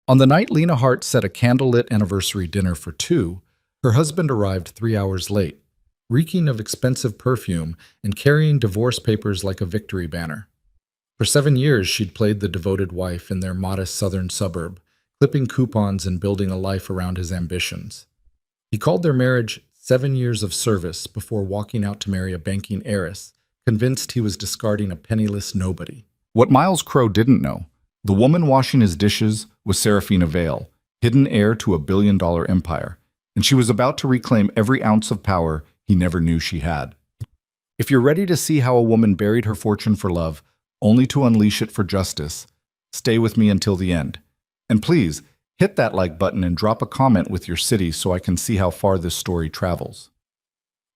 On the night Lena Hart set a candlelit anniversary dinner for two, her husband arrived 3 hours late, reeking of expensive perfume and carrying divorce papers like a victory banner. For 7 years, she'd played the devoted wife in their modest southern suburb, clipping coupons and building a life around his ambitions. He called their marriage 7 years of service before walking out to marry a banking heiress, convinced he was discarding a penniless nobody. What Miles Crow didn't know, the woman washing his dishes was Sarafina Vale, hidden heir to a billion-dollar empire, and she was about to reclaim every ounce of power he never knew she had. If you're ready to see how a woman buried her fortune for love, only to unleash it for justice, stay with me until the end. And please, hit that like button and drop a comment with your city so I can see how far this story travels.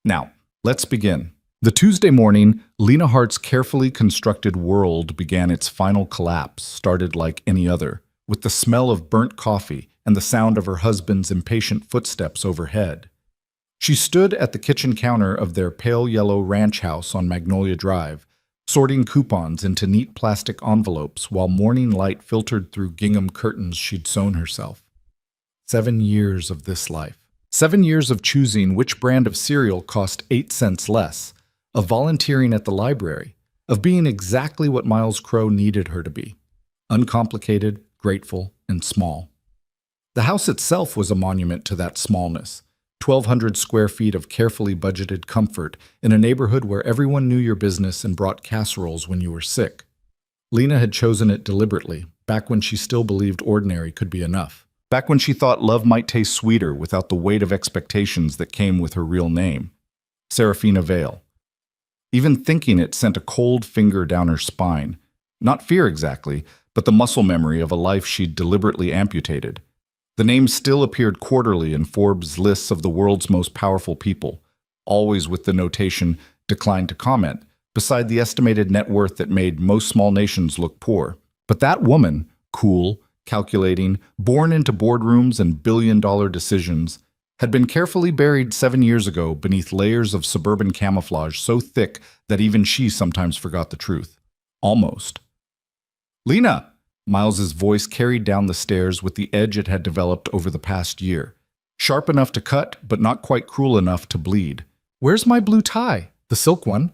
Now, let's begin. The Tuesday morning, Lena Hart's carefully constructed world began its final collapse, started like any other, with the smell of burnt coffee and the sound of her husband's impatient footsteps overhead. She stood at the kitchen counter of their pale yellow ranch house on Magnolia Drive, sorting coupons into neat plastic envelopes while morning light filtered through gingham curtains she'd sewn herself. 7 years of this life. 7 years of choosing which brand of cereal cost 8 cents less, of volunteering at the library, of being exactly what Miles Crow needed her to be. Uncomplicated, grateful, and small. The house itself was a monument to that smallness. 1,200 square feet of carefully budgeted comfort in a neighborhood where everyone knew your business and brought casseroles when you were sick. Lena had chosen it deliberately, back when she still believed ordinary could be enough. Back when she thought love might taste sweeter without the weight of expectations that came with her real name. Sarafina Vale. Even thinking it sent a cold finger down her spine. Not fear exactly, but the muscle memory of a life she'd deliberately amputated. The name still appeared quarterly in Forbes' lists of the world's most powerful people, always with the notation, "declined to comment," beside the estimated net worth that made most small nations look poor. But that woman, cool, calculating, born into boardrooms and billion-dollar decisions, had been carefully buried 7 years ago beneath layers of suburban camouflage so thick that even she sometimes forgot the truth. Almost. "Lena!" Miles's voice carried down the stairs with the edge it had developed over the past year. Sharp enough to cut, but not quite cruel enough to bleed. "Where's my blue tie? The silk one?"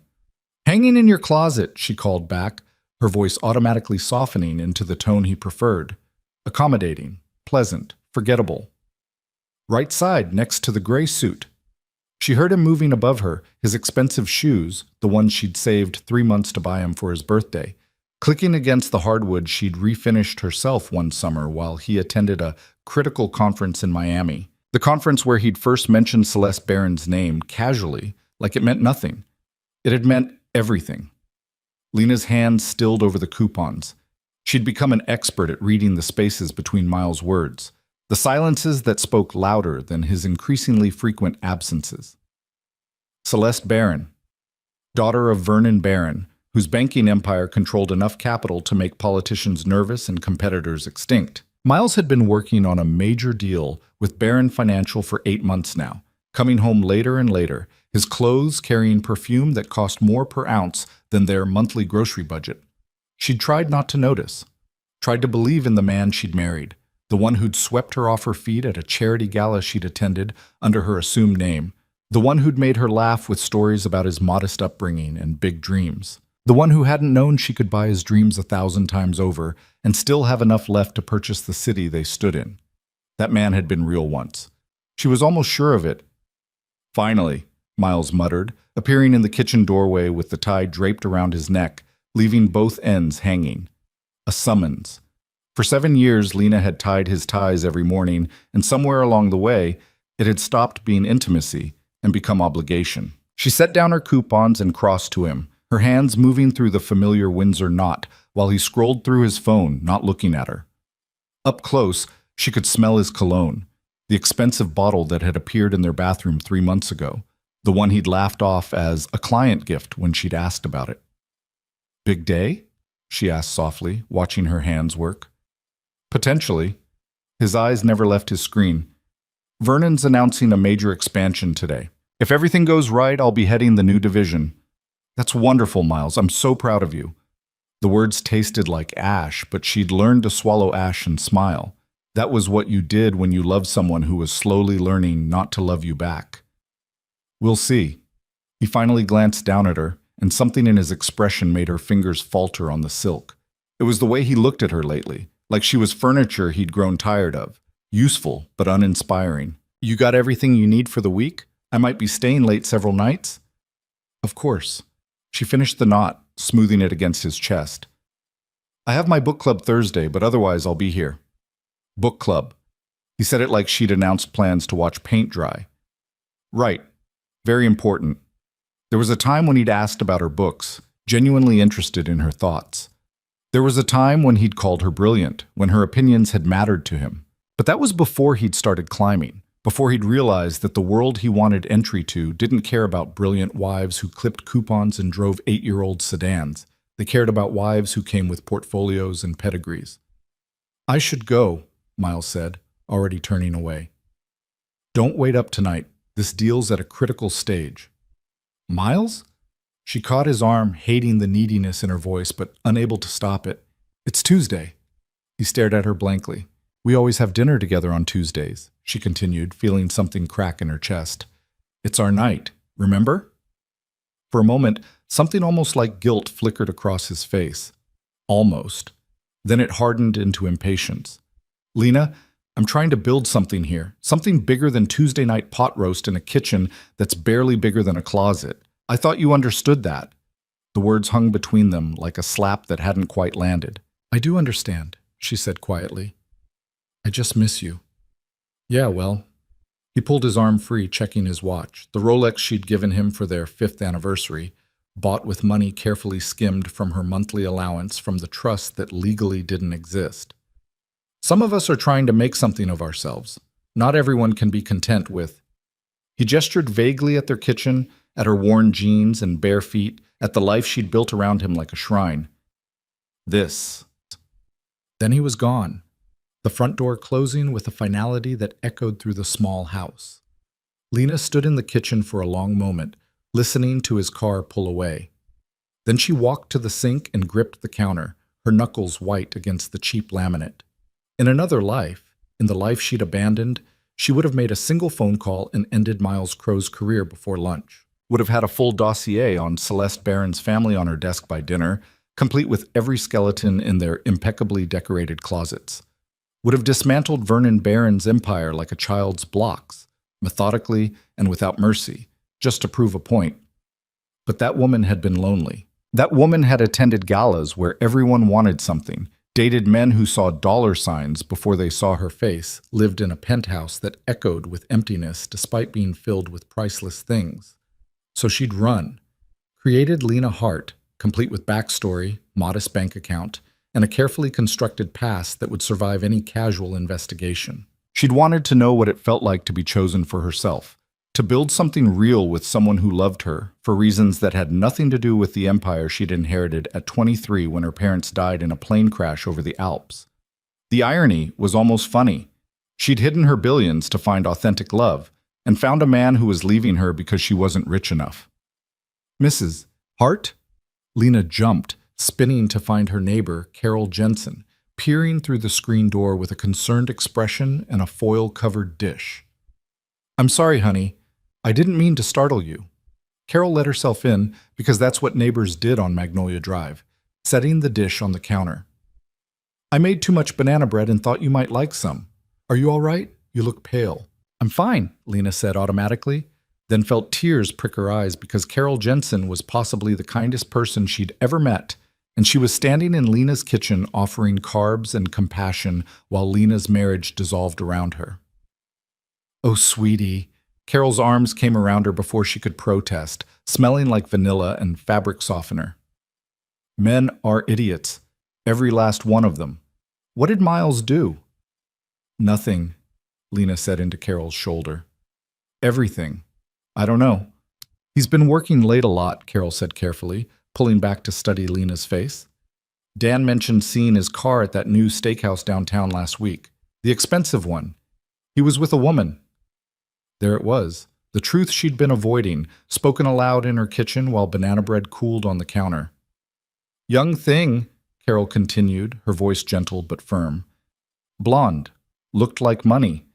"Hanging in your closet," she called back, her voice automatically softening into the tone he preferred. Accommodating, pleasant, forgettable. Right side, next to the gray suit. She heard him moving above her, his expensive shoes, the ones she'd saved 3 months to buy him for his birthday, clicking against the hardwood she'd refinished herself one summer while he attended a critical conference in Miami. The conference where he'd first mentioned Celeste Barron's name casually, like it meant nothing. It had meant everything. Lena's hands stilled over the coupons. She'd become an expert at reading the spaces between Miles' words, the silences that spoke louder than his increasingly frequent absences. Celeste Barron, daughter of Vernon Barron, whose banking empire controlled enough capital to make politicians nervous and competitors extinct. Miles had been working on a major deal with Barron Financial for 8 months now, coming home later and later, his clothes carrying perfume that cost more per ounce than their monthly grocery budget. She'd tried not to notice, tried to believe in the man she'd married, the one who'd swept her off her feet at a charity gala she'd attended under her assumed name, the one who'd made her laugh with stories about his modest upbringing and big dreams. The one who hadn't known she could buy his dreams 1,000 times over and still have enough left to purchase the city they stood in. That man had been real once. She was almost sure of it. "Finally," Miles muttered, appearing in the kitchen doorway with the tie draped around his neck, leaving both ends hanging. A summons. For 7 years, Lena had tied his ties every morning, and somewhere along the way, it had stopped being intimacy and become obligation. She set down her coupons and crossed to him, her hands moving through the familiar Windsor knot while he scrolled through his phone, not looking at her. Up close, she could smell his cologne, the expensive bottle that had appeared in their bathroom 3 months ago, the one he'd laughed off as a client gift when she'd asked about it. "Big day?" she asked softly, watching her hands work. "Potentially." His eyes never left his screen. "Vernon's announcing a major expansion today. If everything goes right, I'll be heading the new division." "That's wonderful, Miles. I'm so proud of you." The words tasted like ash, but she'd learned to swallow ash and smile. That was what you did when you loved someone who was slowly learning not to love you back. We'll see. He finally glanced down at her, and something in his expression made her fingers falter on the silk. It was the way he looked at her lately, like she was furniture he'd grown tired of, useful but uninspiring. You got everything you need for the week? I might be staying late several nights? Of course. She finished the knot, smoothing it against his chest. I have my book club Thursday, but otherwise I'll be here. Book club. He said it like she'd announced plans to watch paint dry. Right. Very important. There was a time when he'd asked about her books, genuinely interested in her thoughts. There was a time when he'd called her brilliant, when her opinions had mattered to him. But that was before he'd started climbing, before he'd realized that the world he wanted entry to didn't care about brilliant wives who clipped coupons and drove 8-year-old sedans. They cared about wives who came with portfolios and pedigrees. I should go, Miles said, already turning away. Don't wait up tonight. This deal's at a critical stage. Miles? She caught his arm, hating the neediness in her voice, but unable to stop it. It's Tuesday. He stared at her blankly. We always have dinner together on Tuesdays, she continued, feeling something crack in her chest. It's our night, remember? For a moment, something almost like guilt flickered across his face. Almost. Then it hardened into impatience. Lena, I'm trying to build something here, something bigger than Tuesday night pot roast in a kitchen that's barely bigger than a closet. I thought you understood that. The words hung between them like a slap that hadn't quite landed. I do understand, she said quietly. I just miss you. Yeah, well. He pulled his arm free, checking his watch, the Rolex she'd given him for their 5th anniversary, bought with money carefully skimmed from her monthly allowance from the trust that legally didn't exist. Some of us are trying to make something of ourselves. Not everyone can be content with. He gestured vaguely at their kitchen, at her worn jeans and bare feet, at the life she'd built around him like a shrine. This. Then he was gone, the front door closing with a finality that echoed through the small house. Lena stood in the kitchen for a long moment, listening to his car pull away. Then she walked to the sink and gripped the counter, her knuckles white against the cheap laminate. In another life, in the life she'd abandoned, she would have made a single phone call and ended Miles Crow's career before lunch. Would have had a full dossier on Celeste Barron's family on her desk by dinner, complete with every skeleton in their impeccably decorated closets. Would have dismantled Vernon Barron's empire like a child's blocks, methodically and without mercy, just to prove a point. But that woman had been lonely. That woman had attended galas where everyone wanted something, dated men who saw dollar signs before they saw her face, lived in a penthouse that echoed with emptiness despite being filled with priceless things. So she'd run, created Lena Hart, complete with backstory, modest bank account, and a carefully constructed past that would survive any casual investigation. She'd wanted to know what it felt like to be chosen for herself, to build something real with someone who loved her for reasons that had nothing to do with the empire she'd inherited at 23 when her parents died in a plane crash over the Alps. The irony was almost funny. She'd hidden her billions to find authentic love, and found a man who was leaving her because she wasn't rich enough. Mrs. Hart? Lena jumped, spinning to find her neighbor, Carol Jensen, peering through the screen door with a concerned expression and a foil-covered dish. I'm sorry, honey. I didn't mean to startle you. Carol let herself in because that's what neighbors did on Magnolia Drive, setting the dish on the counter. I made too much banana bread and thought you might like some. Are you all right? You look pale. I'm fine, Lena said automatically, then felt tears prick her eyes because Carol Jensen was possibly the kindest person she'd ever met, and she was standing in Lena's kitchen offering carbs and compassion while Lena's marriage dissolved around her. Oh, sweetie. Carol's arms came around her before she could protest, smelling like vanilla and fabric softener. Men are idiots, every last one of them. What did Miles do? Nothing, Lena said into Carol's shoulder. Everything. I don't know. He's been working late a lot, Carol said carefully, pulling back to study Lena's face. Dan mentioned seeing his car at that new steakhouse downtown last week. The expensive one. He was with a woman. There it was, the truth she'd been avoiding, spoken aloud in her kitchen while banana bread cooled on the counter. Young thing, Carol continued, her voice gentle but firm. Blonde. Looked like money.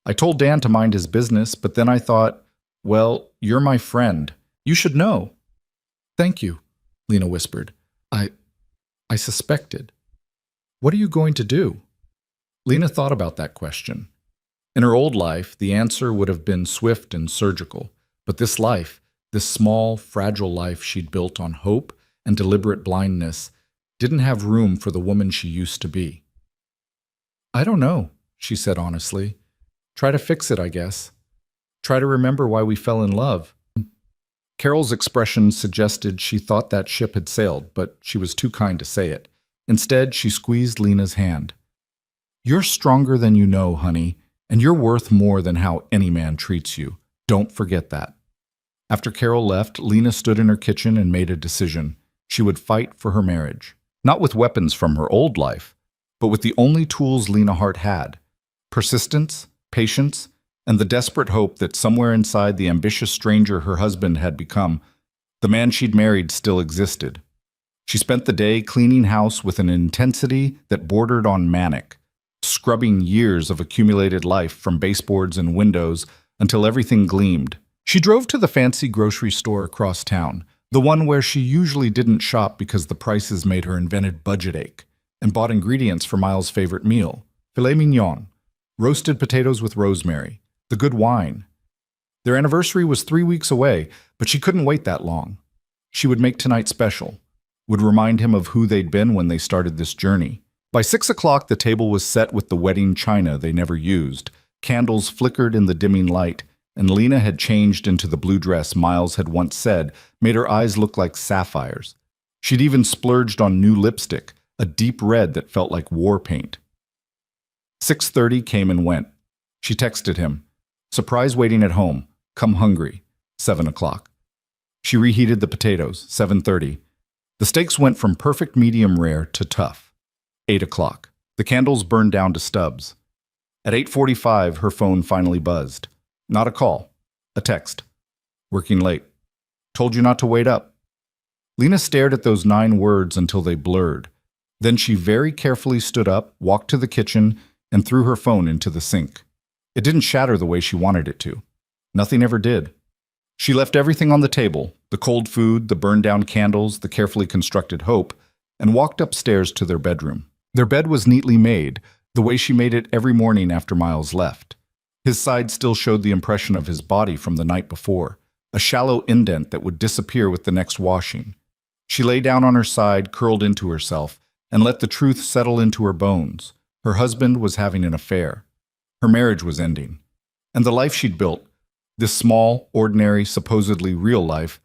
I told Dan to mind his business, but then I thought, well, you're my friend. You should know. Thank you, Lena whispered. I suspected. What are you going to do? Lena thought about that question. In her old life, the answer would have been swift and surgical. But this life, this small, fragile life she'd built on hope and deliberate blindness, didn't have room for the woman she used to be. I don't know, she said honestly. Try to fix it, I guess. Try to remember why we fell in love. Carol's expression suggested she thought that ship had sailed, but she was too kind to say it. Instead, she squeezed Lena's hand. You're stronger than you know, honey, and you're worth more than how any man treats you. Don't forget that. After Carol left, Lena stood in her kitchen and made a decision. She would fight for her marriage. Not with weapons from her old life, but with the only tools Lena Hart had: persistence, patience, and the desperate hope that somewhere inside the ambitious stranger her husband had become, the man she'd married still existed. She spent the day cleaning house with an intensity that bordered on manic, scrubbing years of accumulated life from baseboards and windows until everything gleamed. She drove to the fancy grocery store across town, the one where she usually didn't shop because the prices made her invented budget ache, and bought ingredients for Miles' favorite meal: filet mignon, roasted potatoes with rosemary, the good wine. Their anniversary was 3 weeks away, but she couldn't wait that long. She would make tonight special, would remind him of who they'd been when they started this journey. By 6 o'clock, the table was set with the wedding china they never used. Candles flickered in the dimming light, and Lena had changed into the blue dress Miles had once said made her eyes look like sapphires. She'd even splurged on new lipstick, a deep red that felt like war paint. 6:30 came and went. She texted him. Surprise waiting at home. Come hungry. 7 o'clock. She reheated the potatoes. 7:30. The steaks went from perfect medium rare to tough. 8 o'clock. The candles burned down to stubs. At 8:45, her phone finally buzzed. Not a call. A text. Working late. Told you not to wait up. Lena stared at those 9 words until they blurred. Then she very carefully stood up, walked to the kitchen, and threw her phone into the sink. It didn't shatter the way she wanted it to. Nothing ever did. She left everything on the table, the cold food, the burned-down candles, the carefully constructed hope, and walked upstairs to their bedroom. Their bed was neatly made, the way she made it every morning after Miles left. His side still showed the impression of his body from the night before, a shallow indent that would disappear with the next washing. She lay down on her side, curled into herself, and let the truth settle into her bones. Her husband was having an affair. Her marriage was ending. And the life she'd built, this small, ordinary, supposedly real life,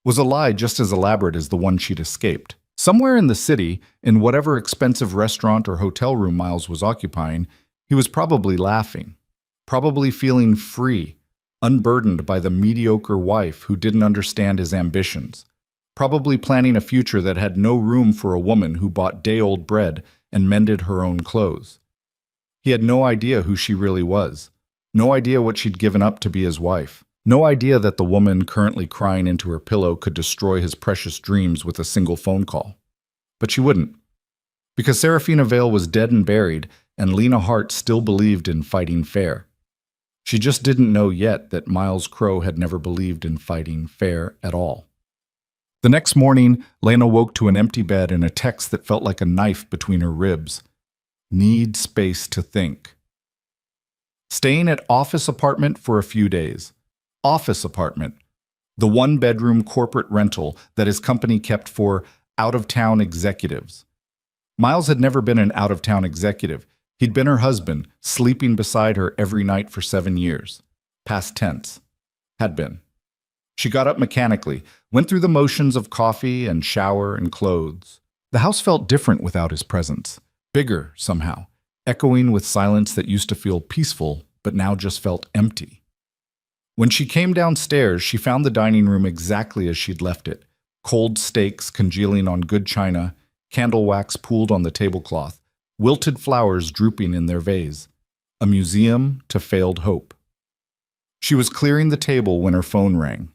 was a lie just as elaborate as the one she'd escaped. Somewhere in the city, in whatever expensive restaurant or hotel room Miles was occupying, he was probably laughing, probably feeling free, unburdened by the mediocre wife who didn't understand his ambitions, probably planning a future that had no room for a woman who bought day-old bread and mended her own clothes. He had no idea who she really was, no idea what she'd given up to be his wife, no idea that the woman currently crying into her pillow could destroy his precious dreams with a single phone call. But she wouldn't, because Sarafina Vale was dead and buried, and Lena Hart still believed in fighting fair. She just didn't know yet that Miles Crow had never believed in fighting fair at all. The next morning, Lena woke to an empty bed and a text that felt like a knife between her ribs. Need space to think. Staying at office apartment for a few days. Office apartment. The one-bedroom corporate rental that his company kept for out-of-town executives. Miles had never been an out-of-town executive. He'd been her husband, sleeping beside her every night for 7 years. Past tense. Had been. She got up mechanically, went through the motions of coffee and shower and clothes. The house felt different without his presence. Bigger, somehow, echoing with silence that used to feel peaceful, but now just felt empty. When she came downstairs, she found the dining room exactly as she'd left it. Cold steaks congealing on good china, candle wax pooled on the tablecloth, wilted flowers drooping in their vase. A museum to failed hope. She was clearing the table when her phone rang.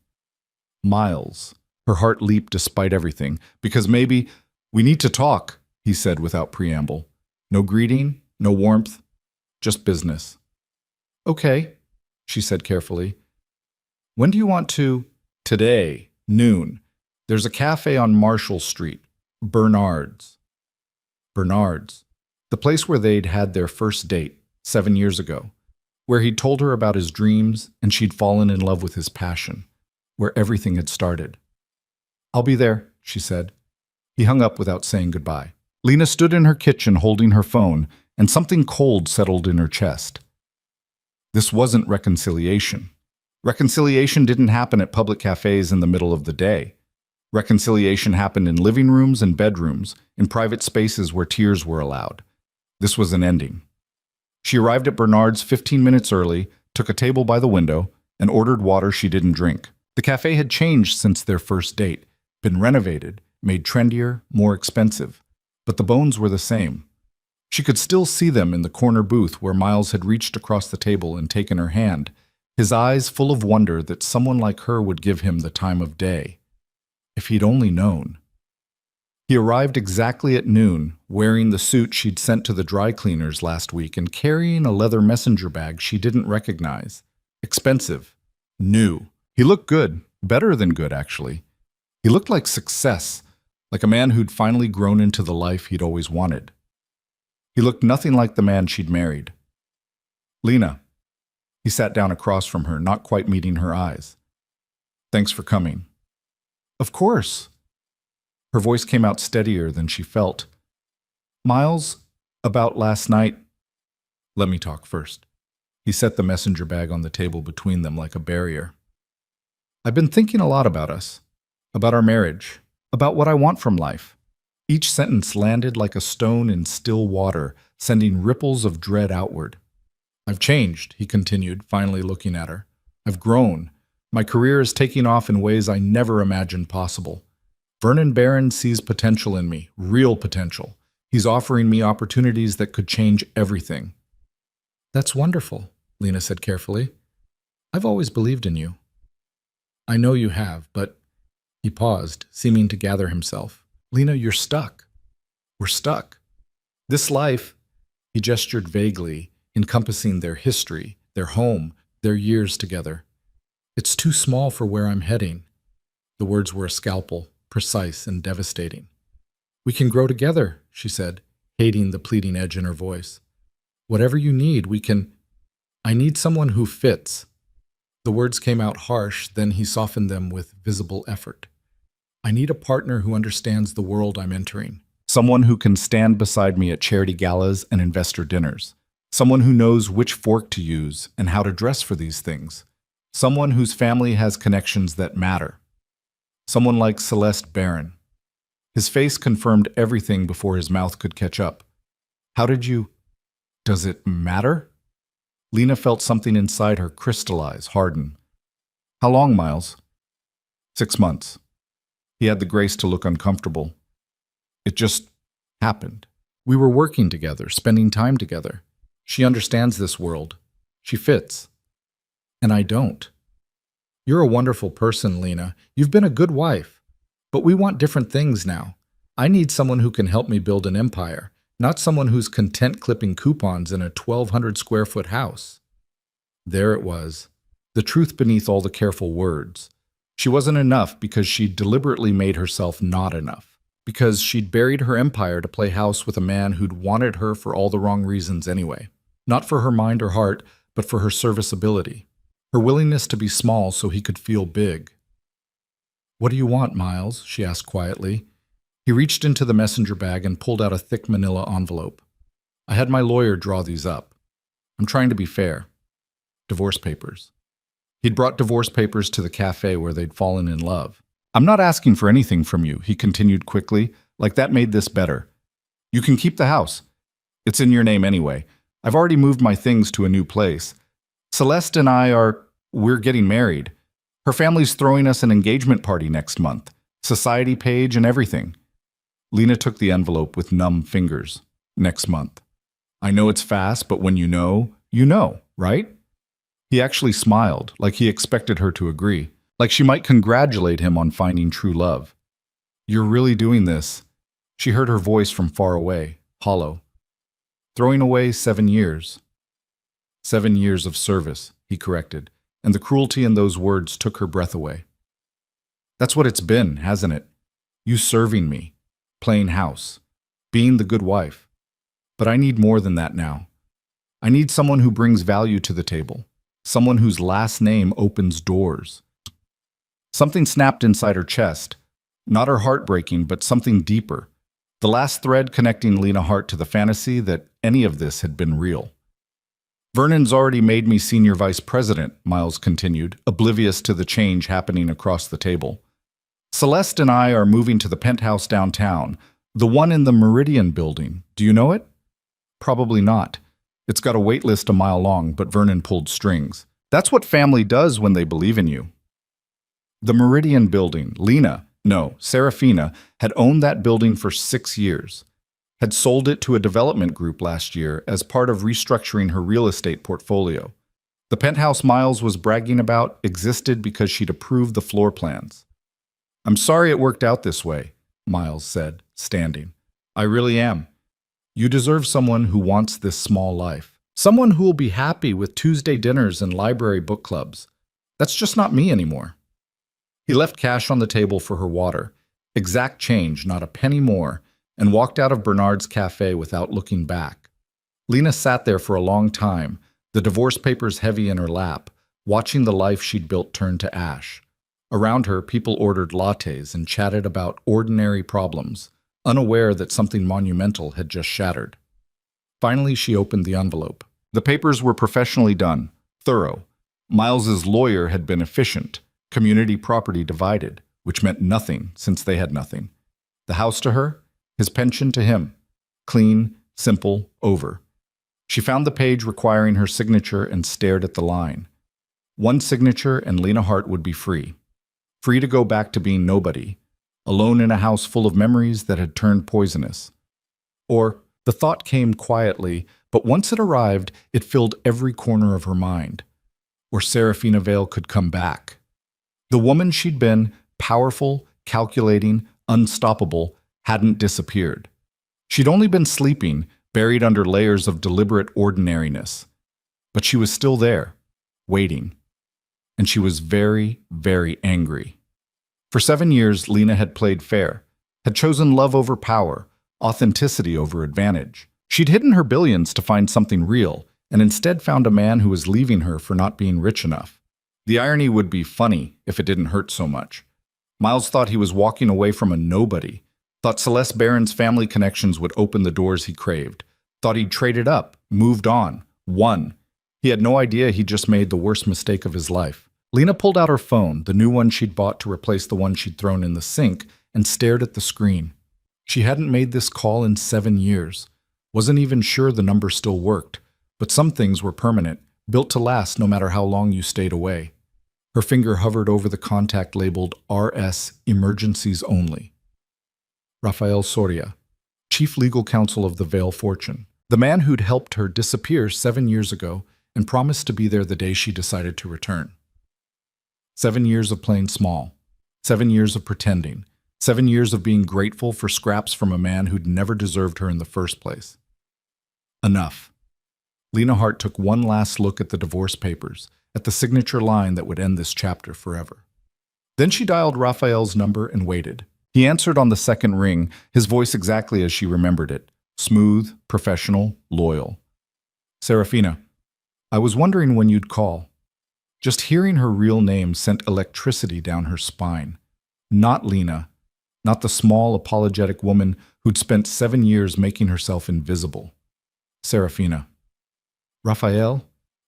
Miles. Her heart leaped despite everything, because maybe, "We need to talk," he said without preamble. No greeting, no warmth, just business." "Okay," she said carefully. "When do you want to?" "Today, noon. There's a cafe on Marshall Street. Bernard's." Bernard's. The place where they'd had their first date 7 years ago. Where he'd told her about his dreams and she'd fallen in love with his passion. Where everything had started. "I'll be there," she said. He hung up without saying goodbye. Lena stood in her kitchen holding her phone, and something cold settled in her chest. This wasn't reconciliation. Reconciliation didn't happen at public cafes in the middle of the day. Reconciliation happened in living rooms and bedrooms, in private spaces where tears were allowed. This was an ending. She arrived at Bernard's 15 minutes early, took a table by the window, and ordered water she didn't drink. The cafe had changed since their first date, been renovated, made trendier, more expensive. But the bones were the same. She could still see them in the corner booth where Miles had reached across the table and taken her hand, his eyes full of wonder that someone like her would give him the time of day. If he'd only known. He arrived exactly at noon, wearing the suit she'd sent to the dry cleaners last week and carrying a leather messenger bag she didn't recognize. Expensive. New. He looked good. Better than good, actually. He looked like success, like a man who'd finally grown into the life he'd always wanted. He looked nothing like the man she'd married. "Lena." He sat down across from her, not quite meeting her eyes. "Thanks for coming." "Of course." Her voice came out steadier than she felt. "Miles, about last night—" "Let me talk first." He set the messenger bag on the table between them like a barrier. "I've been thinking a lot about us, about our marriage, about what I want from life." Each sentence landed like a stone in still water, sending ripples of dread outward. "I've changed," he continued, finally looking at her. "I've grown. My career is taking off in ways I never imagined possible. Vernon Barron sees potential in me, real potential. He's offering me opportunities that could change everything." "That's wonderful," Lena said carefully. "I've always believed in you." "I know you have, but—" He paused, seeming to gather himself. "Lena, you're stuck. We're stuck. This life—" He gestured vaguely, encompassing their history, their home, their years together. "It's too small for where I'm heading." The words were a scalpel, precise and devastating. "We can grow together," she said, hating the pleading edge in her voice. "Whatever you need, we can—" "I need someone who fits." The words came out harsh, then he softened them with visible effort. "I need a partner who understands the world I'm entering. Someone who can stand beside me at charity galas and investor dinners. Someone who knows which fork to use and how to dress for these things. Someone whose family has connections that matter. Someone like Celeste Barron." His face confirmed everything before his mouth could catch up. "How did you— Does it matter?" Lena felt something inside her crystallize, harden. "How long, Miles?" 6 months. He had the grace to look uncomfortable. "It just happened. We were working together, spending time together. She understands this world. She fits. And I don't. You're a wonderful person, Lena. You've been a good wife. But we want different things now. I need someone who can help me build an empire, not someone who's content clipping coupons in a 1,200 square foot house." There it was, the truth beneath all the careful words. She wasn't enough because she'd deliberately made herself not enough. Because she'd buried her empire to play house with a man who'd wanted her for all the wrong reasons anyway. Not for her mind or heart, but for her serviceability. Her willingness to be small so he could feel big. "What do you want, Miles?" she asked quietly. He reached into the messenger bag and pulled out a thick manila envelope. "I had my lawyer draw these up. I'm trying to be fair. Divorce papers." He'd brought divorce papers to the cafe where they'd fallen in love. "I'm not asking for anything from you," he continued quickly, like that made this better. "You can keep the house. It's in your name anyway. I've already moved my things to a new place. Celeste and we're getting married. Her family's throwing us an engagement party next month. Society page and everything." Lena took the envelope with numb fingers. "Next month. I know it's fast, but when you know, right?" He actually smiled, like he expected her to agree, like she might congratulate him on finding true love. "You're really doing this?" She heard her voice from far away, hollow. "Throwing away 7 years. 7 years of service, he corrected, and the cruelty in those words took her breath away. That's what it's been, hasn't it? You serving me, playing house, being the good wife. But I need more than that now. I need someone who brings value to the table, someone whose last name opens doors. Something snapped inside her chest, not her heart breaking, but something deeper, the last thread connecting Lena Hart to the fantasy that any of this had been real. Vernon's already made me senior vice president, Miles continued, oblivious to the change happening across the table. Celeste and I are moving to the penthouse downtown, the one in the Meridian building. Do you know it? Probably not. It's got a wait list a mile long, but Vernon pulled strings. That's what family does when they believe in you. The Meridian building, Sarafina, had owned that building for 6 years, had sold it to a development group last year as part of restructuring her real estate portfolio. The penthouse Miles was bragging about existed because she'd approved the floor plans. I'm sorry it worked out this way, Miles said, standing. I really am. You deserve someone who wants this small life. Someone who will be happy with Tuesday dinners and library book clubs. That's just not me anymore. He left cash on the table for her water, exact change, not a penny more, and walked out of Bernard's cafe without looking back. Lena sat there for a long time, the divorce papers heavy in her lap, watching the life she'd built turn to ash. Around her, people ordered lattes and chatted about ordinary problems, unaware that something monumental had just shattered. Finally, she opened the envelope. The papers were professionally done, thorough. Miles's lawyer had been efficient, community property divided, which meant nothing since they had nothing. The house to her, his pension to him. Clean, simple, over. She found the page requiring her signature and stared at the line. One signature and Lena Hart would be free. Free to go back to being nobody, alone in a house full of memories that had turned poisonous. Or, the thought came quietly, but once it arrived, it filled every corner of her mind. Or Sarafina Vale could come back. The woman she'd been, powerful, calculating, unstoppable, hadn't disappeared. She'd only been sleeping, buried under layers of deliberate ordinariness. But she was still there, waiting. And she was very, very angry. For 7 years, Lena had played fair, had chosen love over power, authenticity over advantage. She'd hidden her billions to find something real, and instead found a man who was leaving her for not being rich enough. The irony would be funny if it didn't hurt so much. Miles thought he was walking away from a nobody, thought Celeste Barron's family connections would open the doors he craved, thought he'd traded up, moved on, won. He had no idea he'd just made the worst mistake of his life. Lena pulled out her phone, the new one she'd bought to replace the one she'd thrown in the sink, and stared at the screen. She hadn't made this call in 7 years. Wasn't even sure the number still worked, but some things were permanent, built to last no matter how long you stayed away. Her finger hovered over the contact labeled RS Emergencies Only. Rafael Soria, Chief Legal Counsel of the Vale Fortune, the man who'd helped her disappear 7 years ago and promised to be there the day she decided to return. 7 years of playing small, 7 years of pretending, 7 years of being grateful for scraps from a man who'd never deserved her in the first place. Enough. Lena Hart took one last look at the divorce papers, at the signature line that would end this chapter forever. Then she dialed Raphael's number and waited. He answered on the second ring, his voice exactly as she remembered it. Smooth, professional, loyal. Sarafina, I was wondering when you'd call. Just hearing her real name sent electricity down her spine. Not Lena, not the small, apologetic woman who'd spent 7 years making herself invisible. Sarafina. Raphael,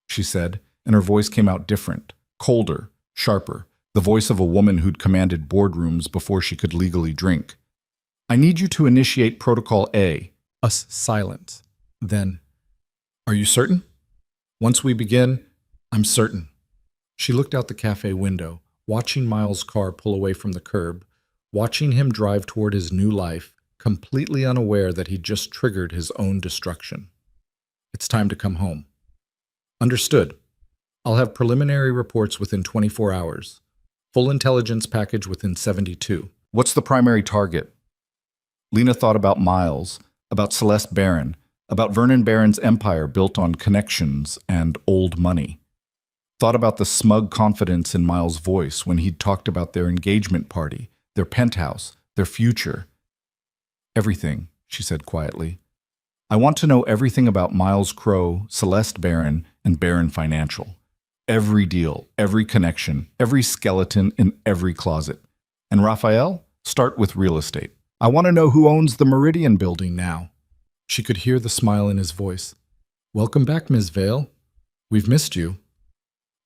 she said, and her voice came out different, colder, sharper, the voice of a woman who'd commanded boardrooms before she could legally drink. I need you to initiate Protocol A. Us silence. Then, are you certain? Once we begin, I'm certain. She looked out the cafe window, watching Miles' car pull away from the curb, watching him drive toward his new life, completely unaware that he'd just triggered his own destruction. It's time to come home. Understood. I'll have preliminary reports within 24 hours. Full intelligence package within 72. What's the primary target? Lena thought about Miles, about Celeste Barron, about Vernon Barron's empire built on connections and old money. Thought about the smug confidence in Miles' voice when he'd talked about their engagement party, their penthouse, their future. Everything, she said quietly. I want to know everything about Miles Crow, Celeste Barron, and Barron Financial. Every deal, every connection, every skeleton in every closet. And Raphael, start with real estate. I want to know who owns the Meridian building now. She could hear the smile in his voice. Welcome back, Ms. Vale. We've missed you.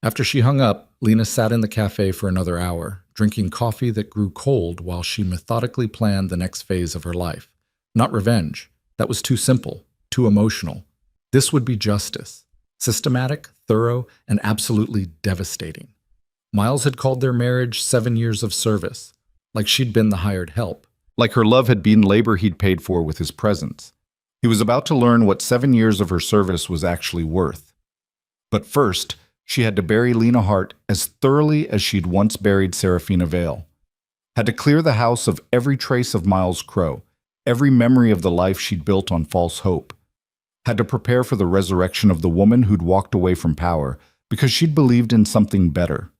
After she hung up, Lena sat in the cafe for another hour, drinking coffee that grew cold while she methodically planned the next phase of her life. Not revenge. That was too simple, too emotional. This would be justice. Systematic, thorough, and absolutely devastating. Miles had called their marriage 7 years of service, like she'd been the hired help, like her love had been labor he'd paid for with his presence. He was about to learn what 7 years of her service was actually worth. But first, she had to bury Lena Hart as thoroughly as she'd once buried Sarafina Vale. Had to clear the house of every trace of Miles Crow, every memory of the life she'd built on false hope. Had to prepare for the resurrection of the woman who'd walked away from power because she'd believed in something better.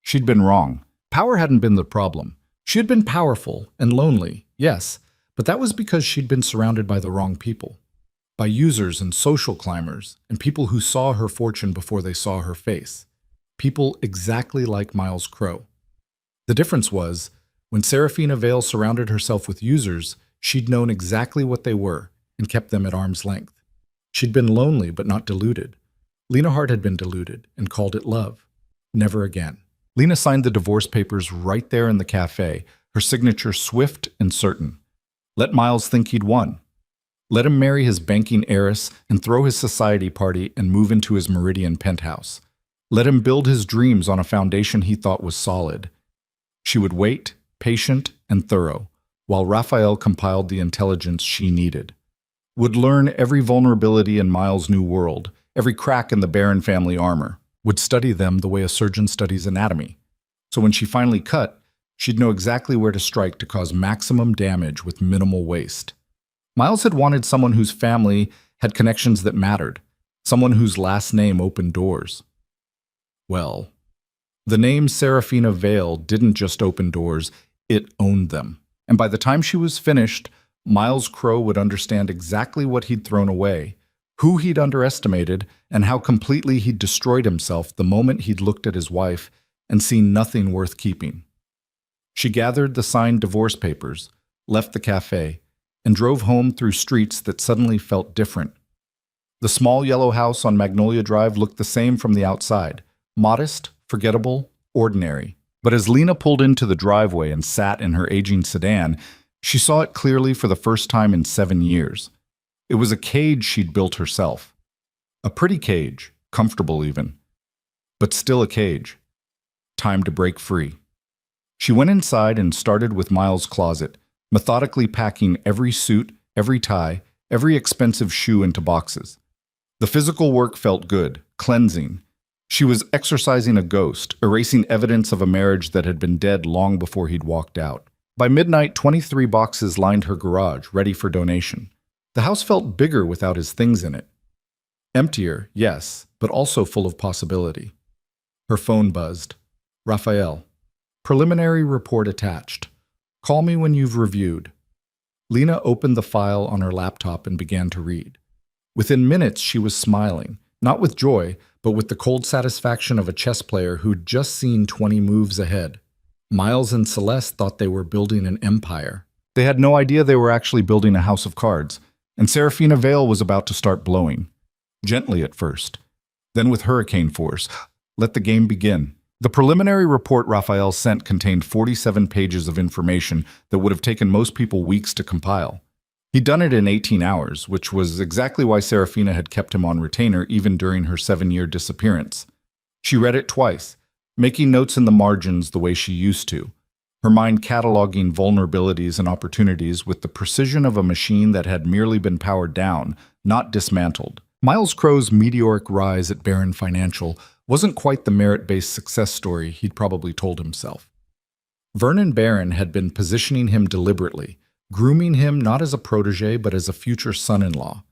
She'd been wrong. Power hadn't been the problem. She had been powerful and lonely, yes, but that was because she'd been surrounded by the wrong people. By users and social climbers, and people who saw her fortune before they saw her face. People exactly like Miles Crow. The difference was, when Sarafina Vale surrounded herself with users, she'd known exactly what they were and kept them at arm's length. She'd been lonely but not deluded. Lena Hart had been deluded and called it love. Never again. Lena signed the divorce papers right there in the cafe, her signature swift and certain. Let Miles think he'd won. Let him marry his banking heiress and throw his society party and move into his Meridian penthouse. Let him build his dreams on a foundation he thought was solid. She would wait, patient and thorough, while Raphael compiled the intelligence she needed. Would learn every vulnerability in Miles' new world, every crack in the Barron family armor. Would study them the way a surgeon studies anatomy. So when she finally cut, she'd know exactly where to strike to cause maximum damage with minimal waste. Miles had wanted someone whose family had connections that mattered, someone whose last name opened doors. Well, the name Sarafina Vale didn't just open doors, it owned them. And by the time she was finished, Miles Crow would understand exactly what he'd thrown away, who he'd underestimated, and how completely he'd destroyed himself the moment he'd looked at his wife and seen nothing worth keeping. She gathered the signed divorce papers, left the cafe, and drove home through streets that suddenly felt different. The small yellow house on Magnolia Drive looked the same from the outside, modest, forgettable, ordinary. But as Lena pulled into the driveway and sat in her aging sedan, she saw it clearly for the first time in 7 years. It was a cage she'd built herself. A pretty cage, comfortable even. But still a cage. Time to break free. She went inside and started with Miles' closet, methodically packing every suit, every tie, every expensive shoe into boxes. The physical work felt good, cleansing. She was exorcising a ghost, erasing evidence of a marriage that had been dead long before he'd walked out. By midnight, 23 boxes lined her garage, ready for donation. The house felt bigger without his things in it. Emptier, yes, but also full of possibility. Her phone buzzed. Raphael. Preliminary report attached. Call me when you've reviewed. Lena opened the file on her laptop and began to read. Within minutes, she was smiling, not with joy, but with the cold satisfaction of a chess player who'd just seen 20 moves ahead. Miles and Celeste thought they were building an empire. They had no idea they were actually building a house of cards, and Sarafina Vale was about to start blowing. Gently at first, then with hurricane force. Let the game begin. The preliminary report Raphael sent contained 47 pages of information that would have taken most people weeks to compile. He'd done it in 18 hours, which was exactly why Sarafina had kept him on retainer even during her 7-year disappearance. She read it twice, making notes in the margins the way she used to, her mind cataloging vulnerabilities and opportunities with the precision of a machine that had merely been powered down, not dismantled. Miles Crow's meteoric rise at Barron Financial wasn't quite the merit-based success story he'd probably told himself. Vernon Barron had been positioning him deliberately, grooming him not as a protege but as a future son-in-law.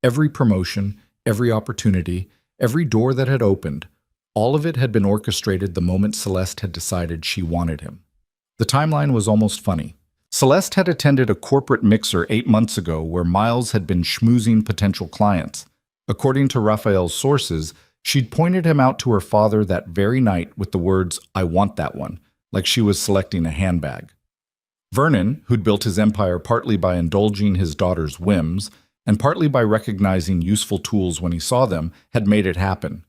Every promotion, every opportunity, every door that had opened, all of it had been orchestrated the moment Celeste had decided she wanted him. The timeline was almost funny. Celeste had attended a corporate mixer 8 months ago where Miles had been schmoozing potential clients. According to Raphael's sources, she'd pointed him out to her father that very night with the words, "I want that one," like she was selecting a handbag. Vernon, who'd built his empire partly by indulging his daughter's whims and partly by recognizing useful tools when he saw them, had made it happen.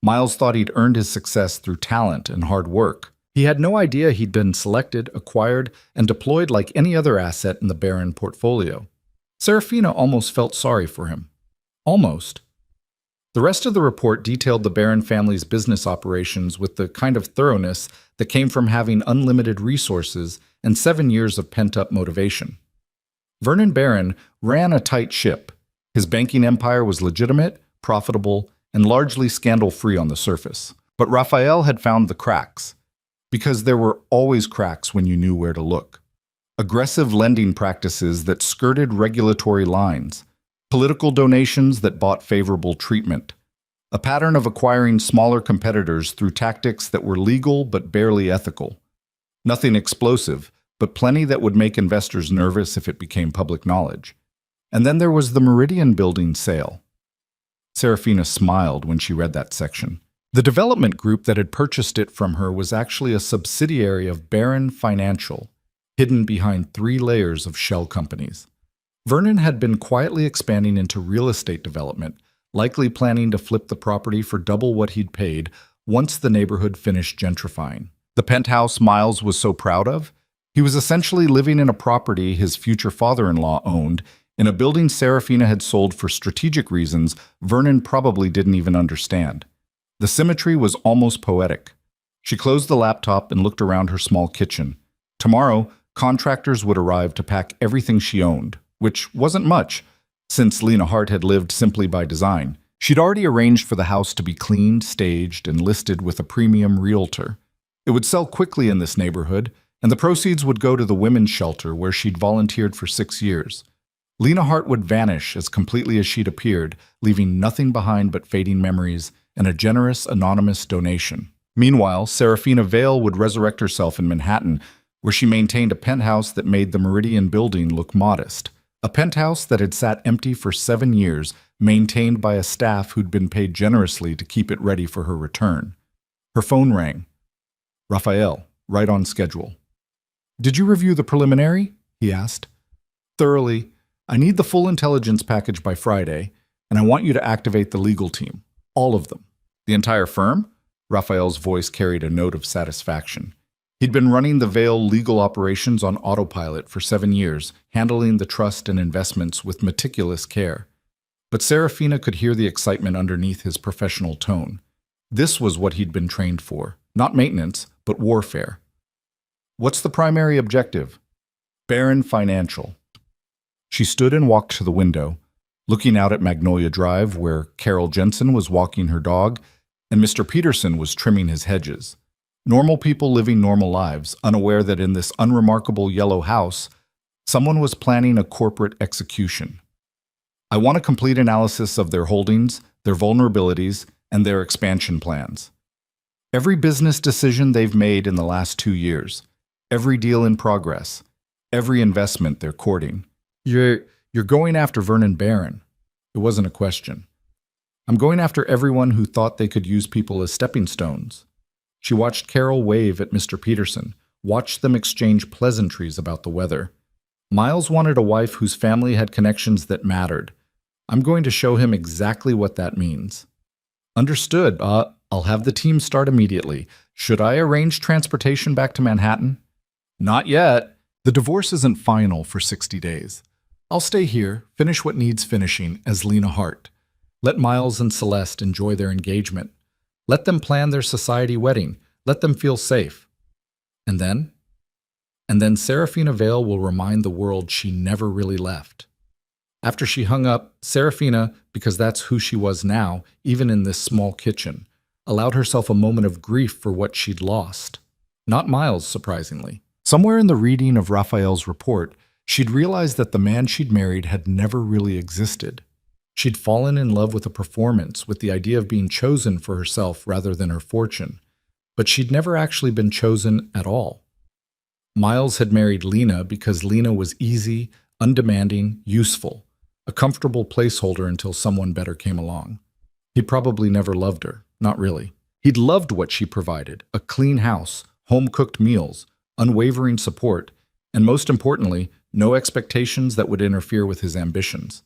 Miles thought he'd earned his success through talent and hard work. He had no idea he'd been selected, acquired, and deployed like any other asset in the Baron portfolio. Sarafina almost felt sorry for him. Almost. The rest of the report detailed the Baron family's business operations with the kind of thoroughness that came from having unlimited resources and 7 years of pent-up motivation. Vernon Baron ran a tight ship. His banking empire was legitimate, profitable, and largely scandal-free on the surface. But Raphael had found the cracks. Because there were always cracks when you knew where to look. Aggressive lending practices that skirted regulatory lines, political donations that bought favorable treatment, a pattern of acquiring smaller competitors through tactics that were legal but barely ethical. Nothing explosive, but plenty that would make investors nervous if it became public knowledge. And then there was the Meridian building sale. Sarafina smiled when she read that section. The development group that had purchased it from her was actually a subsidiary of Baron Financial, hidden behind 3 layers of shell companies. Vernon had been quietly expanding into real estate development, likely planning to flip the property for double what he'd paid once the neighborhood finished gentrifying. The penthouse Miles was so proud of? He was essentially living in a property his future father-in-law owned, in a building Sarafina had sold for strategic reasons Vernon probably didn't even understand. The symmetry was almost poetic. She closed the laptop and looked around her small kitchen. Tomorrow, contractors would arrive to pack everything she owned, which wasn't much, since Lena Hart had lived simply by design. She'd already arranged for the house to be cleaned, staged, and listed with a premium realtor. It would sell quickly in this neighborhood, and the proceeds would go to the women's shelter where she'd volunteered for 6 years. Lena Hart would vanish as completely as she'd appeared, leaving nothing behind but fading memories and a generous, anonymous donation. Meanwhile, Sarafina Vale would resurrect herself in Manhattan, where she maintained a penthouse that made the Meridian building look modest. A penthouse that had sat empty for 7 years, maintained by a staff who'd been paid generously to keep it ready for her return. Her phone rang. Raphael, right on schedule. "Did you review the preliminary?" he asked. "Thoroughly. I need the full intelligence package by Friday, and I want you to activate the legal team. All of them." "The entire firm?" Raphael's voice carried a note of satisfaction. He'd been running the Vale legal operations on autopilot for 7 years, handling the trust and investments with meticulous care. But Sarafina could hear the excitement underneath his professional tone. This was what he'd been trained for. Not maintenance, but warfare. "What's the primary objective?" "Baron Financial." She stood and walked to the window, looking out at Magnolia Drive, where Carol Jensen was walking her dog, and Mr. Peterson was trimming his hedges. Normal people living normal lives, unaware that in this unremarkable yellow house, someone was planning a corporate execution. "I want a complete analysis of their holdings, their vulnerabilities, and their expansion plans. Every business decision they've made in the last 2 years, every deal in progress, every investment they're courting." You're going after Vernon Baron. It wasn't a question. "I'm going after everyone who thought they could use people as stepping stones." She watched Carol wave at Mr. Peterson, watched them exchange pleasantries about the weather. Miles wanted a wife whose family had connections that mattered. "I'm going to show him exactly what that means." "Understood. I'll have the team start immediately. Should I arrange transportation back to Manhattan?" "Not yet. The divorce isn't final for 60 days. I'll stay here, finish what needs finishing as Lena Hart. Let Miles and Celeste enjoy their engagement. Let them plan their society wedding. Let them feel safe. And then? And then Sarafina Vale will remind the world she never really left." After she hung up, Sarafina, because that's who she was now, even in this small kitchen, allowed herself a moment of grief for what she'd lost. Not Miles, surprisingly. Somewhere in the reading of Raphael's report, she'd realized that the man she'd married had never really existed. She'd fallen in love with a performance, with the idea of being chosen for herself rather than her fortune. But she'd never actually been chosen at all. Miles had married Lena because Lena was easy, undemanding, useful, a comfortable placeholder until someone better came along. He probably never loved her, not really. He'd loved what she provided, a clean house, home-cooked meals, unwavering support, and most importantly, no expectations that would interfere with his ambitions.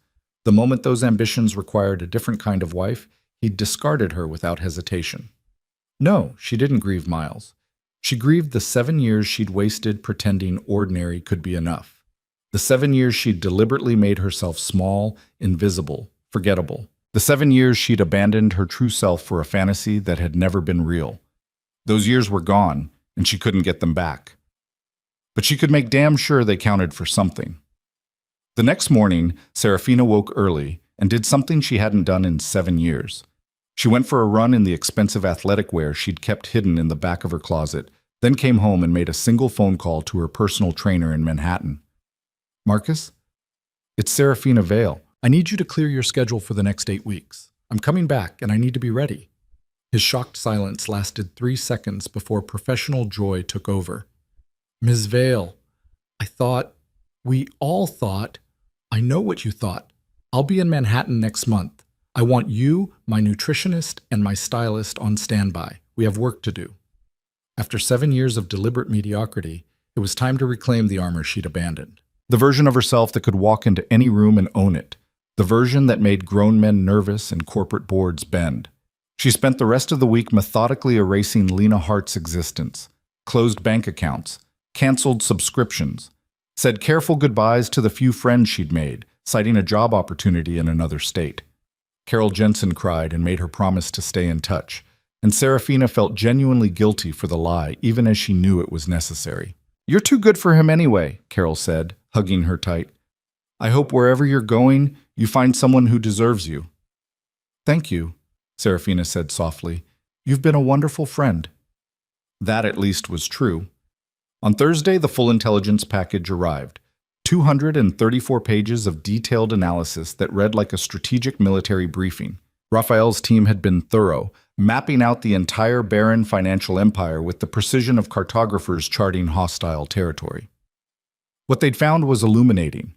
The moment those ambitions required a different kind of wife, he'd discarded her without hesitation. No, she didn't grieve Miles. She grieved the 7 years she'd wasted pretending ordinary could be enough. The 7 years she'd deliberately made herself small, invisible, forgettable. The 7 years she'd abandoned her true self for a fantasy that had never been real. Those years were gone, and she couldn't get them back. But she could make damn sure they counted for something. The next morning, Sarafina woke early and did something she hadn't done in 7 years. She went for a run in the expensive athletic wear she'd kept hidden in the back of her closet, then came home and made a single phone call to her personal trainer in Manhattan. "Marcus, it's Sarafina Vale. I need you to clear your schedule for the next 8 weeks. I'm coming back and I need to be ready." His shocked silence lasted 3 seconds before professional joy took over. "Ms. Vale, we all thought, I know what you thought. I'll be in Manhattan next month. I want you, my nutritionist, and my stylist on standby. We have work to do." After 7 years of deliberate mediocrity, it was time to reclaim the armor she'd abandoned. The version of herself that could walk into any room and own it. The version that made grown men nervous and corporate boards bend. She spent the rest of the week methodically erasing Lena Hart's existence, closed bank accounts, canceled subscriptions, said careful goodbyes to the few friends she'd made, citing a job opportunity in another state. Carol Jensen cried and made her promise to stay in touch, and Sarafina felt genuinely guilty for the lie, even as she knew it was necessary. "You're too good for him anyway," Carol said, hugging her tight. "I hope wherever you're going, you find someone who deserves you." "Thank you," Sarafina said softly. "You've been a wonderful friend." That at least was true. On Thursday, the full intelligence package arrived. 234 pages of detailed analysis that read like a strategic military briefing. Raphael's team had been thorough, mapping out the entire barren financial empire with the precision of cartographers charting hostile territory. What they'd found was illuminating.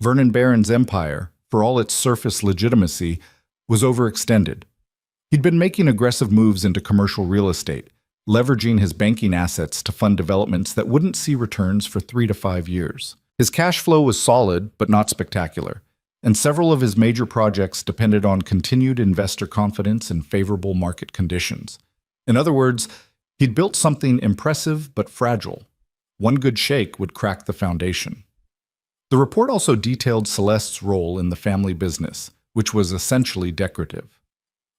Vernon Barron's empire, for all its surface legitimacy, was overextended. He'd been making aggressive moves into commercial real estate, leveraging his banking assets to fund developments that wouldn't see returns for 3 to 5 years. His cash flow was solid, but not spectacular, and several of his major projects depended on continued investor confidence and favorable market conditions. In other words, he'd built something impressive but fragile. One good shake would crack the foundation. The report also detailed Celeste's role in the family business, which was essentially decorative.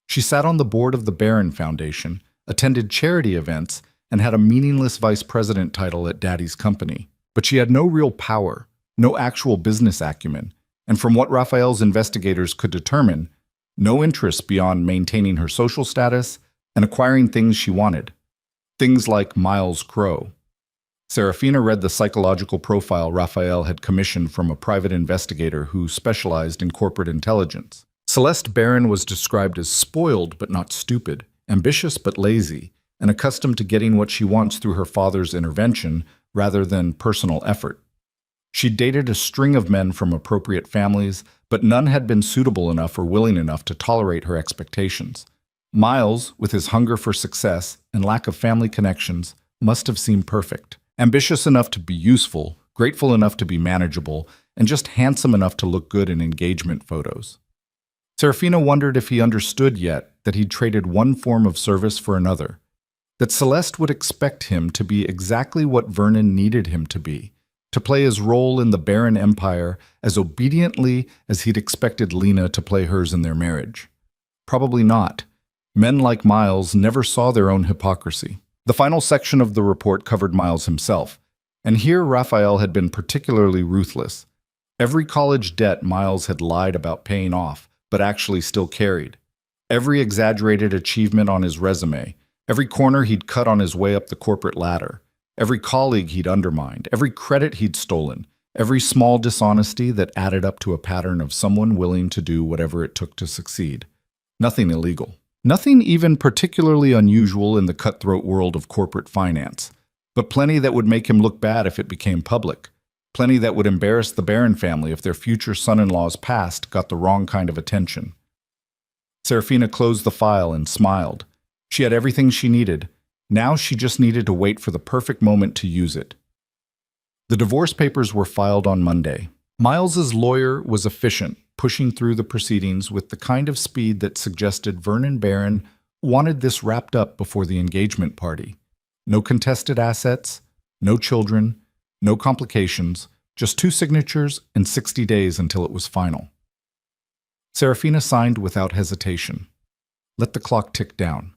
She sat on the board of the Barron Foundation, attended charity events, and had a meaningless vice president title at Daddy's company. But she had no real power, no actual business acumen, and from what Raphael's investigators could determine, no interest beyond maintaining her social status and acquiring things she wanted. Things like Miles Crow. Sarafina read the psychological profile Raphael had commissioned from a private investigator who specialized in corporate intelligence. Celeste Barron was described as spoiled but not stupid, ambitious but lazy, and accustomed to getting what she wants through her father's intervention rather than personal effort. She dated a string of men from appropriate families, but none had been suitable enough or willing enough to tolerate her expectations. Miles, with his hunger for success and lack of family connections, must have seemed perfect. Ambitious enough to be useful, grateful enough to be manageable, and just handsome enough to look good in engagement photos. Sarafina wondered if he understood yet that he'd traded one form of service for another, that Celeste would expect him to be exactly what Vernon needed him to be, to play his role in the Barron Empire as obediently as he'd expected Lena to play hers in their marriage. Probably not. Men like Miles never saw their own hypocrisy. The final section of the report covered Miles himself, and here Raphael had been particularly ruthless. Every college debt Miles had lied about paying off, but actually still carried. Every exaggerated achievement on his resume, every corner he'd cut on his way up the corporate ladder, every colleague he'd undermined, every credit he'd stolen, Every small dishonesty that added up to a pattern of someone willing to do whatever it took to succeed. Nothing illegal. Nothing even particularly unusual in the cutthroat world of corporate finance, but plenty that would make him look bad if it became public. Plenty that would embarrass the Barron family if their future son-in-law's past got the wrong kind of attention. Sarafina closed the file and smiled. She had everything she needed. Now she just needed to wait for the perfect moment to use it. The divorce papers were filed on Monday. Miles's lawyer was efficient, pushing through the proceedings with the kind of speed that suggested Vernon Barron wanted this wrapped up before the engagement party. No contested assets, no children, no complications, just 2 signatures and 60 days until it was final. Sarafina signed without hesitation. Let the clock tick down.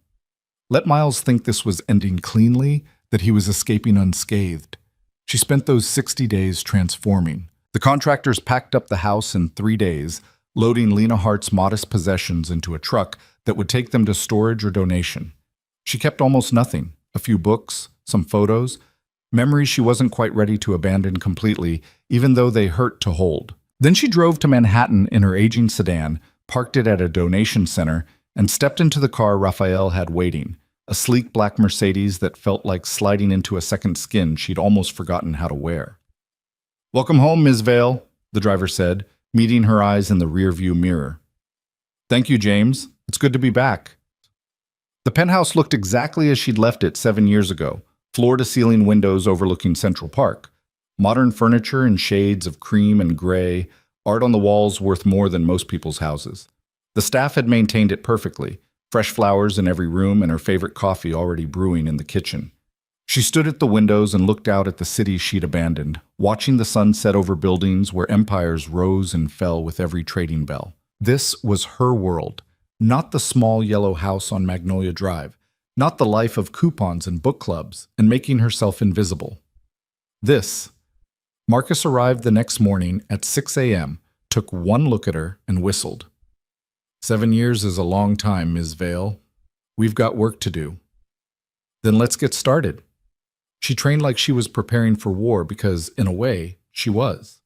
Let Miles think this was ending cleanly, that he was escaping unscathed. She spent those 60 days transforming. The contractors packed up the house in 3 days, loading Lena Hart's modest possessions into a truck that would take them to storage or donation. She kept almost nothing, a few books, some photos, memories she wasn't quite ready to abandon completely, even though they hurt to hold. Then she drove to Manhattan in her aging sedan, parked it at a donation center, and stepped into the car Raphael had waiting, a sleek black Mercedes that felt like sliding into a second skin she'd almost forgotten how to wear. "Welcome home, Ms. Vale," the driver said, meeting her eyes in the rearview mirror. "Thank you, James. It's good to be back." The penthouse looked exactly as she'd left it 7 years ago, floor-to-ceiling windows overlooking Central Park. Modern furniture in shades of cream and gray, art on the walls worth more than most people's houses. The staff had maintained it perfectly, fresh flowers in every room and her favorite coffee already brewing in the kitchen. She stood at the windows and looked out at the city she'd abandoned, watching the sun set over buildings where empires rose and fell with every trading bell. This was her world, not the small yellow house on Magnolia Drive, not the life of coupons and book clubs and making herself invisible. This. Marcus arrived the next morning at 6 a.m., took one look at her, and whistled. 7 years is a long time, Ms. Vale. We've got work to do. Then let's get started. She trained like she was preparing for war because, in a way, she was.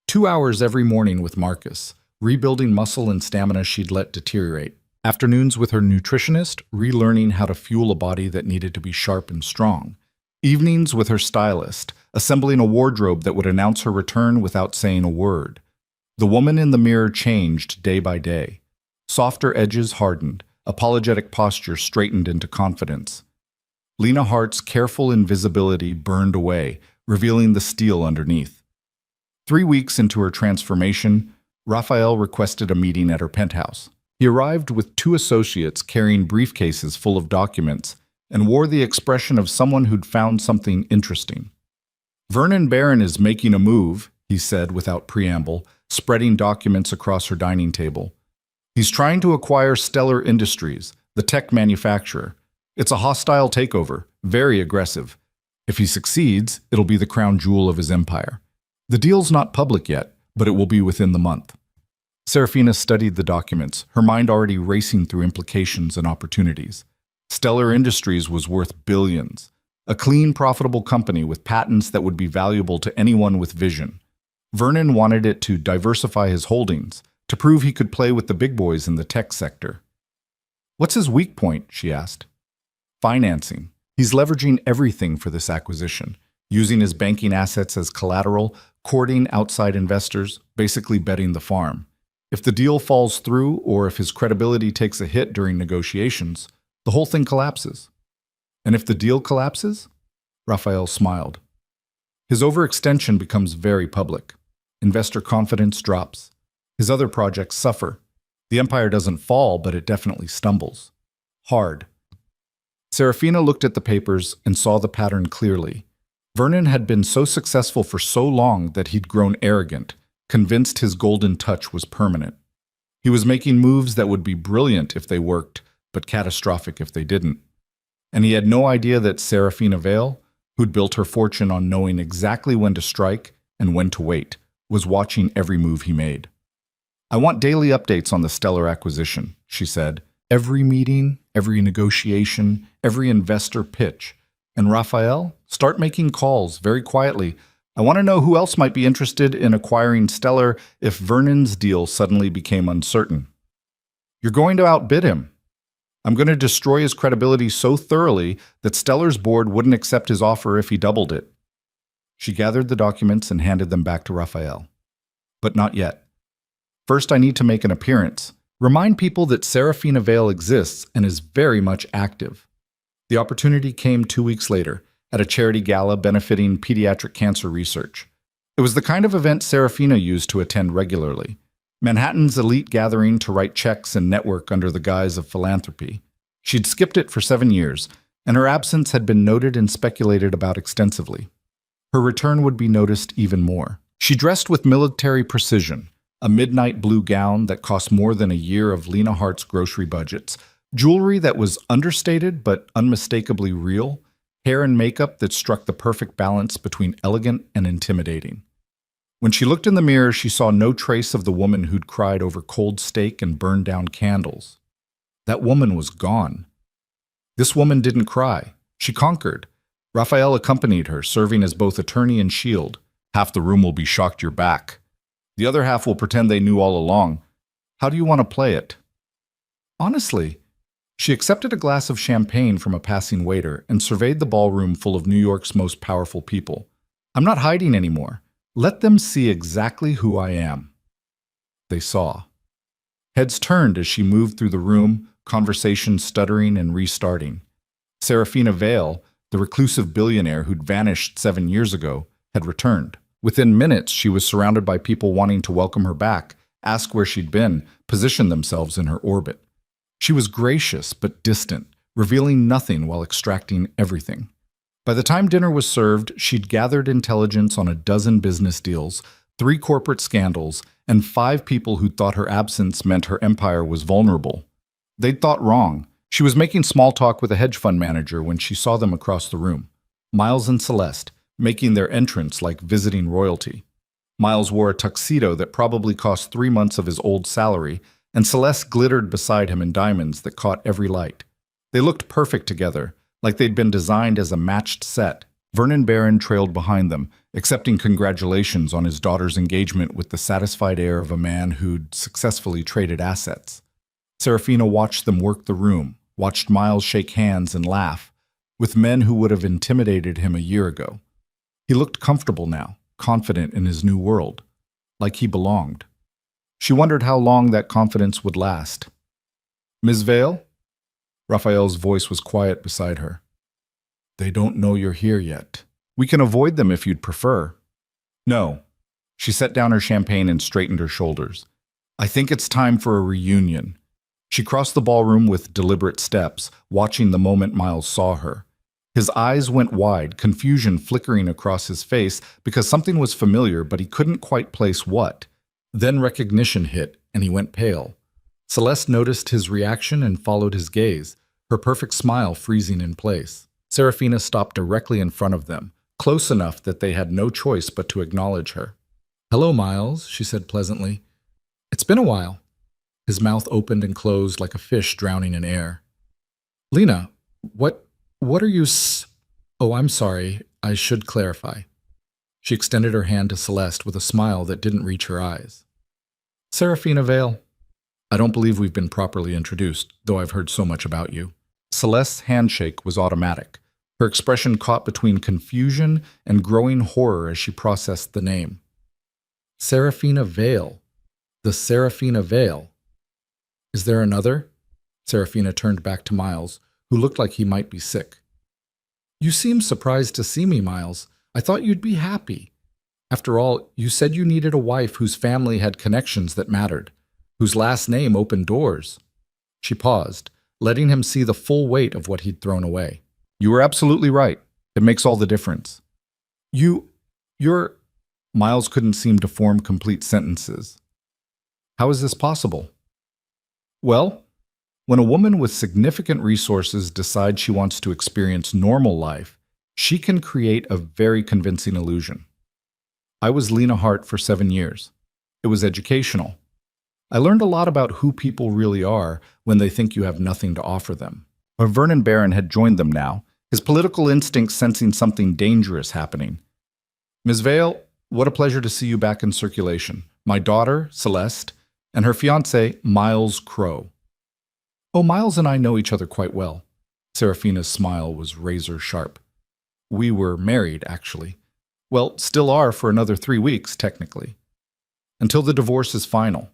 2 hours every morning with Marcus, rebuilding muscle and stamina she'd let deteriorate. Afternoons with her nutritionist, relearning how to fuel a body that needed to be sharp and strong. Evenings with her stylist, assembling a wardrobe that would announce her return without saying a word. The woman in the mirror changed day by day. Softer edges hardened, apologetic posture straightened into confidence. Lena Hart's careful invisibility burned away, revealing the steel underneath. 3 weeks into her transformation, Raphael requested a meeting at her penthouse. He arrived with 2 associates carrying briefcases full of documents and wore the expression of someone who'd found something interesting. "Vernon Barron is making a move," he said without preamble, spreading documents across her dining table. "He's trying to acquire Stellar Industries, the tech manufacturer. It's a hostile takeover, very aggressive. If he succeeds, it'll be the crown jewel of his empire. The deal's not public yet, but it will be within the month." Sarafina studied the documents, her mind already racing through implications and opportunities. Stellar Industries was worth billions. A clean, profitable company with patents that would be valuable to anyone with vision. Vernon wanted it to diversify his holdings, to prove he could play with the big boys in the tech sector. "What's his weak point?" she asked. "Financing. He's leveraging everything for this acquisition, using his banking assets as collateral, courting outside investors, basically betting the farm. If the deal falls through, or if his credibility takes a hit during negotiations, the whole thing collapses." "And if the deal collapses?" Raphael smiled. "His overextension becomes very public. Investor confidence drops. His other projects suffer. The empire doesn't fall, but it definitely stumbles. Hard." Sarafina looked at the papers and saw the pattern clearly. Vernon had been so successful for so long that he'd grown arrogant, convinced his golden touch was permanent. He was making moves that would be brilliant if they worked, but catastrophic if they didn't. And he had no idea that Sarafina Vale, who'd built her fortune on knowing exactly when to strike and when to wait, was watching every move he made. "I want daily updates on the Stellar acquisition," she said. "Every meeting, every negotiation, every investor pitch. And Raphael, start making calls very quietly, I want to know who else might be interested in acquiring Stellar if Vernon's deal suddenly became uncertain. You're going to outbid him. I'm going to destroy his credibility so thoroughly that Stellar's board wouldn't accept his offer if he doubled it. She gathered the documents and handed them back to Raphael. But not yet. First, I need to make an appearance. Remind people that Sarafina Vale exists and is very much active. The opportunity came 2 weeks later, at a charity gala benefiting pediatric cancer research. It was the kind of event Sarafina used to attend regularly. Manhattan's elite gathering to write checks and network under the guise of philanthropy. She'd skipped it for 7 years, and her absence had been noted and speculated about extensively. Her return would be noticed even more. She dressed with military precision, a midnight blue gown that cost more than a year of Lena Hart's grocery budgets, jewelry that was understated but unmistakably real, hair and makeup that struck the perfect balance between elegant and intimidating. When she looked in the mirror, she saw no trace of the woman who'd cried over cold steak and burned down candles. That woman was gone. This woman didn't cry. She conquered. Raphael accompanied her, serving as both attorney and shield. Half the room will be shocked you're back. The other half will pretend they knew all along. How do you want to play it? Honestly, she accepted a glass of champagne from a passing waiter and surveyed the ballroom full of New York's most powerful people. I'm not hiding anymore. Let them see exactly who I am. They saw. Heads turned as she moved through the room, conversation stuttering and restarting. Sarafina Vale, the reclusive billionaire who'd vanished 7 years ago, had returned. Within minutes, she was surrounded by people wanting to welcome her back, ask where she'd been, position themselves in her orbit. She was gracious but distant, revealing nothing while extracting everything. By the time dinner was served, she'd gathered intelligence on a dozen business deals, 3 corporate scandals, and 5 people who thought her absence meant her empire was vulnerable. They'd thought wrong. She was making small talk with a hedge fund manager when she saw them across the room. Miles and Celeste, making their entrance like visiting royalty. Miles wore a tuxedo that probably cost 3 months of his old salary, and Celeste glittered beside him in diamonds that caught every light. They looked perfect together, like they'd been designed as a matched set. Vernon Barron trailed behind them, accepting congratulations on his daughter's engagement with the satisfied air of a man who'd successfully traded assets. Sarafina watched them work the room, watched Miles shake hands and laugh, with men who would have intimidated him a year ago. He looked comfortable now, confident in his new world, like he belonged. She wondered how long that confidence would last. Ms. Vale? Raphael's voice was quiet beside her. They don't know you're here yet. We can avoid them if you'd prefer. No. She set down her champagne and straightened her shoulders. I think it's time for a reunion. She crossed the ballroom with deliberate steps, watching the moment Miles saw her. His eyes went wide, confusion flickering across his face because something was familiar, but he couldn't quite place what. Then recognition hit, and he went pale. Celeste noticed his reaction and followed his gaze, her perfect smile freezing in place. Sarafina stopped directly in front of them, close enough that they had no choice but to acknowledge her. Hello, Miles, she said pleasantly. It's been a while. His mouth opened and closed like a fish drowning in air. Lena, what are you Oh, I'm sorry. I should clarify. She extended her hand to Celeste with a smile that didn't reach her eyes. Sarafina Vale. I don't believe we've been properly introduced, though I've heard so much about you. Celeste's handshake was automatic, her expression caught between confusion and growing horror as she processed the name. Sarafina Vale. The Sarafina Vale. Is there another? Sarafina turned back to Miles, who looked like he might be sick. You seem surprised to see me, Miles. I thought you'd be happy. After all, you said you needed a wife whose family had connections that mattered, whose last name opened doors. She paused, letting him see the full weight of what he'd thrown away. You were absolutely right. It makes all the difference. You're... Miles couldn't seem to form complete sentences. How is this possible? Well, when a woman with significant resources decides she wants to experience normal life, she can create a very convincing illusion. I was Lena Hart for 7 years. It was educational. I learned a lot about who people really are when they think you have nothing to offer them. But Vernon Barron had joined them now, his political instincts sensing something dangerous happening. Ms. Vale, what a pleasure to see you back in circulation. My daughter, Celeste, and her fiancé, Miles Crow. Oh, Miles and I know each other quite well. Sarafina's smile was razor sharp. We were married, actually. Well, still are for another 3 weeks, technically. Until the divorce is final.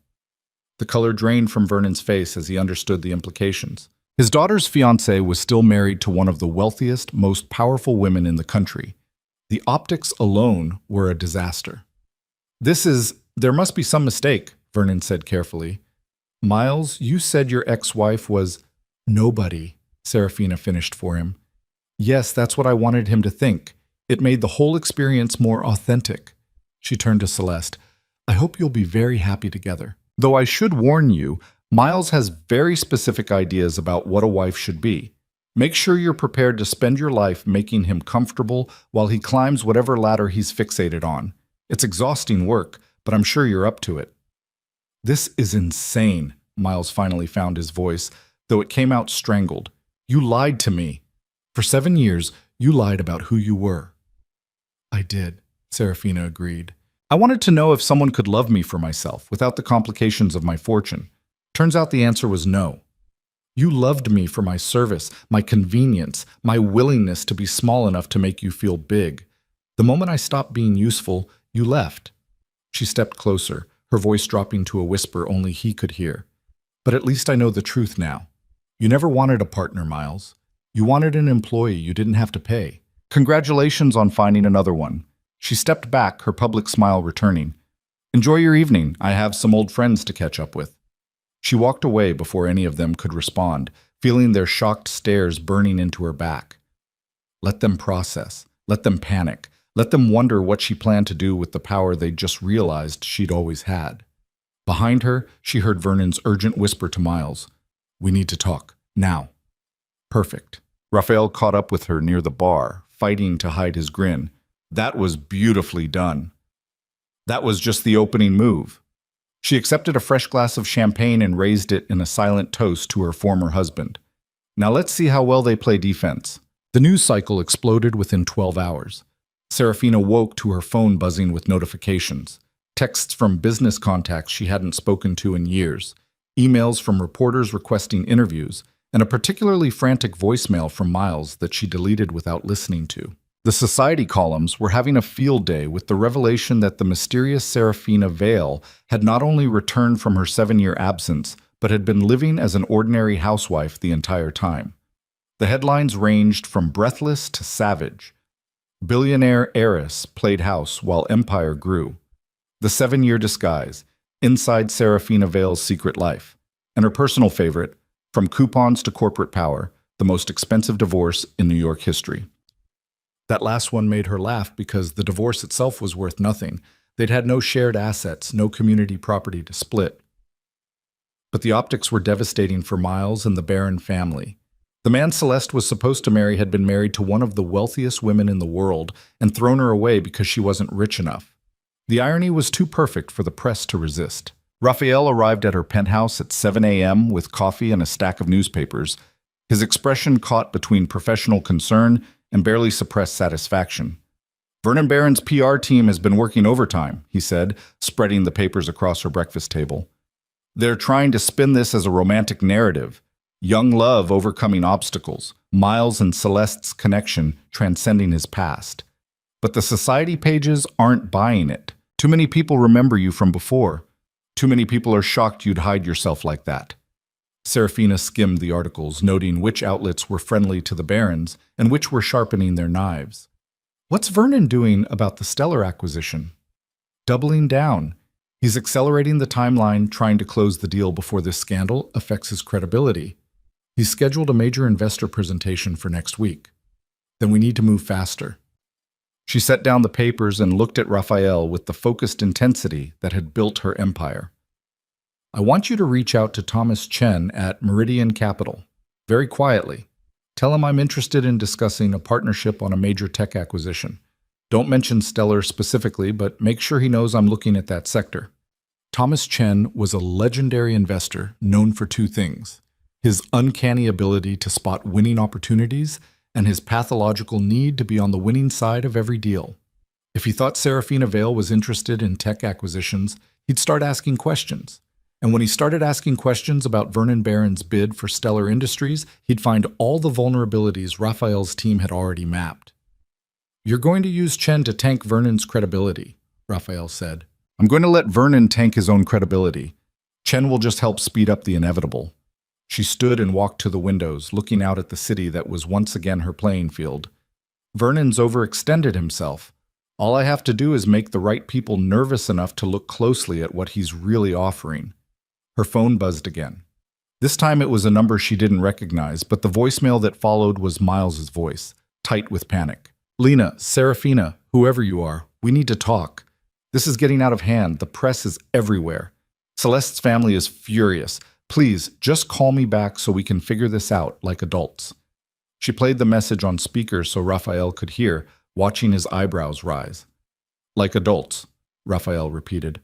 The color drained from Vernon's face as he understood the implications. His daughter's fiancé was still married to one of the wealthiest, most powerful women in the country. The optics alone were a disaster. There must be some mistake, Vernon said carefully. Miles, you said your ex-wife was nobody, Sarafina finished for him. Yes, that's what I wanted him to think. It made the whole experience more authentic. She turned to Celeste. I hope you'll be very happy together. Though I should warn you, Miles has very specific ideas about what a wife should be. Make sure you're prepared to spend your life making him comfortable while he climbs whatever ladder he's fixated on. It's exhausting work, but I'm sure you're up to it. This is insane, Miles finally found his voice, though it came out strangled. You lied to me. For 7 years, you lied about who you were. I did, Sarafina agreed. I wanted to know if someone could love me for myself without the complications of my fortune. Turns out the answer was no. You loved me for my service, my convenience, my willingness to be small enough to make you feel big. The moment I stopped being useful, you left. She stepped closer, her voice dropping to a whisper only he could hear. But at least I know the truth now. You never wanted a partner, Miles. You wanted an employee you didn't have to pay. Congratulations on finding another one. She stepped back, her public smile returning. Enjoy your evening. I have some old friends to catch up with. She walked away before any of them could respond, feeling their shocked stares burning into her back. Let them process. Let them panic. Let them wonder what she planned to do with the power they'd just realized she'd always had. Behind her, she heard Vernon's urgent whisper to Miles. We need to talk. Now. Perfect. Raphael caught up with her near the bar, fighting to hide his grin. That was beautifully done. That was just the opening move. She accepted a fresh glass of champagne and raised it in a silent toast to her former husband. Now let's see how well they play defense. The news cycle exploded within 12 hours. Sarafina woke to her phone buzzing with notifications. Texts from business contacts she hadn't spoken to in years. Emails from reporters requesting interviews, and a particularly frantic voicemail from Miles that she deleted without listening to. The society columns were having a field day with the revelation that the mysterious Sarafina Vale had not only returned from her 7-year absence, but had been living as an ordinary housewife the entire time. The headlines ranged from breathless to savage. Billionaire heiress played house while empire grew. The 7-year disguise, inside Sarafina Vale's secret life. And her personal favorite, from coupons to corporate power, the most expensive divorce in New York history. That last one made her laugh because the divorce itself was worth nothing. They'd had no shared assets, no community property to split. But the optics were devastating for Miles and the Barron family. The man Celeste was supposed to marry had been married to one of the wealthiest women in the world and thrown her away because she wasn't rich enough. The irony was too perfect for the press to resist. Raphael arrived at her penthouse at 7 a.m. with coffee and a stack of newspapers, his expression caught between professional concern and barely suppressed satisfaction. Vernon Barron's PR team has been working overtime, he said, spreading the papers across her breakfast table. They're trying to spin this as a romantic narrative. Young love overcoming obstacles, Miles and Celeste's connection transcending his past. But the society pages aren't buying it. Too many people remember you from before. Too many people are shocked you'd hide yourself like that. Sarafina skimmed the articles, noting which outlets were friendly to the Barons and which were sharpening their knives. What's Vernon doing about the Stellar acquisition? Doubling down. He's accelerating the timeline, trying to close the deal before this scandal affects his credibility. He's scheduled a major investor presentation for next week. Then we need to move faster. She set down the papers and looked at Raphael with the focused intensity that had built her empire. I want you to reach out to Thomas Chen at Meridian Capital, very quietly. Tell him I'm interested in discussing a partnership on a major tech acquisition. Don't mention Stellar specifically, but make sure he knows I'm looking at that sector. Thomas Chen was a legendary investor known for two things: his uncanny ability to spot winning opportunities and his pathological need to be on the winning side of every deal. If he thought Sarafina Vale was interested in tech acquisitions, he'd start asking questions. And when he started asking questions about Vernon Barron's bid for Stellar Industries, he'd find all the vulnerabilities Raphael's team had already mapped. "You're going to use Chen to tank Vernon's credibility," Raphael said. "I'm going to let Vernon tank his own credibility. Chen will just help speed up the inevitable." She stood and walked to the windows, looking out at the city that was once again her playing field. "Vernon's overextended himself. All I have to do is make the right people nervous enough to look closely at what he's really offering." Her phone buzzed again. This time it was a number she didn't recognize, but the voicemail that followed was Miles's voice, tight with panic. "Lena, Sarafina, whoever you are, we need to talk. This is getting out of hand. The press is everywhere. Celeste's family is furious. Please, just call me back so we can figure this out like adults." She played the message on speaker so Raphael could hear, watching his eyebrows rise. "Like adults," Raphael repeated.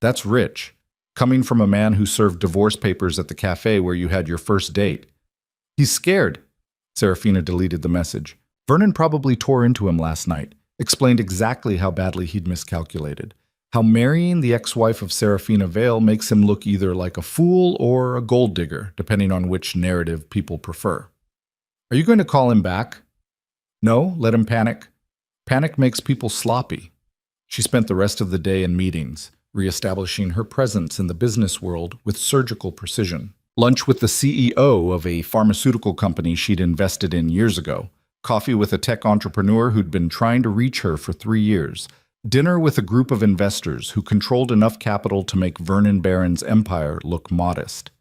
"That's rich, coming from a man who served divorce papers at the cafe where you had your first date." "He's scared." Sarafina deleted the message. "Vernon probably tore into him last night, explained exactly how badly he'd miscalculated. How marrying the ex-wife of Sarafina Vale makes him look either like a fool or a gold digger, depending on which narrative people prefer." "Are you going to call him back?" "No, let him panic. Panic makes people sloppy." She spent the rest of the day in meetings, reestablishing her presence in the business world with surgical precision. Lunch with the CEO of a pharmaceutical company she'd invested in years ago. Coffee with a tech entrepreneur who'd been trying to reach her for 3 years. Dinner with a group of investors who controlled enough capital to make Vernon Barron's empire look modest.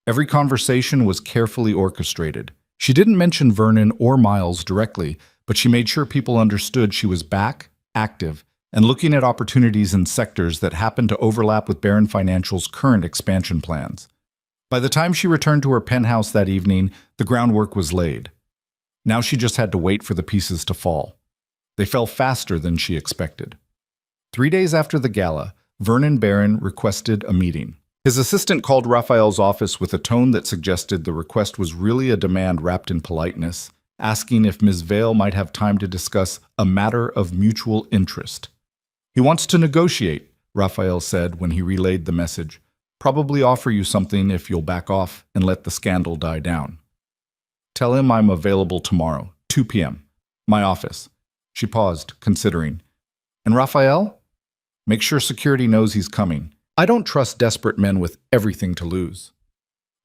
Every conversation was carefully orchestrated. She didn't mention Vernon or Miles directly, but she made sure people understood she was back, active, and looking at opportunities in sectors that happened to overlap with Barron Financial's current expansion plans. By the time she returned to her penthouse that evening, the groundwork was laid. Now she just had to wait for the pieces to fall. They fell faster than she expected. 3 days after the gala, Vernon Barron requested a meeting. His assistant called Raphael's office with a tone that suggested the request was really a demand wrapped in politeness, asking if Ms. Vale might have time to discuss a matter of mutual interest. "He wants to negotiate," Raphael said when he relayed the message. "Probably offer you something if you'll back off and let the scandal die down." "Tell him I'm available tomorrow, 2 p.m. My office." She paused, considering. "And Raphael? Make sure security knows he's coming. I don't trust desperate men with everything to lose."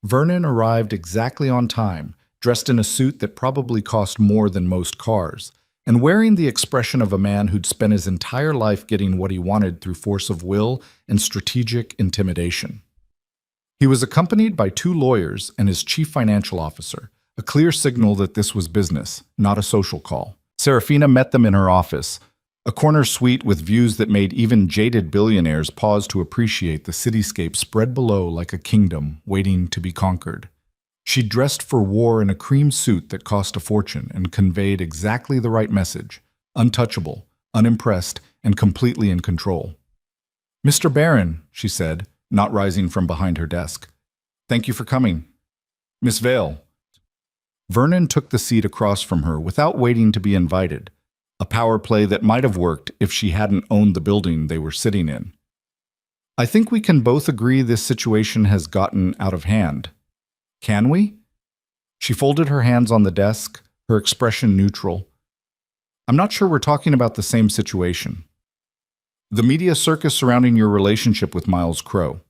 Vernon arrived exactly on time, dressed in a suit that probably cost more than most cars, and wearing the expression of a man who'd spent his entire life getting what he wanted through force of will and strategic intimidation. He was accompanied by 2 lawyers and his chief financial officer, a clear signal that this was business, not a social call. Sarafina met them in her office, a corner suite with views that made even jaded billionaires pause to appreciate the cityscape spread below like a kingdom waiting to be conquered. She dressed for war in a cream suit that cost a fortune and conveyed exactly the right message: untouchable, unimpressed, and completely in control. "Mr. Barron," she said, not rising from behind her desk. "Thank you for coming. Miss Vale." Vernon took the seat across from her without waiting to be invited, a power play that might have worked if she hadn't owned the building they were sitting in. "I think we can both agree this situation has gotten out of hand. Can we?" She folded her hands on the desk, her expression neutral. "I'm not sure we're talking about the same situation. The media circus surrounding your relationship with Miles Crow.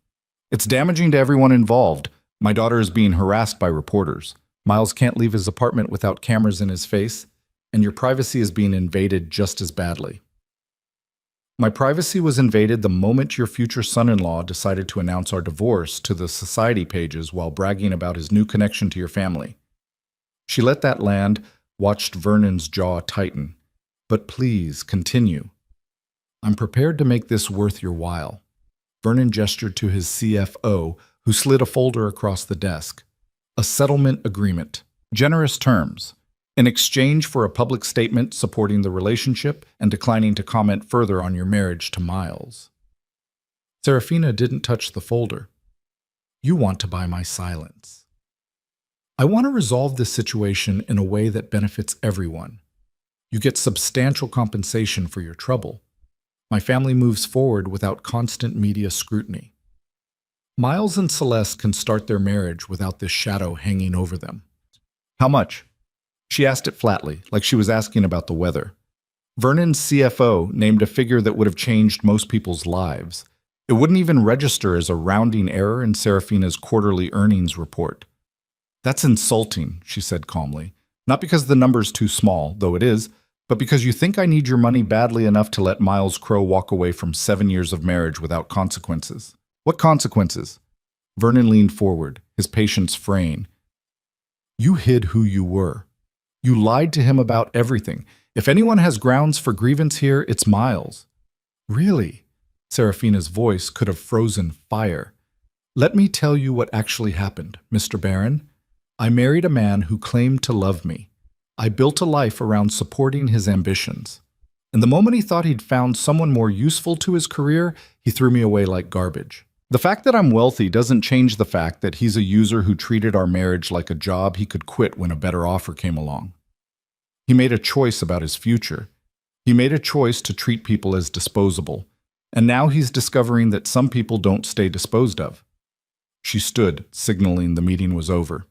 It's damaging to everyone involved. My daughter is being harassed by reporters. Miles can't leave his apartment without cameras in his face, and your privacy is being invaded just as badly." "My privacy was invaded the moment your future son-in-law decided to announce our divorce to the society pages while bragging about his new connection to your family." She let that land, watched Vernon's jaw tighten. "But please, continue." "I'm prepared to make this worth your while." Vernon gestured to his CFO, who slid a folder across the desk. "A settlement agreement. Generous terms. In exchange for a public statement supporting the relationship and declining to comment further on your marriage to Miles." Sarafina didn't touch the folder. "You want to buy my silence." "I want to resolve this situation in a way that benefits everyone. You get substantial compensation for your trouble. My family moves forward without constant media scrutiny. Miles and Celeste can start their marriage without this shadow hanging over them. How much? She asked it flatly, like she was asking about the weather. Vernon's CFO named a figure that would have changed most people's lives. It wouldn't even register as a rounding error in Sarafina's quarterly earnings report. That's insulting, she said calmly. Not because the number's too small, though it is, but because you think I need your money badly enough to let Miles Crow walk away from 7 years of marriage without consequences. What consequences? Vernon leaned forward, his patience fraying. You hid who you were. You lied to him about everything. If anyone has grounds for grievance here, it's Miles. Really? Sarafina's voice could have frozen fire. Let me tell you what actually happened, Mr. Barron. I married a man who claimed to love me. I built a life around supporting his ambitions. And the moment he thought he'd found someone more useful to his career, he threw me away like garbage. The fact that I'm wealthy doesn't change the fact that he's a user who treated our marriage like a job he could quit when a better offer came along. He made a choice about his future. He made a choice to treat people as disposable. And now he's discovering that some people don't stay disposed of. She stood, signaling the meeting was over.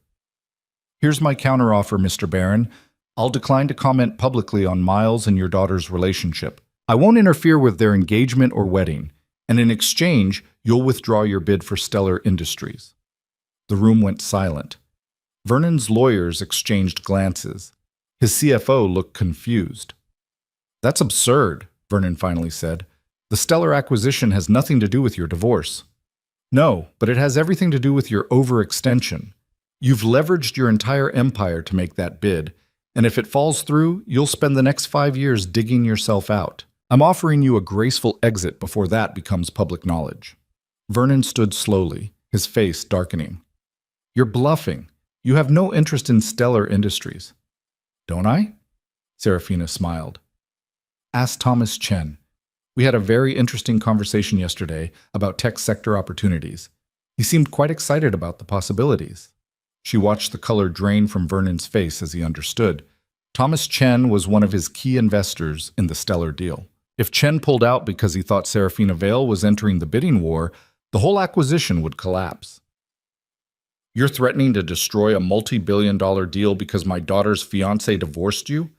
Here's my counteroffer, Mr. Barron. I'll decline to comment publicly on Miles and your daughter's relationship. I won't interfere with their engagement or wedding, and in exchange, you'll withdraw your bid for Stellar Industries. The room went silent. Vernon's lawyers exchanged glances. His CFO looked confused. That's absurd, Vernon finally said. The Stellar acquisition has nothing to do with your divorce. No, but it has everything to do with your overextension. You've leveraged your entire empire to make that bid, and if it falls through, you'll spend the next 5 years digging yourself out. I'm offering you a graceful exit before that becomes public knowledge. Vernon stood slowly, his face darkening. You're bluffing. You have no interest in Stellar Industries. Don't I? Sarafina smiled. Ask Thomas Chen. We had a very interesting conversation yesterday about tech sector opportunities. He seemed quite excited about the possibilities. She watched the color drain from Vernon's face as he understood. Thomas Chen was one of his key investors in the Stellar deal. If Chen pulled out because he thought Sarafina Vale was entering the bidding war, the whole acquisition would collapse. You're threatening to destroy a multi-billion-dollar deal because my daughter's fiancé divorced you?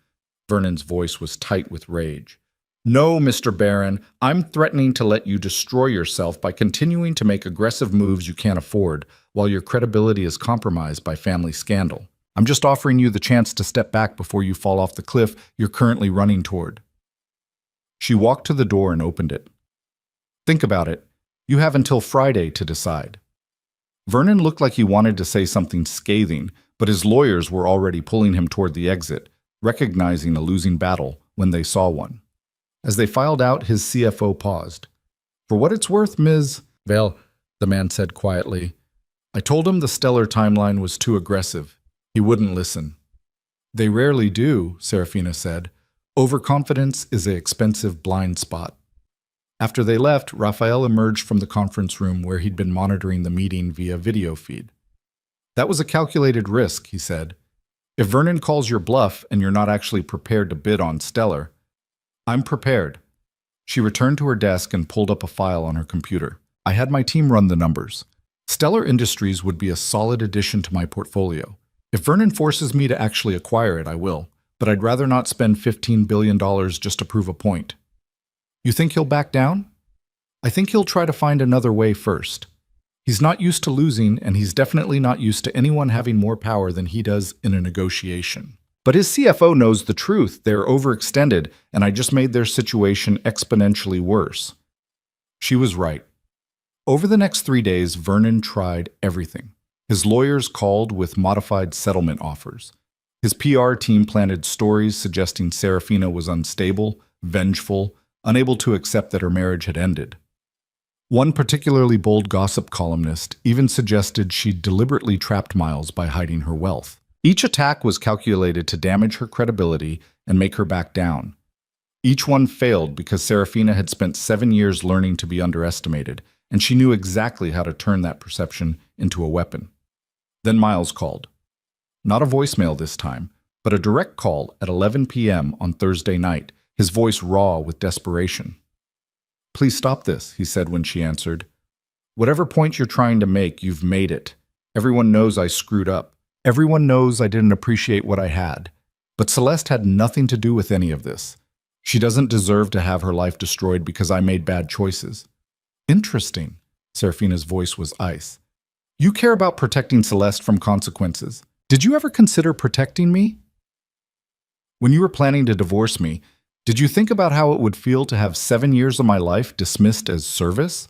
Vernon's voice was tight with rage. No, Mr. Barron, I'm threatening to let you destroy yourself by continuing to make aggressive moves you can't afford while your credibility is compromised by family scandal. I'm just offering you the chance to step back before you fall off the cliff you're currently running toward. She walked to the door and opened it. Think about it. You have until Friday to decide. Vernon looked like he wanted to say something scathing, but his lawyers were already pulling him toward the exit, recognizing a losing battle when they saw one. As they filed out, his CFO paused. For what it's worth, Ms. Vale, the man said quietly. I told him the Stellar timeline was too aggressive. He wouldn't listen. They rarely do, Sarafina said. Overconfidence is an expensive blind spot. After they left, Raphael emerged from the conference room where he'd been monitoring the meeting via video feed. That was a calculated risk, he said. If Vernon calls your bluff and you're not actually prepared to bid on Stellar, I'm prepared. She returned to her desk and pulled up a file on her computer. I had my team run the numbers. Stellar Industries would be a solid addition to my portfolio. If Vernon forces me to actually acquire it, I will, but I'd rather not spend $15 billion just to prove a point. You think he'll back down? I think he'll try to find another way first. He's not used to losing, and he's definitely not used to anyone having more power than he does in a negotiation. But his CFO knows the truth. They're overextended, and I just made their situation exponentially worse. She was right. Over the next 3 days, Vernon tried everything. His lawyers called with modified settlement offers. His PR team planted stories suggesting Sarafina was unstable, vengeful, unable to accept that her marriage had ended. One particularly bold gossip columnist even suggested she'd deliberately trapped Miles by hiding her wealth. Each attack was calculated to damage her credibility and make her back down. Each one failed because Sarafina had spent 7 years learning to be underestimated, and she knew exactly how to turn that perception into a weapon. Then Miles called. Not a voicemail this time, but a direct call at 11 p.m. on Thursday night, his voice raw with desperation. "Please stop this," he said when she answered. "Whatever point you're trying to make, you've made it. Everyone knows I screwed up. Everyone knows I didn't appreciate what I had. But Celeste had nothing to do with any of this. She doesn't deserve to have her life destroyed because I made bad choices." "Interesting." Sarafina's voice was ice. "You care about protecting Celeste from consequences. Did you ever consider protecting me? When you were planning to divorce me, did you think about how it would feel to have 7 years of my life dismissed as service?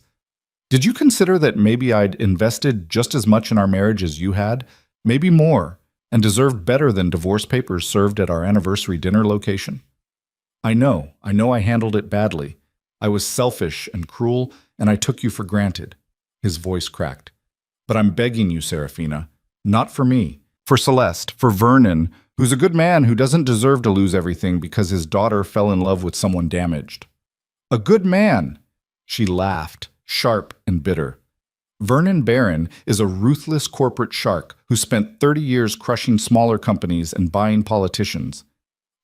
Did you consider that maybe I'd invested just as much in our marriage as you had, maybe more, and deserved better than divorce papers served at our anniversary dinner location? I know I handled it badly. I was selfish and cruel, and I took you for granted." His voice cracked. "But I'm begging you, Sarafina, not for me, for Celeste, for Vernon, who's a good man who doesn't deserve to lose everything because his daughter fell in love with someone damaged." "A good man!" She laughed, sharp and bitter. "Vernon Barron is a ruthless corporate shark who spent 30 years crushing smaller companies and buying politicians.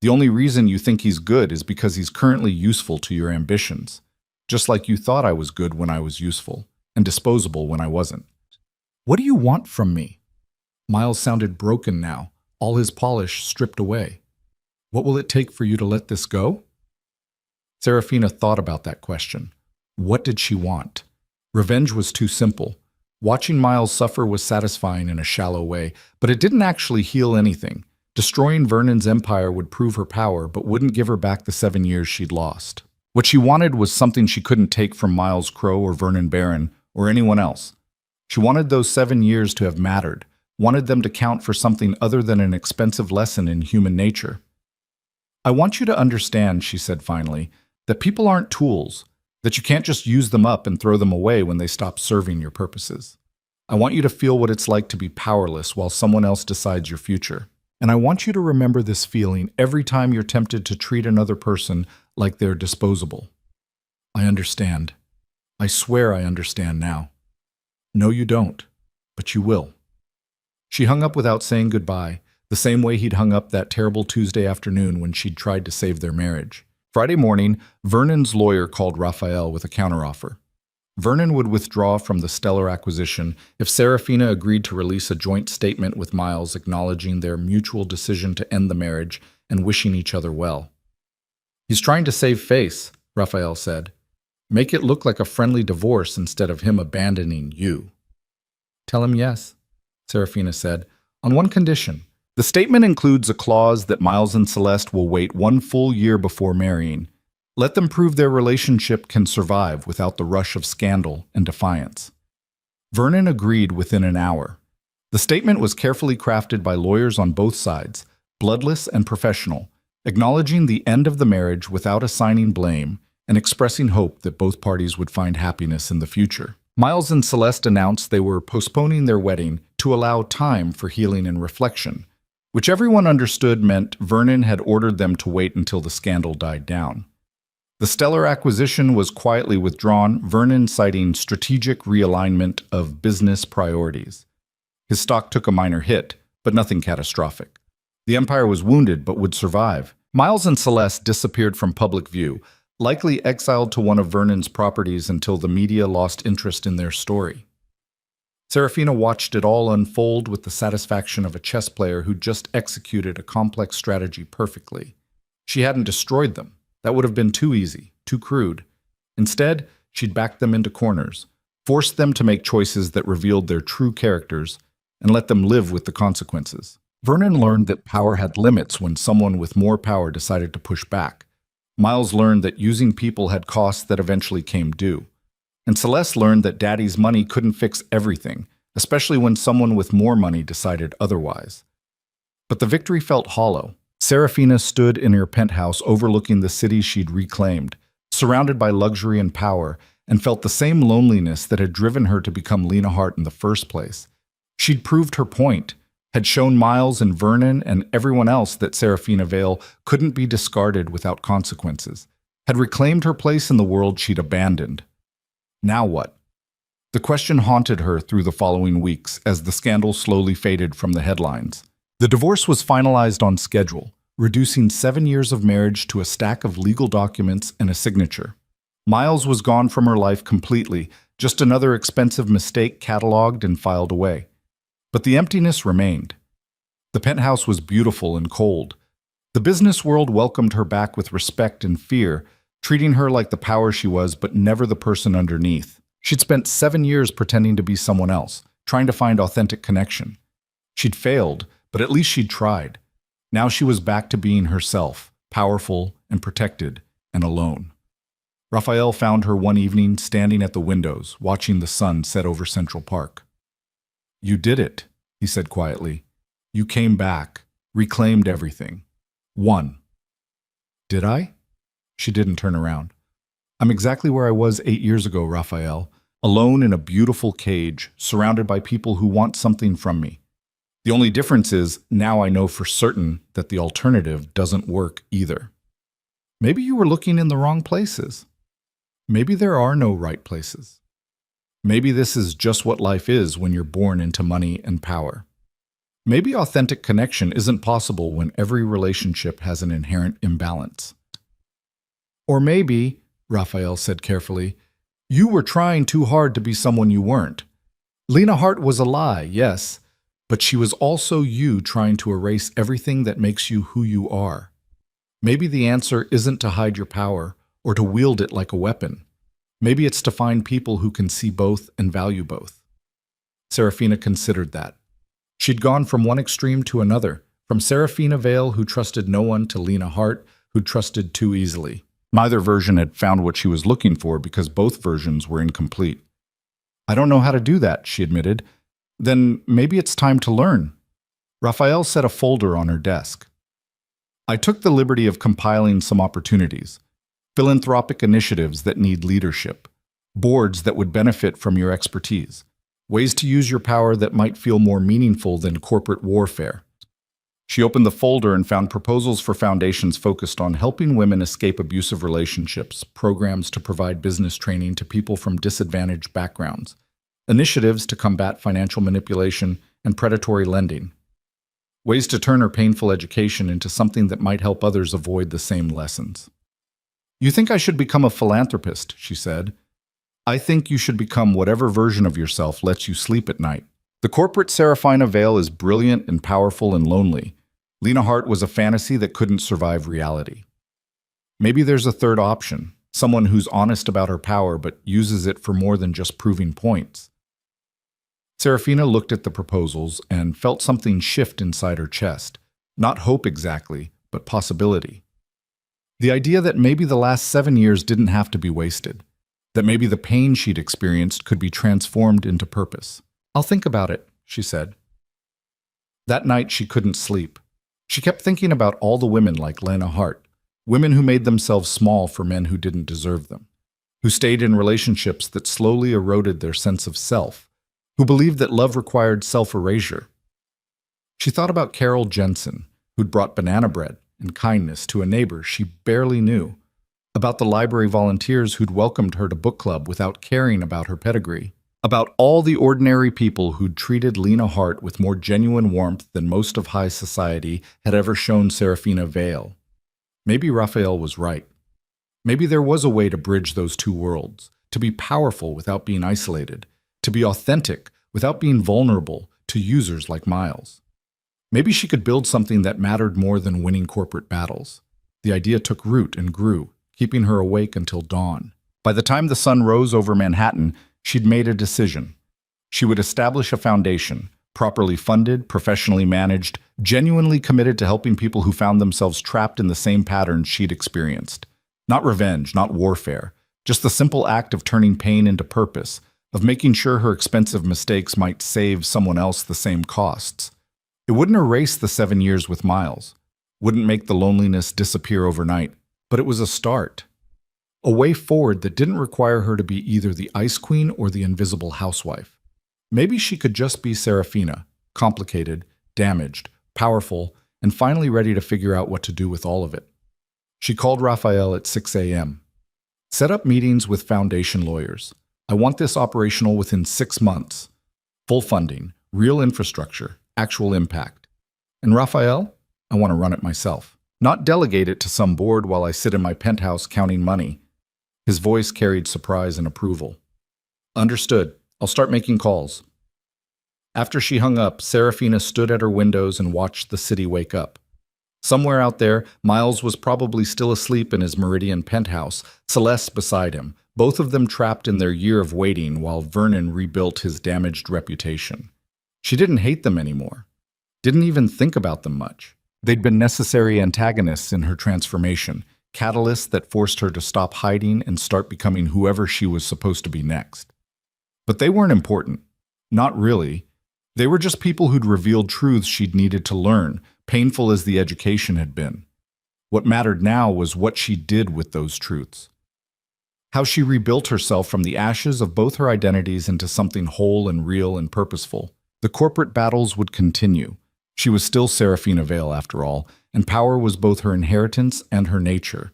The only reason you think he's good is because he's currently useful to your ambitions, just like you thought I was good when I was useful, and disposable when I wasn't." "What do you want from me?" Miles sounded broken now, all his polish stripped away. "What will it take for you to let this go?" Sarafina thought about that question. What did she want? Revenge was too simple. Watching Miles suffer was satisfying in a shallow way, but it didn't actually heal anything. Destroying Vernon's empire would prove her power, but wouldn't give her back the 7 years she'd lost. What she wanted was something she couldn't take from Miles Crow or Vernon Barron or anyone else. She wanted those 7 years to have mattered, wanted them to count for something other than an expensive lesson in human nature. "I want you to understand," she said finally, "that people aren't tools, that you can't just use them up and throw them away when they stop serving your purposes. I want you to feel what it's like to be powerless while someone else decides your future. And I want you to remember this feeling every time you're tempted to treat another person like they're disposable." "I understand. I swear I understand now." "No, you don't, but you will." She hung up without saying goodbye, the same way he'd hung up that terrible Tuesday afternoon when she'd tried to save their marriage. Friday morning, Vernon's lawyer called Raphael with a counteroffer. Vernon would withdraw from the stellar acquisition if Sarafina agreed to release a joint statement with Miles acknowledging their mutual decision to end the marriage and wishing each other well. "He's trying to save face," Raphael said. "Make it look like a friendly divorce instead of him abandoning you." "Tell him yes," Sarafina said, "on one condition. The statement includes a clause that Miles and Celeste will wait 1 full year before marrying. Let them prove their relationship can survive without the rush of scandal and defiance." Vernon agreed within an hour. The statement was carefully crafted by lawyers on both sides, bloodless and professional, acknowledging the end of the marriage without assigning blame and expressing hope that both parties would find happiness in the future. Miles and Celeste announced they were postponing their wedding to allow time for healing and reflection, which everyone understood meant Vernon had ordered them to wait until the scandal died down. The stellar acquisition was quietly withdrawn, Vernon citing strategic realignment of business priorities. His stock took a minor hit, but nothing catastrophic. The empire was wounded but would survive. Miles and Celeste disappeared from public view, likely exiled to one of Vernon's properties until the media lost interest in their story. Sarafina watched it all unfold with the satisfaction of a chess player who just executed a complex strategy perfectly. She hadn't destroyed them. That would have been too easy, too crude. Instead, she'd backed them into corners, forced them to make choices that revealed their true characters, and let them live with the consequences. Vernon learned that power had limits when someone with more power decided to push back. Miles learned that using people had costs that eventually came due. And Celeste learned that Daddy's money couldn't fix everything, especially when someone with more money decided otherwise. But the victory felt hollow. Sarafina stood in her penthouse overlooking the city she'd reclaimed, surrounded by luxury and power, and felt the same loneliness that had driven her to become Lena Hart in the first place. She'd proved her point, had shown Miles and Vernon and everyone else that Sarafina Vale couldn't be discarded without consequences, had reclaimed her place in the world she'd abandoned. Now what? The question haunted her through the following weeks as the scandal slowly faded from the headlines. The divorce was finalized on schedule, reducing 7 years of marriage to a stack of legal documents and a signature. Miles was gone from her life completely, just another expensive mistake cataloged and filed away. But the emptiness remained. The penthouse was beautiful and cold. The business world welcomed her back with respect and fear, treating her like the power she was, but never the person underneath. She'd spent 7 years pretending to be someone else, trying to find authentic connection. She'd failed, but at least she'd tried. Now she was back to being herself, powerful and protected and alone. Raphael found her one evening standing at the windows, watching the sun set over Central Park. "You did it," he said quietly. "You came back, reclaimed everything. Won." "Did I?" She didn't turn around. "I'm exactly where I was 8 years ago, Raphael, alone in a beautiful cage, surrounded by people who want something from me. The only difference is, now I know for certain that the alternative doesn't work either." Maybe you were looking in the wrong places. Maybe there are no right places. Maybe this is just what life is when you're born into money and power. Maybe authentic connection isn't possible when every relationship has an inherent imbalance. Or maybe, Raphael said carefully, you were trying too hard to be someone you weren't. Lena Hart was a lie, yes, but she was also you trying to erase everything that makes you who you are. Maybe the answer isn't to hide your power or to wield it like a weapon. Maybe it's to find people who can see both and value both. Sarafina considered that. She'd gone from one extreme to another, from Sarafina Vale, who trusted no one, to Lena Hart, who trusted too easily. Neither version had found what she was looking for because both versions were incomplete. "I don't know how to do that," she admitted. "Then maybe it's time to learn." Raphael set a folder on her desk. "I took the liberty of compiling some opportunities, philanthropic initiatives that need leadership, boards that would benefit from your expertise, ways to use your power that might feel more meaningful than corporate warfare." She opened the folder and found proposals for foundations focused on helping women escape abusive relationships, programs to provide business training to people from disadvantaged backgrounds, initiatives to combat financial manipulation and predatory lending, ways to turn her painful education into something that might help others avoid the same lessons. "You think I should become a philanthropist," she said. "I think you should become whatever version of yourself lets you sleep at night. The corporate Sarafina Vale is brilliant and powerful and lonely. Lena Hart was a fantasy that couldn't survive reality. Maybe there's a third option, someone who's honest about her power but uses it for more than just proving points." Sarafina looked at the proposals and felt something shift inside her chest. Not hope exactly, but possibility. The idea that maybe the last 7 years didn't have to be wasted, that maybe the pain she'd experienced could be transformed into purpose. "I'll think about it," she said. That night she couldn't sleep. She kept thinking about all the women like Lena Hart, women who made themselves small for men who didn't deserve them, who stayed in relationships that slowly eroded their sense of self, who believed that love required self-erasure. She thought about Carol Jensen, who'd brought banana bread and kindness to a neighbor she barely knew, about the library volunteers who'd welcomed her to book club without caring about her pedigree, about all the ordinary people who'd treated Lena Hart with more genuine warmth than most of high society had ever shown Sarafina Vale. Maybe Raphael was right. Maybe there was a way to bridge those two worlds, to be powerful without being isolated, to be authentic without being vulnerable to users like Miles. Maybe she could build something that mattered more than winning corporate battles. The idea took root and grew, keeping her awake until dawn. By the time the sun rose over Manhattan, she'd made a decision. She would establish a foundation, properly funded, professionally managed, genuinely committed to helping people who found themselves trapped in the same patterns she'd experienced. Not revenge, not warfare, just the simple act of turning pain into purpose, of making sure her expensive mistakes might save someone else the same costs. It wouldn't erase the 7 years with Miles, wouldn't make the loneliness disappear overnight, but it was a start. A way forward that didn't require her to be either the ice queen or the invisible housewife. Maybe she could just be Sarafina, complicated, damaged, powerful, and finally ready to figure out what to do with all of it. She called Raphael at 6 a.m. "Set up meetings with foundation lawyers. I want this operational within 6 months. Full funding, real infrastructure, actual impact." And Raphael? I want to run it myself. Not delegate it to some board while I sit in my penthouse counting money. His voice carried surprise and approval. Understood. I'll start making calls. After she hung up, Sarafina stood at her windows and watched the city wake up. Somewhere out there, Miles was probably still asleep in his Meridian penthouse, Celeste beside him, both of them trapped in their year of waiting while Vernon rebuilt his damaged reputation. She didn't hate them anymore. Didn't even think about them much. They'd been necessary antagonists in her transformation, catalysts that forced her to stop hiding and start becoming whoever she was supposed to be next. But they weren't important. Not really. They were just people who'd revealed truths she'd needed to learn, painful as the education had been. What mattered now was what she did with those truths. How she rebuilt herself from the ashes of both her identities into something whole and real and purposeful. The corporate battles would continue. She was still Sarafina Vale, after all, and power was both her inheritance and her nature.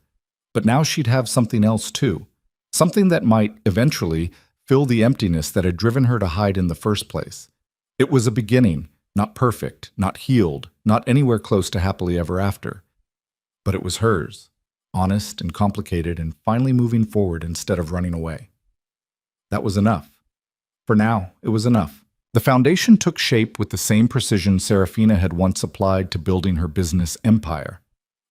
But now she'd have something else too. Something that might, eventually, fill the emptiness that had driven her to hide in the first place. It was a beginning, not perfect, not healed, not anywhere close to happily ever after. But it was hers, honest and complicated and finally moving forward instead of running away. That was enough. For now, it was enough. The foundation took shape with the same precision Sarafina had once applied to building her business empire.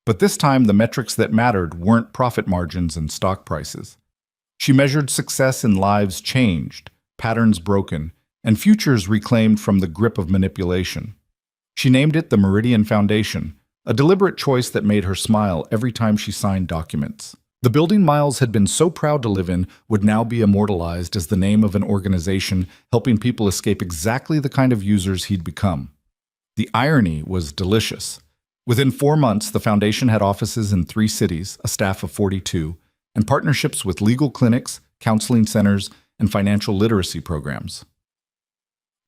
But this time, the metrics that mattered weren't profit margins and stock prices. She measured success in lives changed, patterns broken, and futures reclaimed from the grip of manipulation. She named it the Meridian Foundation, a deliberate choice that made her smile every time she signed documents. The building Miles had been so proud to live in would now be immortalized as the name of an organization helping people escape exactly the kind of users he'd become. The irony was delicious. Within 4 months, the foundation had offices in 3 cities, a staff of 42, and partnerships with legal clinics, counseling centers, and financial literacy programs.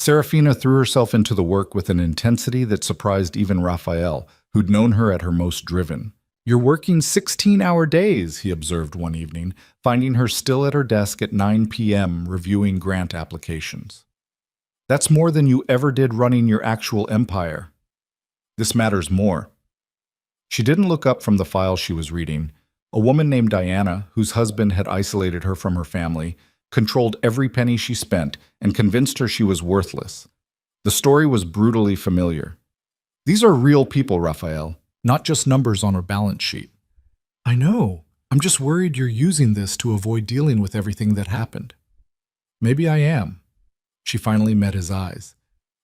Sarafina threw herself into the work with an intensity that surprised even Raphael, who'd known her at her most driven. "You're working 16-hour days," he observed one evening, finding her still at her desk at 9 p.m. reviewing grant applications. "That's more than you ever did running your actual empire." "This matters more." She didn't look up from the file she was reading. A woman named Diana, whose husband had isolated her from her family, controlled every penny she spent and convinced her she was worthless. The story was brutally familiar. "These are real people, Raphael, not just numbers on a balance sheet." "I know. I'm just worried you're using this to avoid dealing with everything that happened." "Maybe I am." She finally met his eyes.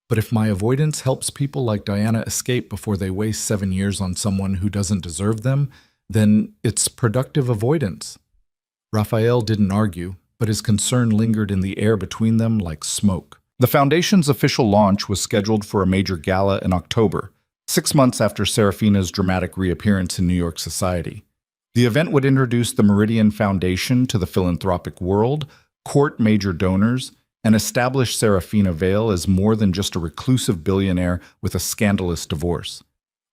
"But if my avoidance helps people like Diana escape before they waste 7 years on someone who doesn't deserve them, then it's productive avoidance." Raphael didn't argue, but his concern lingered in the air between them like smoke. The foundation's official launch was scheduled for a major gala in October, 6 months after Sarafina's dramatic reappearance in New York society. The event would introduce the Meridian Foundation to the philanthropic world, court major donors, and establish Sarafina Vale as more than just a reclusive billionaire with a scandalous divorce.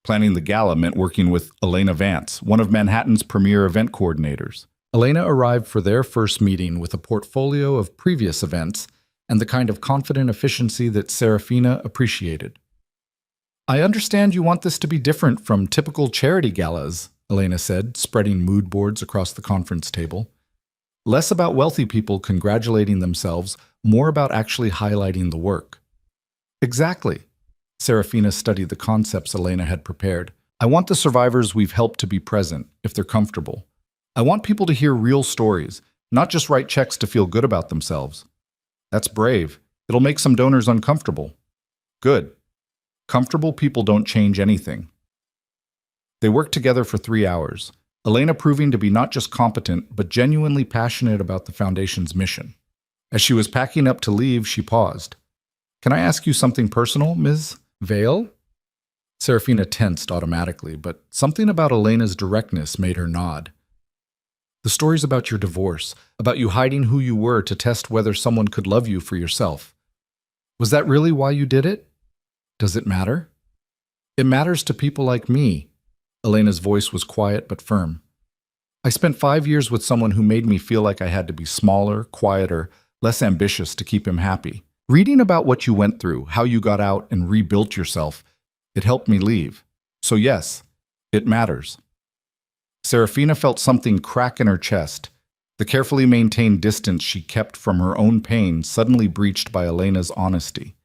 Planning the gala meant working with Elena Vance, one of Manhattan's premier event coordinators. Elena arrived for their first meeting with a portfolio of previous events and the kind of confident efficiency that Sarafina appreciated. "I understand you want this to be different from typical charity galas," Elena said, spreading mood boards across the conference table. "Less about wealthy people congratulating themselves, more about actually highlighting the work." "Exactly." Sarafina studied the concepts Elena had prepared. "I want the survivors we've helped to be present, if they're comfortable. I want people to hear real stories, not just write checks to feel good about themselves." "That's brave. It'll make some donors uncomfortable." "Good. Comfortable people don't change anything." They worked together for 3 hours, Elena proving to be not just competent, but genuinely passionate about the Foundation's mission. As she was packing up to leave, she paused. "Can I ask you something personal, Ms. Vale?" Sarafina tensed automatically, but something about Elena's directness made her nod. "The stories about your divorce, about you hiding who you were to test whether someone could love you for yourself. Was that really why you did it? Does it matter?" "It matters to people like me." Elena's voice was quiet but firm. "I spent 5 years with someone who made me feel like I had to be smaller, quieter, less ambitious to keep him happy. Reading about what you went through, how you got out and rebuilt yourself, It helped me leave. So yes, it matters. Sarafina felt something crack in her chest. The carefully maintained distance she kept from her own pain suddenly breached by Elena's honesty.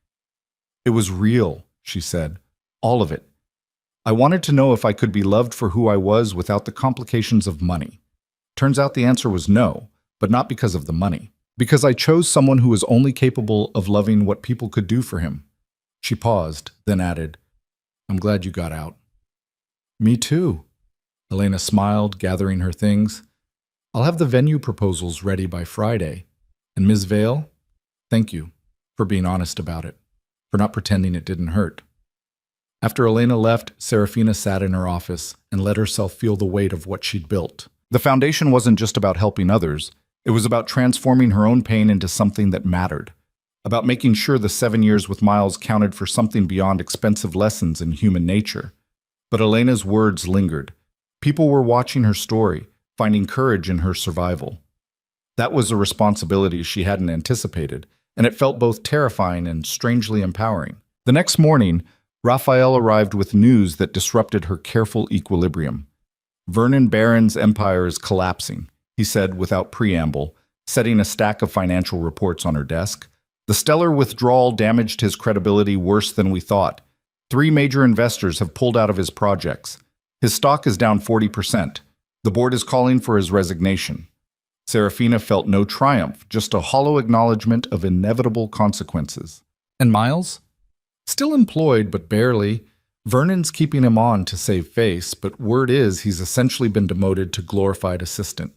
It was real, she said. All of it. I wanted to know if I could be loved for who I was without the complications of money. Turns out the answer was no, but not because of the money. Because I chose someone who was only capable of loving what people could do for him. She paused, then added, I'm glad you got out. Me too. Elena smiled, gathering her things. I'll have the venue proposals ready by Friday. And Ms. Vale, thank you for being honest about it, for not pretending it didn't hurt. After Elena left, Sarafina sat in her office and let herself feel the weight of what she'd built. The foundation wasn't just about helping others. It was about transforming her own pain into something that mattered, about making sure the 7 years with Miles counted for something beyond expensive lessons in human nature. But Elena's words lingered. People were watching her story, finding courage in her survival. That was a responsibility she hadn't anticipated, and it felt both terrifying and strangely empowering. The next morning, Raphael arrived with news that disrupted her careful equilibrium. Vernon Barron's empire is collapsing, he said without preamble, setting a stack of financial reports on her desk. The stellar withdrawal damaged his credibility worse than we thought. 3 major investors have pulled out of his projects. His stock is down 40%. The board is calling for his resignation. Sarafina felt no triumph, just a hollow acknowledgement of inevitable consequences. And Miles? Still employed, but barely. Vernon's keeping him on to save face, but word is he's essentially been demoted to glorified assistant.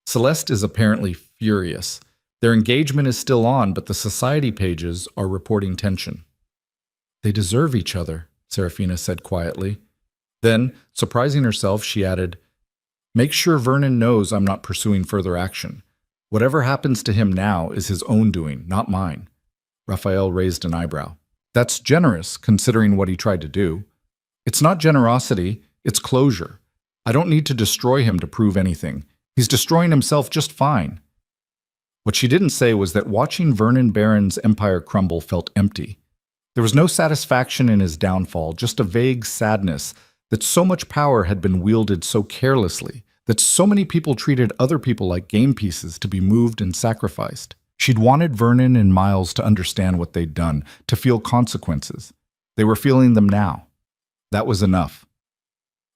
Celeste is apparently furious. Their engagement is still on, but the society pages are reporting tension. They deserve each other, Sarafina said quietly. Then, surprising herself, she added, Make sure Vernon knows I'm not pursuing further action. Whatever happens to him now is his own doing, not mine. Raphael raised an eyebrow. That's generous, considering what he tried to do. It's not generosity, it's closure. I don't need to destroy him to prove anything. He's destroying himself just fine. What she didn't say was that watching Vernon Barron's empire crumble felt empty. There was no satisfaction in his downfall, just a vague sadness that so much power had been wielded so carelessly, that so many people treated other people like game pieces to be moved and sacrificed. She'd wanted Vernon and Miles to understand what they'd done, to feel consequences. They were feeling them now. That was enough.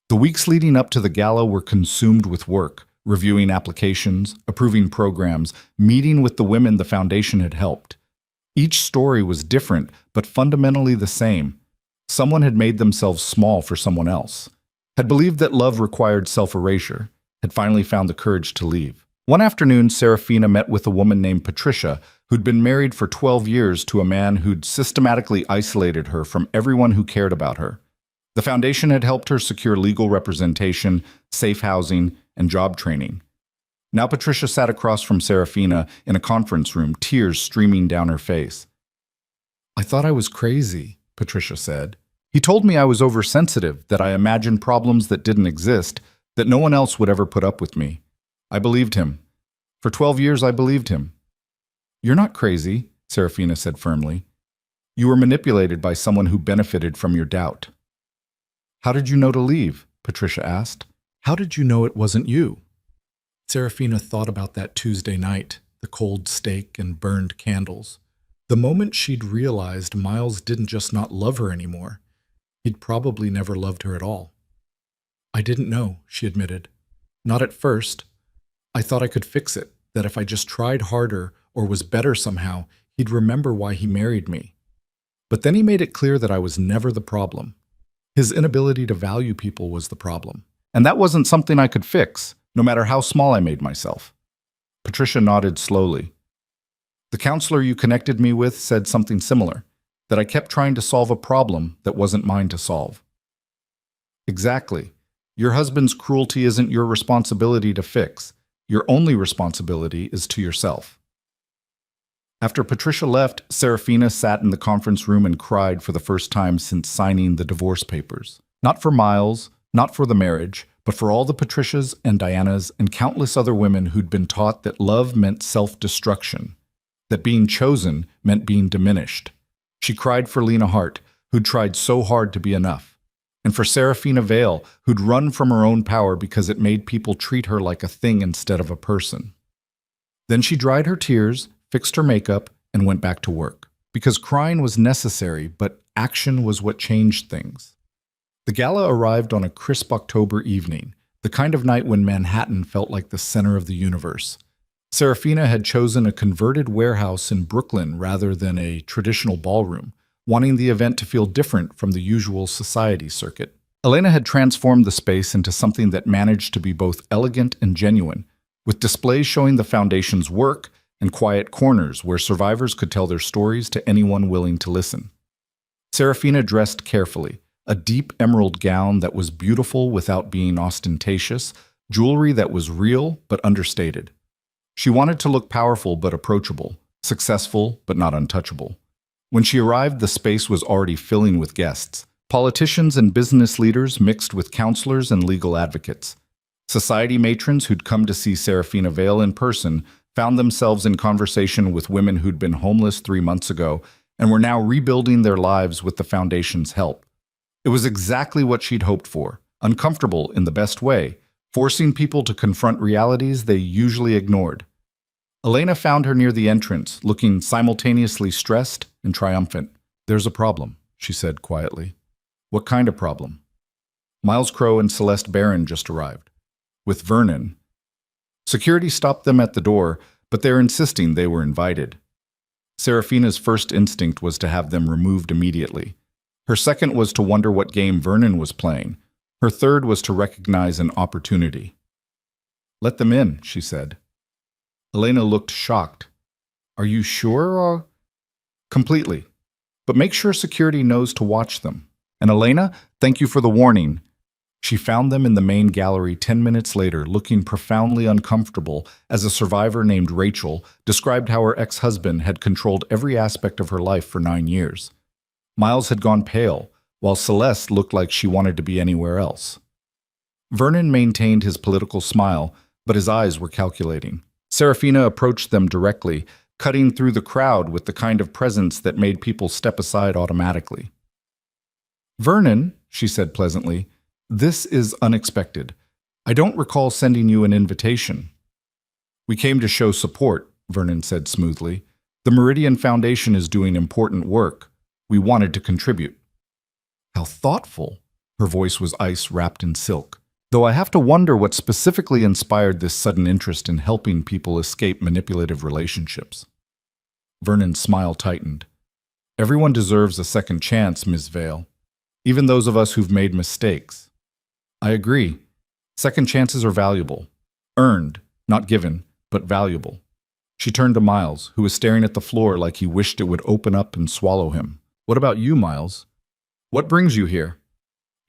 The weeks leading up to the gala were consumed with work, reviewing applications, approving programs, meeting with the women the foundation had helped. Each story was different, but fundamentally the same. Someone had made themselves small for someone else, had believed that love required self-erasure, had finally found the courage to leave. One afternoon, Sarafina met with a woman named Patricia, who'd been married for 12 years to a man who'd systematically isolated her from everyone who cared about her. The foundation had helped her secure legal representation, safe housing, and job training. Now Patricia sat across from Sarafina in a conference room, tears streaming down her face. I thought I was crazy, Patricia said. He told me I was oversensitive, that I imagined problems that didn't exist, that no one else would ever put up with me. I believed him. For 12 years I believed him. You're not crazy, Sarafina said firmly. You were manipulated by someone who benefited from your doubt. How did you know to leave? Patricia asked. How did you know it wasn't you? Sarafina thought about that Tuesday night, the cold steak and burned candles. The moment she'd realized Miles didn't just not love her anymore, he'd probably never loved her at all. I didn't know, she admitted. Not at first. I thought I could fix it, that if I just tried harder or was better somehow, he'd remember why he married me. But then he made it clear that I was never the problem. His inability to value people was the problem. And that wasn't something I could fix, no matter how small I made myself. Patricia nodded slowly. The counselor you connected me with said something similar, that I kept trying to solve a problem that wasn't mine to solve. Exactly. Your husband's cruelty isn't your responsibility to fix. Your only responsibility is to yourself. After Patricia left, Sarafina sat in the conference room and cried for the first time since signing the divorce papers. Not for Miles, not for the marriage, but for all the Patricias and Dianas and countless other women who'd been taught that love meant self-destruction, that being chosen meant being diminished. She cried for Lena Hart, who'd tried so hard to be enough. And for Sarafina Vale, who'd run from her own power because it made people treat her like a thing instead of a person. Then she dried her tears, fixed her makeup, and went back to work. Because crying was necessary, but action was what changed things. The gala arrived on a crisp October evening, the kind of night when Manhattan felt like the center of the universe. Sarafina had chosen a converted warehouse in Brooklyn rather than a traditional ballroom, wanting the event to feel different from the usual society circuit. Elena had transformed the space into something that managed to be both elegant and genuine, with displays showing the foundation's work and quiet corners where survivors could tell their stories to anyone willing to listen. Sarafina dressed carefully, a deep emerald gown that was beautiful without being ostentatious, jewelry that was real but understated. She wanted to look powerful but approachable, successful but not untouchable. When she arrived, the space was already filling with guests, politicians and business leaders mixed with counselors and legal advocates. Society matrons who'd come to see Sarafina Vale in person found themselves in conversation with women who'd been homeless 3 months ago and were now rebuilding their lives with the foundation's help. It was exactly what she'd hoped for, uncomfortable in the best way, forcing people to confront realities they usually ignored. Elena found her near the entrance, looking simultaneously stressed and triumphant. "There's a problem," she said quietly. "What kind of problem?" Miles Crow and Celeste Barron just arrived. With Vernon. Security stopped them at the door, but they're insisting they were invited. Sarafina's first instinct was to have them removed immediately. Her second was to wonder what game Vernon was playing. Her third was to recognize an opportunity. "Let them in," she said. Elena looked shocked. "Are you sure?" "Completely. But make sure security knows to watch them. And Elena, thank you for the warning." She found them in the main gallery 10 minutes later, looking profoundly uncomfortable as a survivor named Rachel described how her ex-husband had controlled every aspect of her life for 9 years. Miles had gone pale, while Celeste looked like she wanted to be anywhere else. Vernon maintained his political smile, but his eyes were calculating. Sarafina approached them directly, cutting through the crowd with the kind of presence that made people step aside automatically. "Vernon," she said pleasantly, "this is unexpected. I don't recall sending you an invitation." "We came to show support," Vernon said smoothly. "The Meridian Foundation is doing important work. We wanted to contribute." "How thoughtful." Her voice was ice wrapped in silk. "Though I have to wonder what specifically inspired this sudden interest in helping people escape manipulative relationships." Vernon's smile tightened. "Everyone deserves a second chance, Ms. Vale. Even those of us who've made mistakes." "I agree. Second chances are valuable. Earned, not given, but valuable." She turned to Miles, who was staring at the floor like he wished it would open up and swallow him. "What about you, Miles? What brings you here?"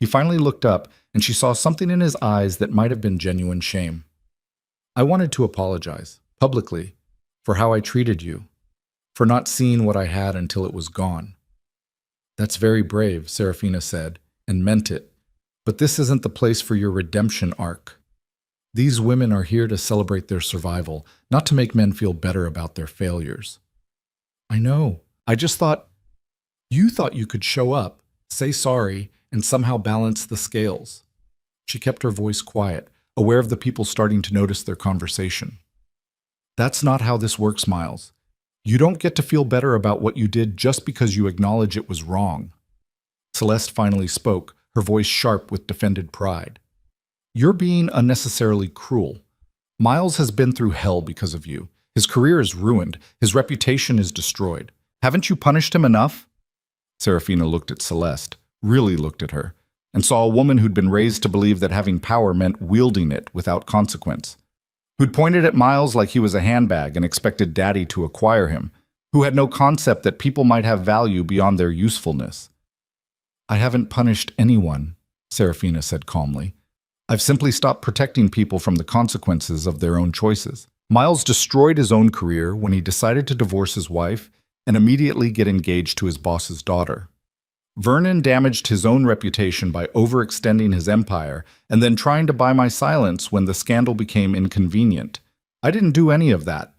He finally looked up, and she saw something in his eyes that might have been genuine shame. "I wanted to apologize, publicly, for how I treated you, for not seeing what I had until it was gone." "That's very brave," Sarafina said, and meant it. "But this isn't the place for your redemption arc. These women are here to celebrate their survival, not to make men feel better about their failures." "I know. I just thought..." "You thought you could show up, say sorry, and somehow balance the scales." She kept her voice quiet, aware of the people starting to notice their conversation. "That's not how this works, Miles. You don't get to feel better about what you did just because you acknowledge it was wrong." Celeste finally spoke, her voice sharp with defended pride. "You're being unnecessarily cruel. Miles has been through hell because of you. His career is ruined. His reputation is destroyed. Haven't you punished him enough?" Sarafina looked at Celeste, really looked at her, and saw a woman who'd been raised to believe that having power meant wielding it without consequence, who'd pointed at Miles like he was a handbag and expected Daddy to acquire him, who had no concept that people might have value beyond their usefulness. "I haven't punished anyone," Sarafina said calmly. "I've simply stopped protecting people from the consequences of their own choices." Miles destroyed his own career when he decided to divorce his wife and immediately get engaged to his boss's daughter. Vernon damaged his own reputation by overextending his empire and then trying to buy my silence when the scandal became inconvenient. I didn't do any of that.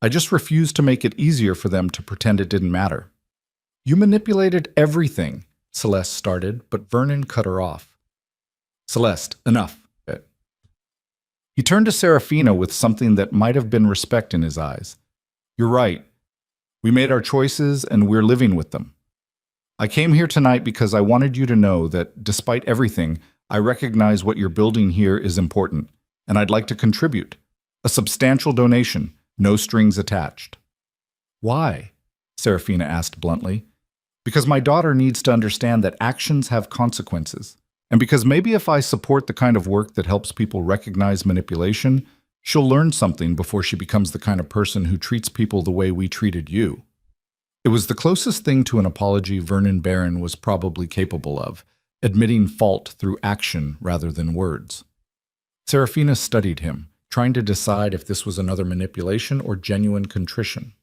I just refused to make it easier for them to pretend it didn't matter. "You manipulated everything," Celeste started, but Vernon cut her off. Celeste, enough. He turned to Sarafina with something that might have been respect in his eyes. You're right. We made our choices and we're living with them. I came here tonight because I wanted you to know that, despite everything, I recognize what you're building here is important, and I'd like to contribute. A substantial donation, no strings attached. Why? Sarafina asked bluntly. Because my daughter needs to understand that actions have consequences. And because maybe if I support the kind of work that helps people recognize manipulation, she'll learn something before she becomes the kind of person who treats people the way we treated you. It was the closest thing to an apology Vernon Barron was probably capable of, admitting fault through action rather than words. Sarafina studied him, trying to decide if this was another manipulation or genuine contrition.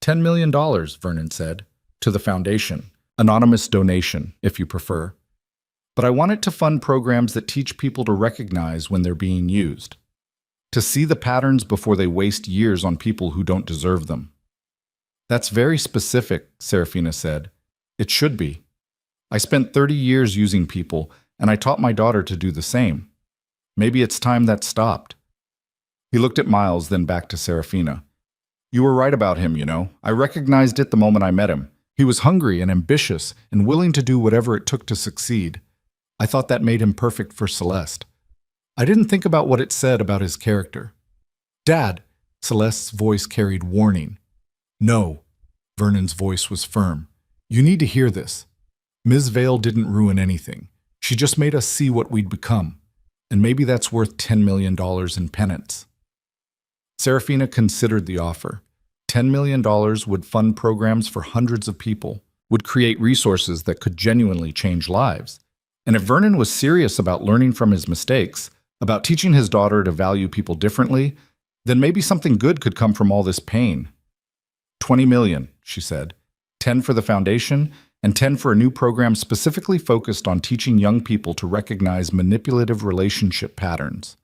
$10 million, Vernon said, to the foundation. Anonymous donation, if you prefer. But I want it to fund programs that teach people to recognize when they're being used. To see the patterns before they waste years on people who don't deserve them. That's very specific, Sarafina said. It should be. I spent 30 years using people, and I taught my daughter to do the same. Maybe it's time that stopped. He looked at Miles, then back to Sarafina. You were right about him, you know. I recognized it the moment I met him. He was hungry and ambitious and willing to do whatever it took to succeed. I thought that made him perfect for Celeste. I didn't think about what it said about his character. Dad, Celeste's voice carried warning. No, Vernon's voice was firm. You need to hear this. Ms. Vale didn't ruin anything. She just made us see what we'd become. And maybe that's worth $10 million in penance. Sarafina considered the offer. $10 million would fund programs for hundreds of people, would create resources that could genuinely change lives. And if Vernon was serious about learning from his mistakes, about teaching his daughter to value people differently, then maybe something good could come from all this pain. 20 million, she said. 10 for the foundation, and 10 for a new program specifically focused on teaching young people to recognize manipulative relationship patterns.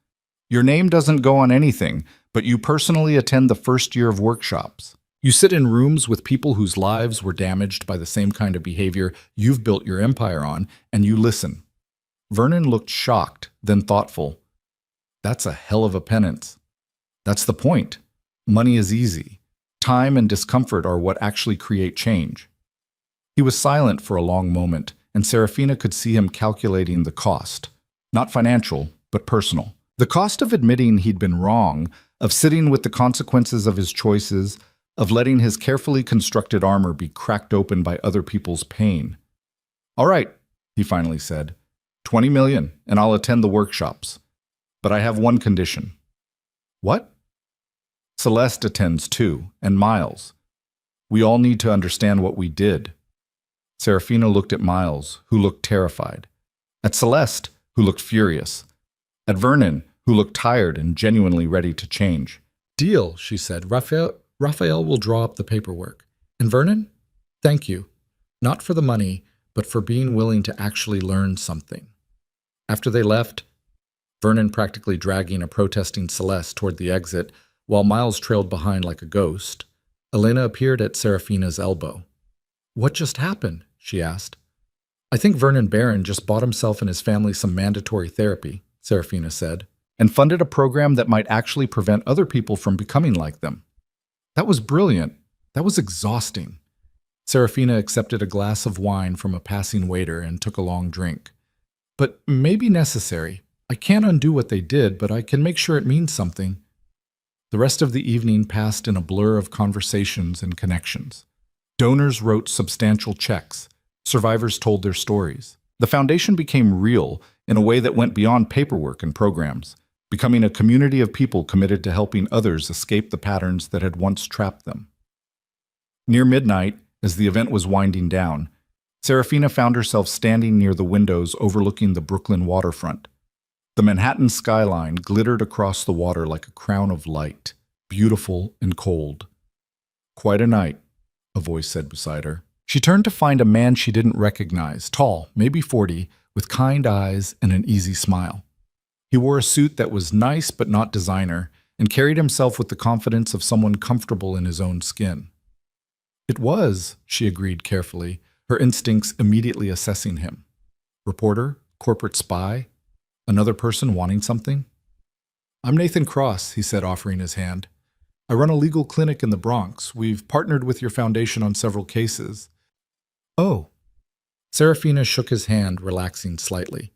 Your name doesn't go on anything, but you personally attend the first year of workshops. You sit in rooms with people whose lives were damaged by the same kind of behavior you've built your empire on, and you listen. Vernon looked shocked, then thoughtful. That's a hell of a penance. That's the point. Money is easy. Time and discomfort are what actually create change. He was silent for a long moment, and Sarafina could see him calculating the cost. Not financial, but personal. The cost of admitting he'd been wrong, of sitting with the consequences of his choices, of letting his carefully constructed armor be cracked open by other people's pain. All right, he finally said. 20 million, and I'll attend the workshops. But I have one condition. What? Celeste attends too, and Miles. We all need to understand what we did. Sarafina looked at Miles, who looked terrified. At Celeste, who looked furious. At Vernon, who looked tired and genuinely ready to change. Deal, she said. Raphael will draw up the paperwork. And Vernon? Thank you. Not for the money, but for being willing to actually learn something. After they left, Vernon practically dragging a protesting Celeste toward the exit, while Miles trailed behind like a ghost, Elena appeared at Sarafina's elbow. What just happened? She asked. I think Vernon Barron just bought himself and his family some mandatory therapy, Sarafina said, and funded a program that might actually prevent other people from becoming like them. That was brilliant. That was exhausting. Sarafina accepted a glass of wine from a passing waiter and took a long drink. But maybe necessary. I can't undo what they did, but I can make sure it means something. The rest of the evening passed in a blur of conversations and connections. Donors wrote substantial checks. Survivors told their stories. The foundation became real in a way that went beyond paperwork and programs, becoming a community of people committed to helping others escape the patterns that had once trapped them. Near midnight, as the event was winding down, Sarafina found herself standing near the windows overlooking the Brooklyn waterfront. The Manhattan skyline glittered across the water like a crown of light, beautiful and cold. Quite a night, a voice said beside her. She turned to find a man she didn't recognize, tall, maybe 40, with kind eyes and an easy smile. He wore a suit that was nice but not designer, and carried himself with the confidence of someone comfortable in his own skin. It was, she agreed carefully, her instincts immediately assessing him. Reporter, corporate spy, another person wanting something? "I'm Nathan Cross," he said, offering his hand. "I run a legal clinic in the Bronx. We've partnered with your foundation on several cases." "Oh." Sarafina shook his hand, relaxing slightly.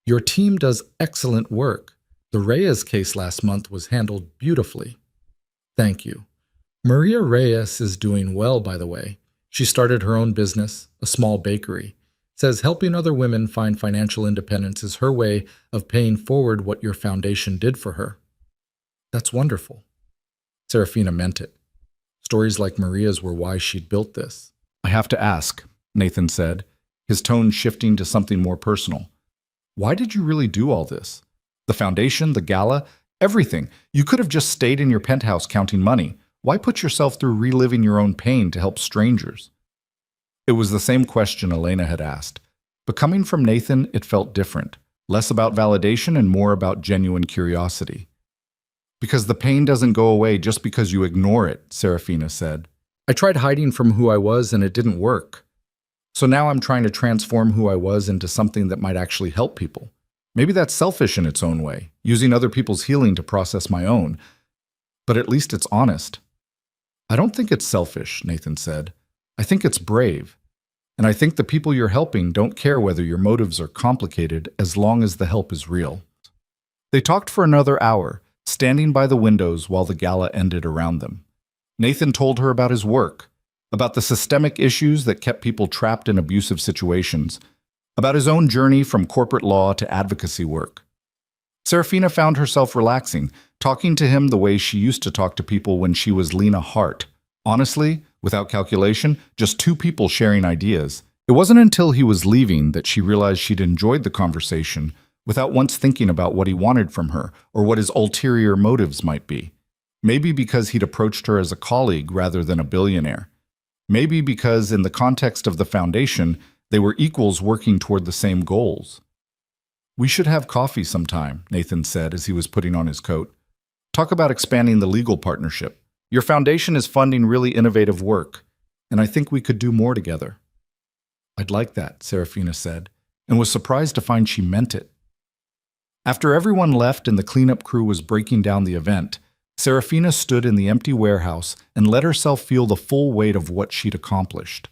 "Your team does excellent work. The Reyes case last month was handled beautifully." "Thank you. Maria Reyes is doing well, by the way. She started her own business, a small bakery. Says helping other women find financial independence is her way of paying forward what your foundation did for her." "That's wonderful." Sarafina meant it. Stories like Maria's were why she'd built this. "I have to ask," Nathan said, his tone shifting to something more personal. "Why did you really do all this? The foundation, the gala, everything. You could have just stayed in your penthouse counting money. Why put yourself through reliving your own pain to help strangers?" It was the same question Elena had asked. But coming from Nathan, it felt different. Less about validation and more about genuine curiosity. "Because the pain doesn't go away just because you ignore it," Sarafina said. "I tried hiding from who I was and it didn't work. So now I'm trying to transform who I was into something that might actually help people. Maybe that's selfish in its own way, using other people's healing to process my own. But at least it's honest." "I don't think it's selfish," Nathan said. "I think it's brave. And I think the people you're helping don't care whether your motives are complicated as long as the help is real." They talked for another hour, standing by the windows while the gala ended around them. Nathan told her about his work, about the systemic issues that kept people trapped in abusive situations, about his own journey from corporate law to advocacy work. Sarafina found herself relaxing, talking to him the way she used to talk to people when she was Lena Hart. Honestly, without calculation, just two people sharing ideas. It wasn't until he was leaving that she realized she'd enjoyed the conversation without once thinking about what he wanted from her or what his ulterior motives might be. Maybe because he'd approached her as a colleague rather than a billionaire. Maybe because, in the context of the foundation, they were equals working toward the same goals. "We should have coffee sometime," Nathan said as he was putting on his coat. "Talk about expanding the legal partnership. Your foundation is funding really innovative work, and I think we could do more together." "I'd like that," Sarafina said, and was surprised to find she meant it. After everyone left and the cleanup crew was breaking down the event, Sarafina stood in the empty warehouse and let herself feel the full weight of what she'd accomplished.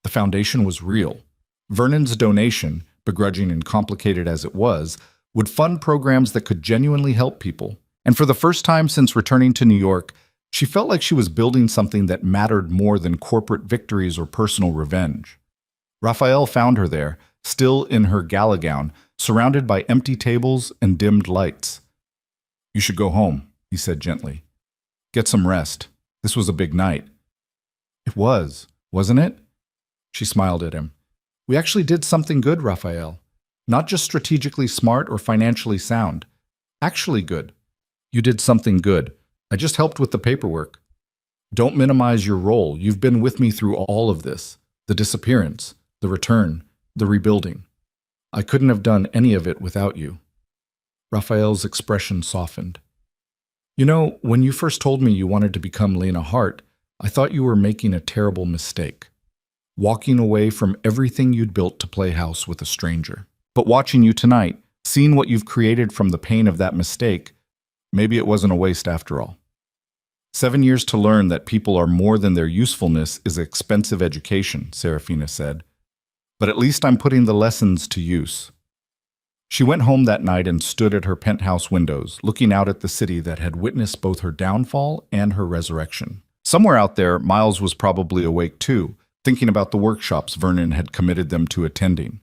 The foundation was real. Vernon's donation, begrudging and complicated as it was, would fund programs that could genuinely help people. And for the first time since returning to New York, she felt like she was building something that mattered more than corporate victories or personal revenge. Raphael found her there, still in her gala gown, surrounded by empty tables and dimmed lights. "You should go home," he said gently. "Get some rest. This was a big night." "It was, wasn't it?" She smiled at him. "We actually did something good, Raphael. Not just strategically smart or financially sound. Actually good." "You did something good. I just helped with the paperwork." "Don't minimize your role. You've been with me through all of this. The disappearance, the return, the rebuilding. I couldn't have done any of it without you." Raphael's expression softened. "You know, when you first told me you wanted to become Lena Hart, I thought you were making a terrible mistake. Walking away from everything you'd built to play house with a stranger. But watching you tonight, seeing what you've created from the pain of that mistake, maybe it wasn't a waste after all." 7 years to learn that people are more than their usefulness is expensive education, Sarafina said. But at least I'm putting the lessons to use. She went home that night and stood at her penthouse windows, looking out at the city that had witnessed both her downfall and her resurrection. Somewhere out there, Miles was probably awake too, thinking about the workshops Vernon had committed them to attending.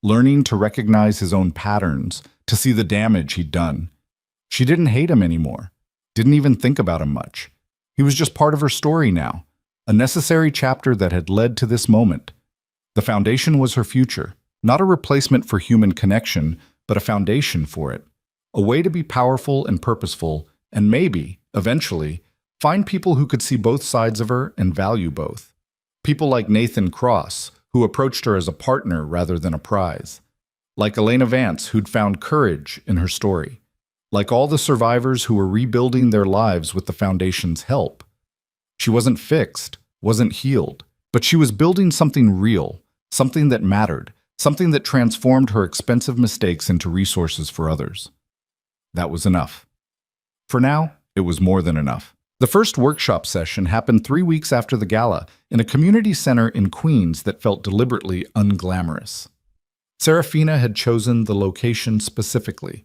Learning to recognize his own patterns, to see the damage he'd done. She didn't hate him anymore, didn't even think about him much. He was just part of her story now, a necessary chapter that had led to this moment. The foundation was her future. Not a replacement for human connection, but a foundation for it. A way to be powerful and purposeful, and maybe, eventually, find people who could see both sides of her and value both. People like Nathan Cross, who approached her as a partner rather than a prize. Like Elena Vance, who'd found courage in her story. Like all the survivors who were rebuilding their lives with the foundation's help. She wasn't fixed, wasn't healed. But she was building something real, something that mattered, something that transformed her expensive mistakes into resources for others. That was enough. For now, it was more than enough. The first workshop session happened 3 weeks after the gala in a community center in Queens that felt deliberately unglamorous. Sarafina had chosen the location specifically.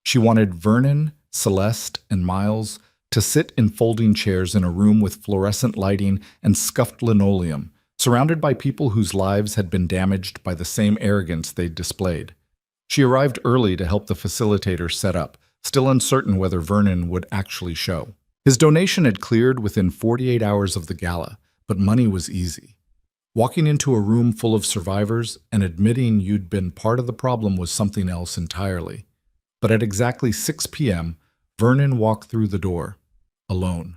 She wanted Vernon, Celeste, and Miles to sit in folding chairs in a room with fluorescent lighting and scuffed linoleum, surrounded by people whose lives had been damaged by the same arrogance they'd displayed. She arrived early to help the facilitator set up, still uncertain whether Vernon would actually show. His donation had cleared within 48 hours of the gala, but money was easy. Walking into a room full of survivors and admitting you'd been part of the problem was something else entirely. But at exactly 6 p.m., Vernon walked through the door, alone.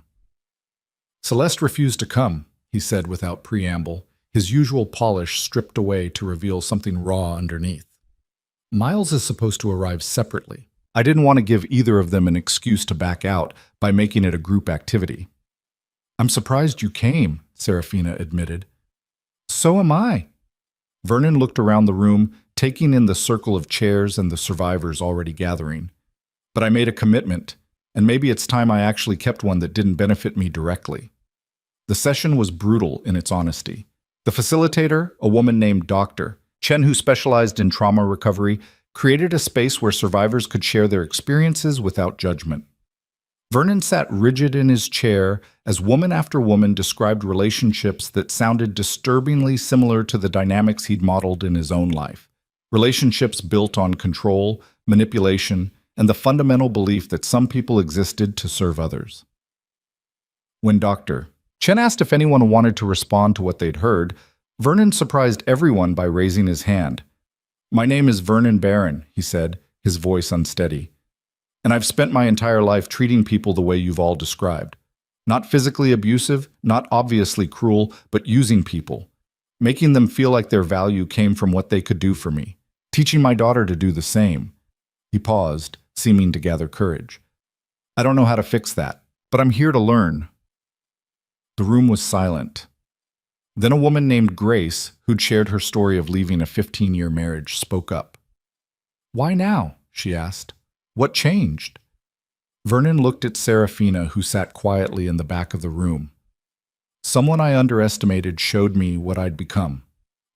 Celeste refused to come, he said without preamble, his usual polish stripped away to reveal something raw underneath. Miles is supposed to arrive separately. I didn't want to give either of them an excuse to back out by making it a group activity. I'm surprised you came, Sarafina admitted. So am I. Vernon looked around the room, taking in the circle of chairs and the survivors already gathering. But I made a commitment, and maybe it's time I actually kept one that didn't benefit me directly. The session was brutal in its honesty. The facilitator, a woman named Dr. Chen, who specialized in trauma recovery, created a space where survivors could share their experiences without judgment. Vernon sat rigid in his chair as woman after woman described relationships that sounded disturbingly similar to the dynamics he'd modeled in his own life. Relationships built on control, manipulation, and the fundamental belief that some people existed to serve others. When Dr. Chen asked if anyone wanted to respond to what they'd heard, Vernon surprised everyone by raising his hand. My name is Vernon Barron, he said, his voice unsteady. And I've spent my entire life treating people the way you've all described. Not physically abusive, not obviously cruel, but using people. Making them feel like their value came from what they could do for me. Teaching my daughter to do the same. He paused, seeming to gather courage. I don't know how to fix that, but I'm here to learn. The room was silent. Then a woman named Grace, who'd shared her story of leaving a 15-year marriage, spoke up. Why now? She asked. What changed? Vernon looked at Sarafina, who sat quietly in the back of the room. Someone I underestimated showed me what I'd become.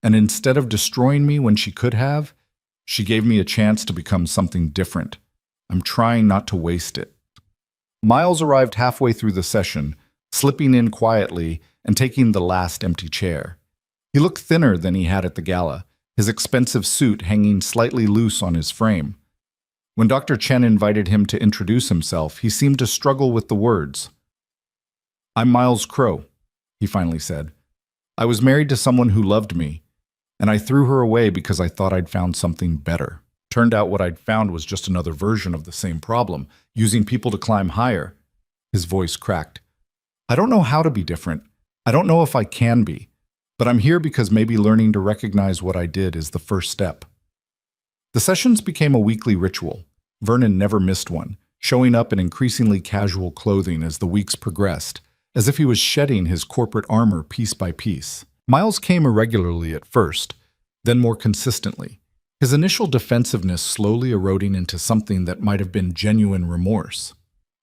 And instead of destroying me when she could have, she gave me a chance to become something different. I'm trying not to waste it. Miles arrived halfway through the session, slipping in quietly and taking the last empty chair. He looked thinner than he had at the gala, his expensive suit hanging slightly loose on his frame. When Dr. Chen invited him to introduce himself, he seemed to struggle with the words. I'm Miles Crow, he finally said. I was married to someone who loved me, and I threw her away because I thought I'd found something better. Turned out what I'd found was just another version of the same problem, using people to climb higher. His voice cracked. I don't know how to be different. I don't know if I can be, but I'm here because maybe learning to recognize what I did is the first step. The sessions became a weekly ritual. Vernon never missed one, showing up in increasingly casual clothing as the weeks progressed, as if he was shedding his corporate armor piece by piece. Miles came irregularly at first, then more consistently, his initial defensiveness slowly eroding into something that might have been genuine remorse.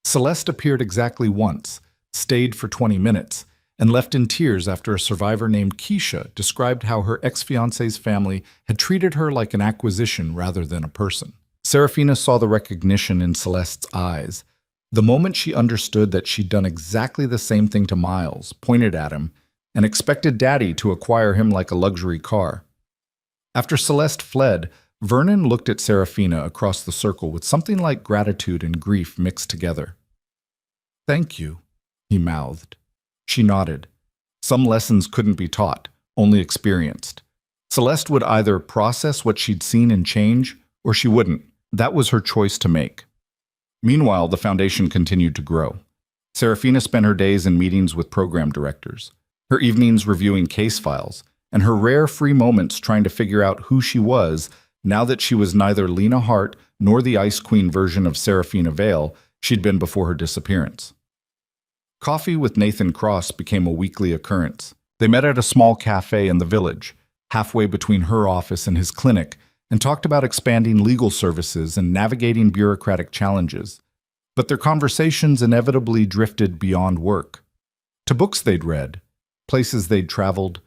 Celeste appeared exactly once, stayed for 20 minutes, and left in tears after a survivor named Keisha described how her ex-fiancé's family had treated her like an acquisition rather than a person. Sarafina saw the recognition in Celeste's eyes. The moment she understood that she'd done exactly the same thing to Miles, pointed at him, and expected Daddy to acquire him like a luxury car. After Celeste fled, Vernon looked at Sarafina across the circle with something like gratitude and grief mixed together. Thank you, he mouthed. She nodded. Some lessons couldn't be taught, only experienced. Celeste would either process what she'd seen and change, or she wouldn't. That was her choice to make. Meanwhile, the foundation continued to grow. Sarafina spent her days in meetings with program directors, her evenings reviewing case files, and her rare free moments trying to figure out who she was now that she was neither Lena Hart nor the Ice Queen version of Sarafina Vale she'd been before her disappearance. Coffee with Nathan Cross became a weekly occurrence. They met at a small cafe in the village, halfway between her office and his clinic, and talked about expanding legal services and navigating bureaucratic challenges. But their conversations inevitably drifted beyond work. To books they'd read, places they'd traveled,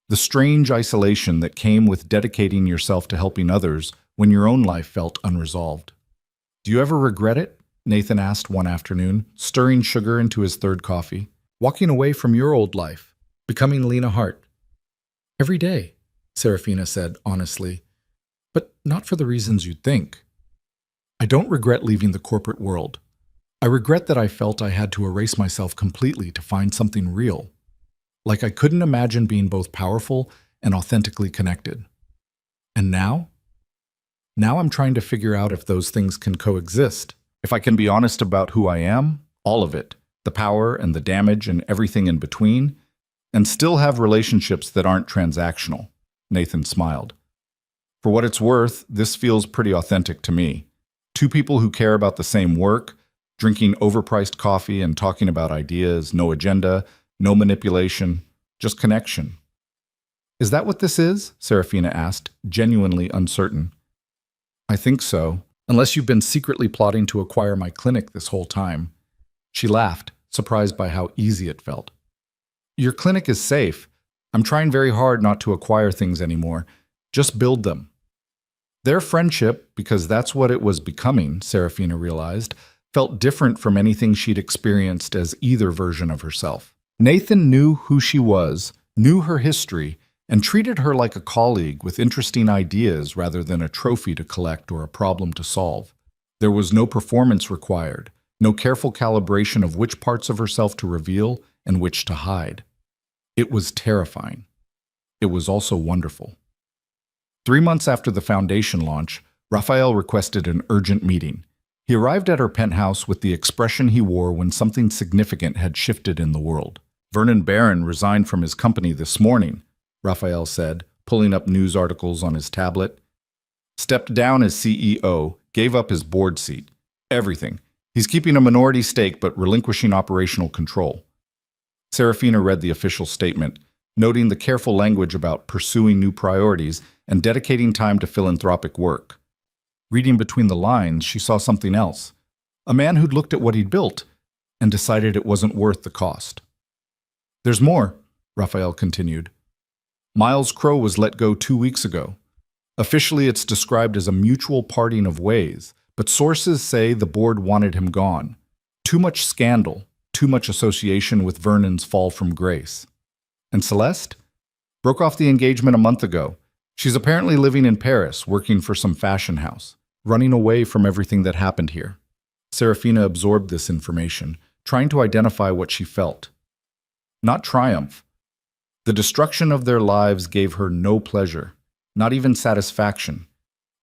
the strange isolation that came with dedicating yourself to helping others when your own life felt unresolved. "Do you ever regret it?" Nathan asked one afternoon, stirring sugar into his third coffee. "Walking away from your old life, becoming Lena Hart?" "Every day," Sarafina said honestly, "but not for the reasons you'd think. I don't regret leaving the corporate world. I regret that I felt I had to erase myself completely to find something real. Like I couldn't imagine being both powerful and authentically connected. And now? Now I'm trying to figure out if those things can coexist. If I can be honest about who I am, all of it, the power and the damage and everything in between, and still have relationships that aren't transactional." Nathan smiled. "For what it's worth, this feels pretty authentic to me. Two people who care about the same work, drinking overpriced coffee and talking about ideas, no agenda, no manipulation, just connection." "Is that what this is?" Sarafina asked, genuinely uncertain. "I think so, unless you've been secretly plotting to acquire my clinic this whole time." She laughed, surprised by how easy it felt. "Your clinic is safe. I'm trying very hard not to acquire things anymore. Just build them." Their friendship, because that's what it was becoming, Sarafina realized, felt different from anything she'd experienced as either version of herself. Nathan knew who she was, knew her history, and treated her like a colleague with interesting ideas rather than a trophy to collect or a problem to solve. There was no performance required, no careful calibration of which parts of herself to reveal and which to hide. It was terrifying. It was also wonderful. 3 months after the foundation launch, Raphael requested an urgent meeting. He arrived at her penthouse with the expression he wore when something significant had shifted in the world. "Vernon Barron resigned from his company this morning," Raphael said, pulling up news articles on his tablet. "Stepped down as CEO, gave up his board seat. Everything. He's keeping a minority stake but relinquishing operational control." Sarafina read the official statement, noting the careful language about pursuing new priorities and dedicating time to philanthropic work. Reading between the lines, she saw something else. A man who'd looked at what he'd built and decided it wasn't worth the cost. "There's more," Raphael continued. "Miles Crow was let go 2 weeks ago. Officially, it's described as a mutual parting of ways, but sources say the board wanted him gone. Too much scandal, too much association with Vernon's fall from grace. And Celeste? Broke off the engagement a month ago. She's apparently living in Paris, working for some fashion house, running away from everything that happened here." Sarafina absorbed this information, trying to identify what she felt. Not triumph. The destruction of their lives gave her no pleasure, not even satisfaction.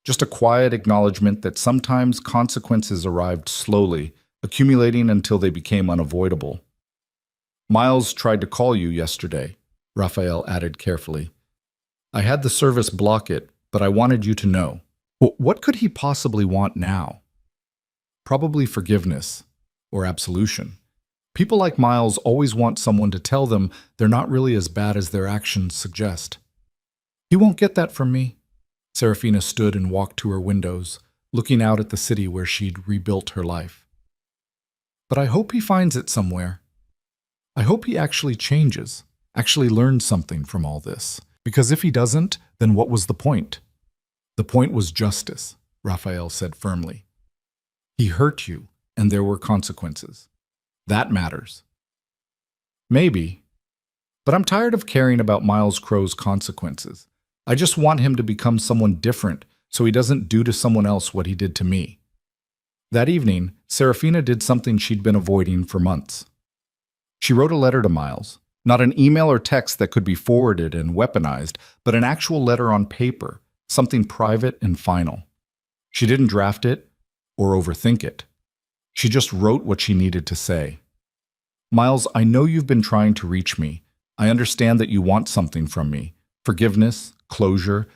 Just a quiet acknowledgement that sometimes consequences arrived slowly, accumulating until they became unavoidable. "Miles tried to call you yesterday," Raphael added carefully. "I had the service block it, but I wanted you to know." What could he possibly want now? Probably forgiveness or absolution. People like Miles always want someone to tell them they're not really as bad as their actions suggest. "He won't get that from me." Sarafina stood and walked to her windows, looking out at the city where she'd rebuilt her life. "But I hope he finds it somewhere. I hope he actually changes, actually learns something from all this. Because if he doesn't, then what was the point?" "The point was justice," Raphael said firmly. "He hurt you, and there were consequences. That matters." "Maybe. But I'm tired of caring about Miles Crow's consequences. I just want him to become someone different so he doesn't do to someone else what he did to me." That evening, Sarafina did something she'd been avoiding for months. She wrote a letter to Miles. Not an email or text that could be forwarded and weaponized, but an actual letter on paper, something private and final. She didn't draft it or overthink it. She just wrote what she needed to say. "Miles, I know you've been trying to reach me. I understand that you want something from me. Forgiveness, closure,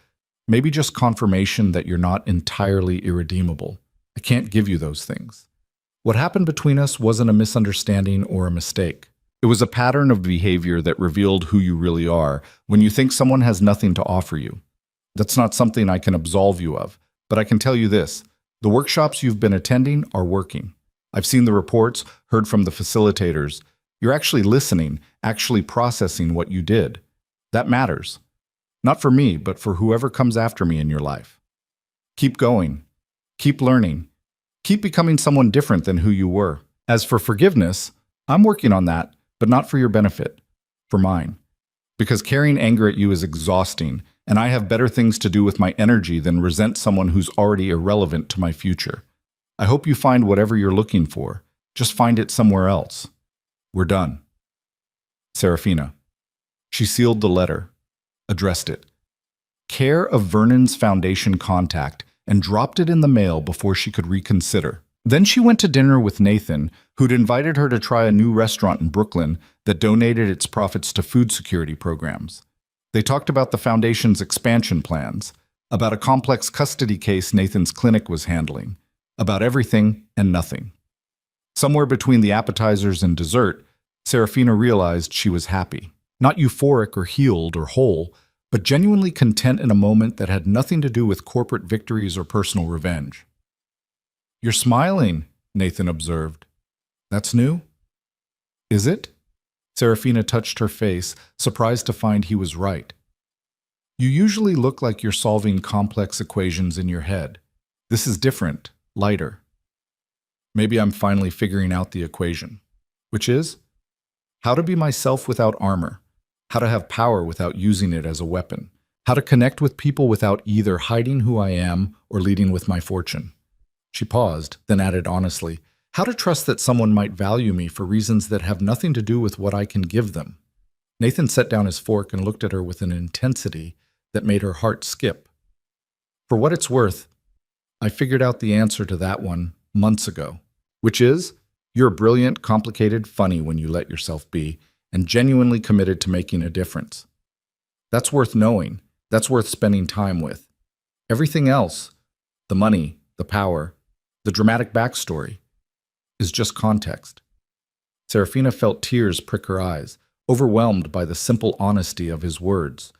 maybe just confirmation that you're not entirely irredeemable. I can't give you those things. What happened between us wasn't a misunderstanding or a mistake. It was a pattern of behavior that revealed who you really are when you think someone has nothing to offer you. That's not something I can absolve you of, but I can tell you this. The workshops you've been attending are working. I've seen the reports, heard from the facilitators. You're actually listening, actually processing what you did. That matters. Not for me, but for whoever comes after me in your life. Keep going. Keep learning. Keep becoming someone different than who you were. As for forgiveness, I'm working on that, but not for your benefit, for mine. Because carrying anger at you is exhausting, and I have better things to do with my energy than resent someone who's already irrelevant to my future. I hope you find whatever you're looking for. Just find it somewhere else. We're done. Sarafina. She sealed the letter, addressed it. Care of Vernon's Foundation contact, and dropped it in the mail before she could reconsider. Then she went to dinner with Nathan, who'd invited her to try a new restaurant in Brooklyn that donated its profits to food security programs. They talked about the foundation's expansion plans, about a complex custody case Nathan's clinic was handling, about everything and nothing. Somewhere between the appetizers and dessert, Sarafina realized she was happy. Not euphoric or healed or whole, but genuinely content in a moment that had nothing to do with corporate victories or personal revenge. You're smiling, Nathan observed. That's new? Is it? Sarafina touched her face, surprised to find he was right. You usually look like you're solving complex equations in your head. This is different, lighter. Maybe I'm finally figuring out the equation, which is how to be myself without armor, how to have power without using it as a weapon, how to connect with people without either hiding who I am or leading with my fortune. She paused, then added honestly, how to trust that someone might value me for reasons that have nothing to do with what I can give them. Nathan set down his fork and looked at her with an intensity that made her heart skip. For what it's worth, I figured out the answer to that one months ago, which is, you're brilliant, complicated, funny when you let yourself be, and genuinely committed to making a difference. That's worth knowing. That's worth spending time with. Everything else, the money, the power, the dramatic backstory, is just context. Sarafina felt tears prick her eyes, overwhelmed by the simple honesty of his words.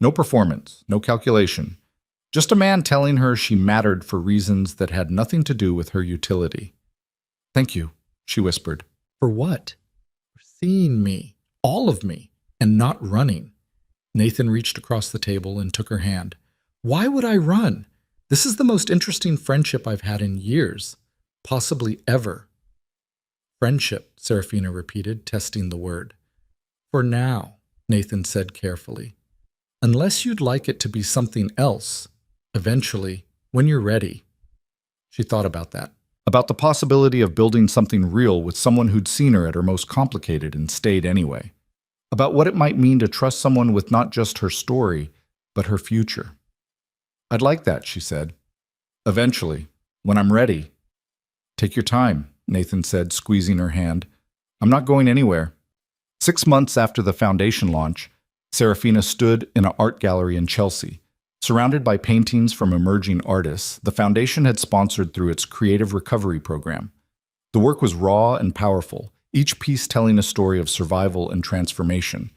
No performance, no calculation. Just a man telling her she mattered for reasons that had nothing to do with her utility. Thank you, she whispered. For what? For seeing me, all of me, and not running. Nathan reached across the table and took her hand. Why would I run? This is the most interesting friendship I've had in years, possibly ever. Friendship, Sarafina repeated, testing the word. For now, Nathan said carefully. Unless you'd like it to be something else, eventually, when you're ready. She thought about that. About the possibility of building something real with someone who'd seen her at her most complicated and stayed anyway. About what it might mean to trust someone with not just her story, but her future. I'd like that, she said. Eventually, when I'm ready. Take your time, Nathan said, squeezing her hand. I'm not going anywhere. 6 months after the foundation launch, Sarafina stood in an art gallery in Chelsea. Surrounded by paintings from emerging artists, the foundation had sponsored through its creative recovery program. The work was raw and powerful, each piece telling a story of survival and transformation.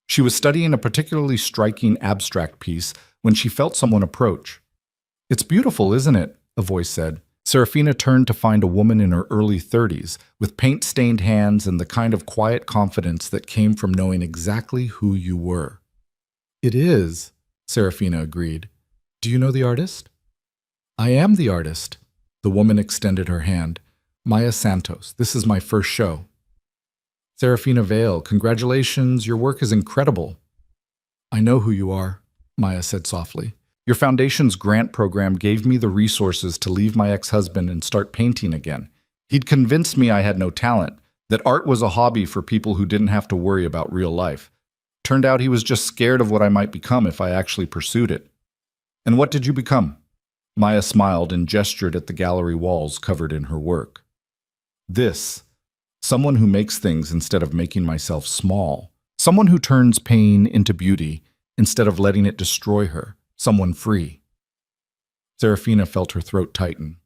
She was studying a particularly striking abstract piece when she felt someone approach. It's beautiful, isn't it? A voice said. Sarafina turned to find a woman in her early 30s, with paint-stained hands and the kind of quiet confidence that came from knowing exactly who you were. It is, Sarafina agreed. Do you know the artist? I am the artist. The woman extended her hand. Maya Santos, this is my first show. Sarafina Vale, congratulations, your work is incredible. I know who you are, Maya said softly. Your foundation's grant program gave me the resources to leave my ex-husband and start painting again. He'd convinced me I had no talent, that art was a hobby for people who didn't have to worry about real life. Turned out he was just scared of what I might become if I actually pursued it. And what did you become? Maya smiled and gestured at the gallery walls covered in her work. This. Someone who makes things instead of making myself small. Someone who turns pain into beauty instead of letting it destroy her. Someone free. Sarafina felt her throat tighten.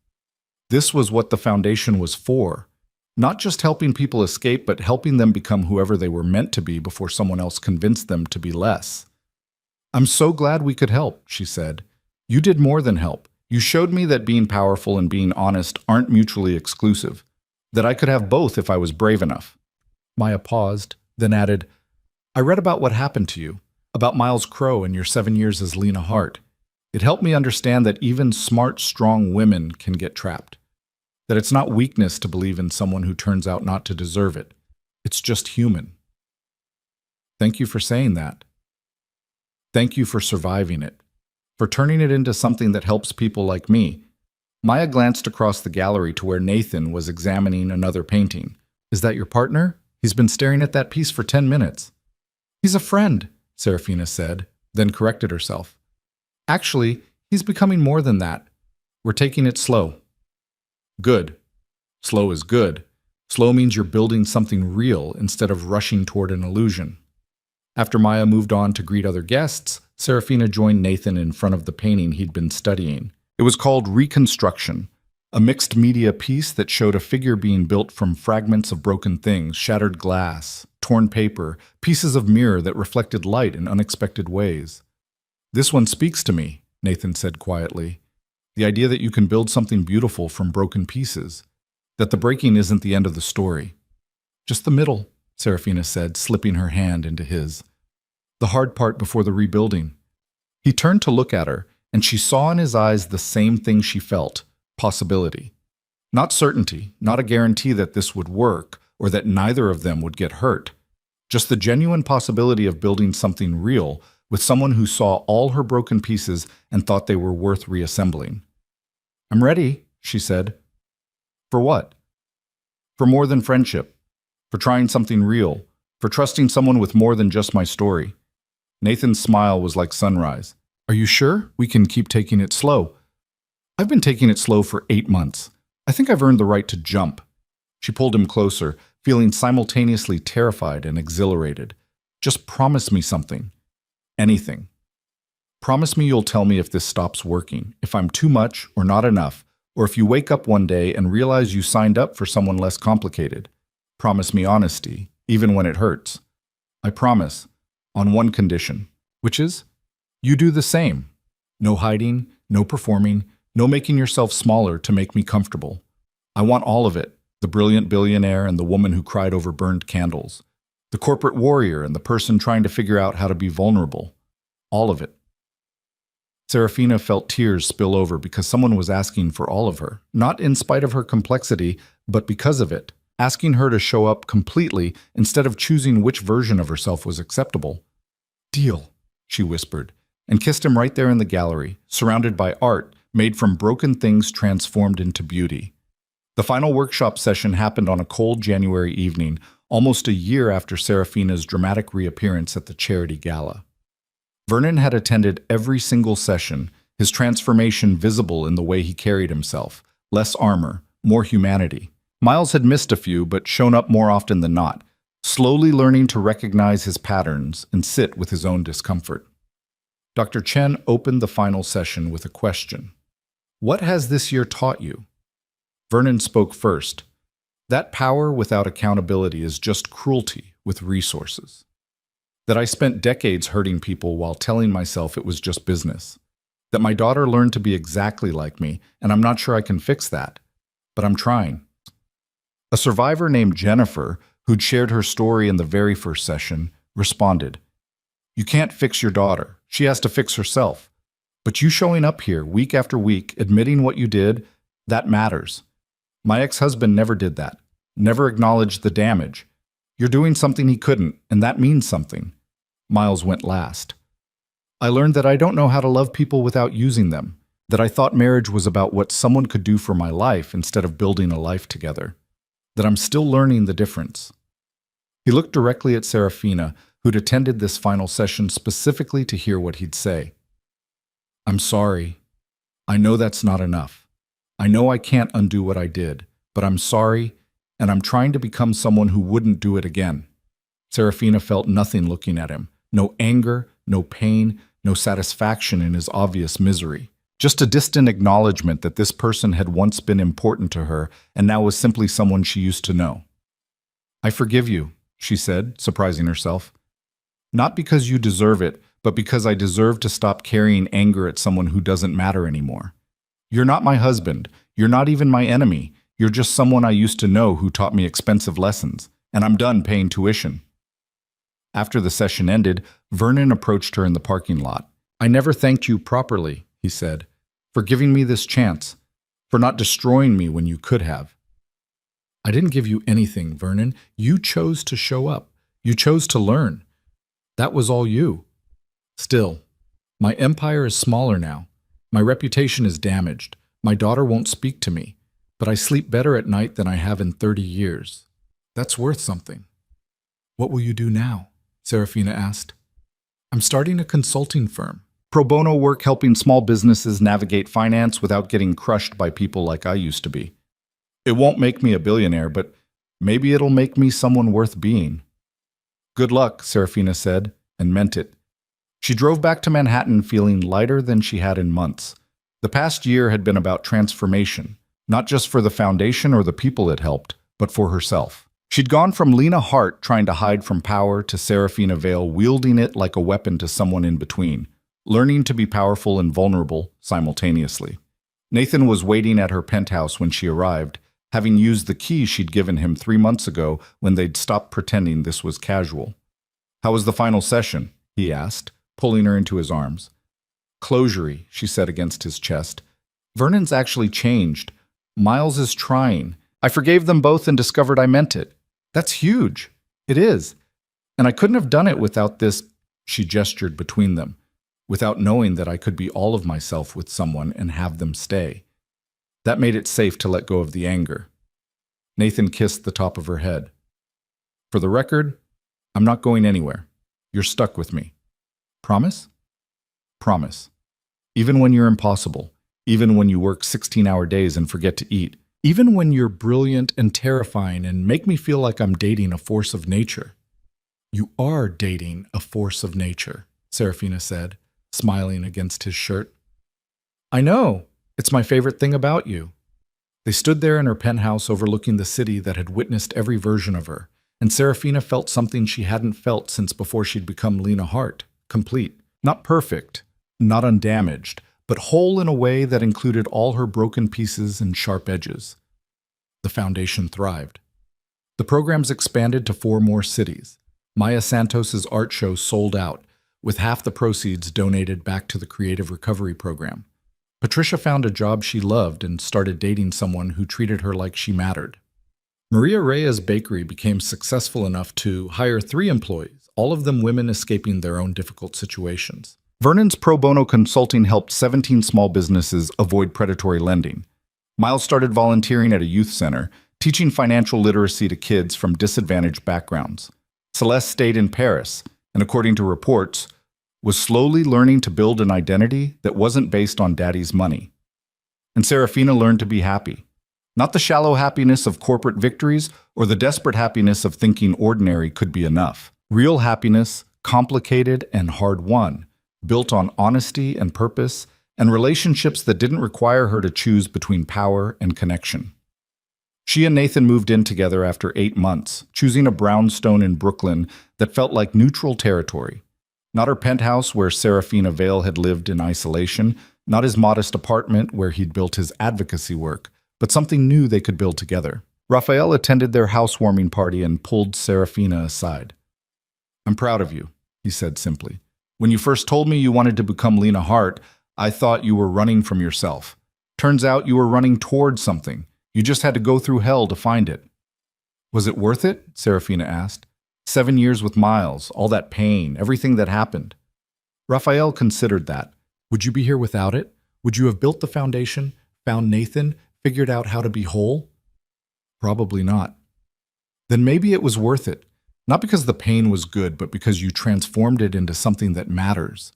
This was what the foundation was for. Not just helping people escape, but helping them become whoever they were meant to be before someone else convinced them to be less. "I'm so glad we could help," she said. "You did more than help. You showed me that being powerful and being honest aren't mutually exclusive, that I could have both if I was brave enough." Maya paused, then added, "I read about what happened to you, about Miles Crow and your 7 years as Lena Hart. It helped me understand that even smart, strong women can get trapped. That it's not weakness to believe in someone who turns out not to deserve it. It's just human." Thank you for saying that. Thank you for surviving it, for turning it into something that helps people like me. Maya glanced across the gallery to where Nathan was examining another painting. "Is that your partner? He's been staring at that piece for 10 minutes. "He's a friend," Sarafina said, then corrected herself. "Actually, he's becoming more than that. We're taking it slow." Good. Slow is good. Slow means you're building something real instead of rushing toward an illusion. After Maya moved on to greet other guests, Sarafina joined Nathan in front of the painting he'd been studying. It was called Reconstruction, a mixed media piece that showed a figure being built from fragments of broken things, shattered glass, torn paper, pieces of mirror that reflected light in unexpected ways. "This one speaks to me," Nathan said quietly. "The idea that you can build something beautiful from broken pieces, that the breaking isn't the end of the story." "Just the middle," Sarafina said, slipping her hand into his. "The hard part before the rebuilding." He turned to look at her, and she saw in his eyes the same thing she felt: possibility. Not certainty, not a guarantee that this would work or that neither of them would get hurt. Just the genuine possibility of building something real with someone who saw all her broken pieces and thought they were worth reassembling. "I'm ready," she said. "For what?" "For more than friendship. For trying something real. For trusting someone with more than just my story." Nathan's smile was like sunrise. "Are you sure? We can keep taking it slow." "I've been taking it slow for 8 months. I think I've earned the right to jump." She pulled him closer, feeling simultaneously terrified and exhilarated. "Just promise me something. Anything. Promise me you'll tell me if this stops working, if I'm too much or not enough, or if you wake up one day and realize you signed up for someone less complicated. Promise me honesty, even when it hurts. I promise, on one condition, which is, you do the same. No hiding, no performing, no making yourself smaller to make me comfortable. I want all of it, the brilliant billionaire and the woman who cried over burned candles, the corporate warrior and the person trying to figure out how to be vulnerable. All of it." Sarafina felt tears spill over because someone was asking for all of her, not in spite of her complexity, but because of it, asking her to show up completely instead of choosing which version of herself was acceptable. "Deal," she whispered, and kissed him right there in the gallery, surrounded by art made from broken things transformed into beauty. The final workshop session happened on a cold January evening, almost a year after Sarafina's dramatic reappearance at the charity gala. Vernon had attended every single session, his transformation visible in the way he carried himself. Less armor, more humanity. Miles had missed a few, but shown up more often than not, slowly learning to recognize his patterns and sit with his own discomfort. Dr. Chen opened the final session with a question. "What has this year taught you?" Vernon spoke first. "That power without accountability is just cruelty with resources. That I spent decades hurting people while telling myself it was just business. That my daughter learned to be exactly like me, and I'm not sure I can fix that. But I'm trying." A survivor named Jennifer, who'd shared her story in the very first session, responded, "You can't fix your daughter. She has to fix herself. But you showing up here week after week, admitting what you did, that matters. My ex-husband never did that, never acknowledged the damage. You're doing something he couldn't, and that means something." Miles went last. "I learned that I don't know how to love people without using them, that I thought marriage was about what someone could do for my life instead of building a life together, that I'm still learning the difference." He looked directly at Sarafina, who'd attended this final session specifically to hear what he'd say. "I'm sorry. I know that's not enough. I know I can't undo what I did, but I'm sorry, and I'm trying to become someone who wouldn't do it again." Sarafina felt nothing looking at him. No anger, no pain, no satisfaction in his obvious misery. Just a distant acknowledgement that this person had once been important to her and now was simply someone she used to know. "I forgive you," she said, surprising herself. "Not because you deserve it, but because I deserve to stop carrying anger at someone who doesn't matter anymore. You're not my husband. You're not even my enemy. You're just someone I used to know who taught me expensive lessons, and I'm done paying tuition." After the session ended, Vernon approached her in the parking lot. "I never thanked you properly," he said, "for giving me this chance, for not destroying me when you could have." "I didn't give you anything, Vernon. You chose to show up. You chose to learn. That was all you. Still, my empire is smaller now. My reputation is damaged. My daughter won't speak to me, but I sleep better at night than I have in 30 years. That's worth something." "What will you do now?" Sarafina asked. "I'm starting a consulting firm. Pro bono work helping small businesses navigate finance without getting crushed by people like I used to be. It won't make me a billionaire, but maybe it'll make me someone worth being." "Good luck," Sarafina said, and meant it. She drove back to Manhattan feeling lighter than she had in months. The past year had been about transformation, not just for the foundation or the people it helped, but for herself. She'd gone from Lena Hart trying to hide from power to Sarafina Vale wielding it like a weapon to someone in between, learning to be powerful and vulnerable simultaneously. Nathan was waiting at her penthouse when she arrived, having used the key she'd given him 3 months ago when they'd stopped pretending this was casual. "How was the final session?" he asked, pulling her into his arms. "Closure," she said against his chest. "Vernon's actually changed. Miles is trying. I forgave them both and discovered I meant it. That's huge. It is. And I couldn't have done it without this," she gestured between them, "without knowing that I could be all of myself with someone and have them stay. That made it safe to let go of the anger." Nathan kissed the top of her head. "For the record, I'm not going anywhere. You're stuck with me. Promise?" "Promise. Even when you're impossible, even when you work 16-hour days and forget to eat, even when you're brilliant and terrifying and make me feel like I'm dating a force of nature." "You are dating a force of nature," Sarafina said, smiling against his shirt. "I know. It's my favorite thing about you." They stood there in her penthouse overlooking the city that had witnessed every version of her, and Sarafina felt something she hadn't felt since before she'd become Lena Hart, complete. Not perfect, not undamaged, but whole in a way that included all her broken pieces and sharp edges. The foundation thrived. The programs expanded to 4 more cities. Maya Santos's art show sold out, with half the proceeds donated back to the Creative Recovery Program. Patricia found a job she loved and started dating someone who treated her like she mattered. Maria Reyes Bakery became successful enough to hire 3 employees, all of them women escaping their own difficult situations. Vernon's pro bono consulting helped 17 small businesses avoid predatory lending. Miles started volunteering at a youth center, teaching financial literacy to kids from disadvantaged backgrounds. Celeste stayed in Paris, and according to reports, was slowly learning to build an identity that wasn't based on daddy's money. And Sarafina learned to be happy. Not the shallow happiness of corporate victories or the desperate happiness of thinking ordinary could be enough. Real happiness, complicated and hard-won, built on honesty and purpose, and relationships that didn't require her to choose between power and connection. She and Nathan moved in together after 8 months, choosing a brownstone in Brooklyn that felt like neutral territory. Not her penthouse where Sarafina Vale had lived in isolation, not his modest apartment where he'd built his advocacy work, but something new they could build together. Raphael attended their housewarming party and pulled Sarafina aside. "I'm proud of you," he said simply. "When you first told me you wanted to become Lena Hart, I thought you were running from yourself. Turns out you were running towards something. You just had to go through hell to find it." "Was it worth it?" Sarafina asked. 7 years with Miles, all that pain, everything that happened. Raphael considered that. Would you be here without it? Would you have built the foundation, found Nathan, figured out how to be whole? Probably not. Then maybe it was worth it. Not because the pain was good, but because you transformed it into something that matters.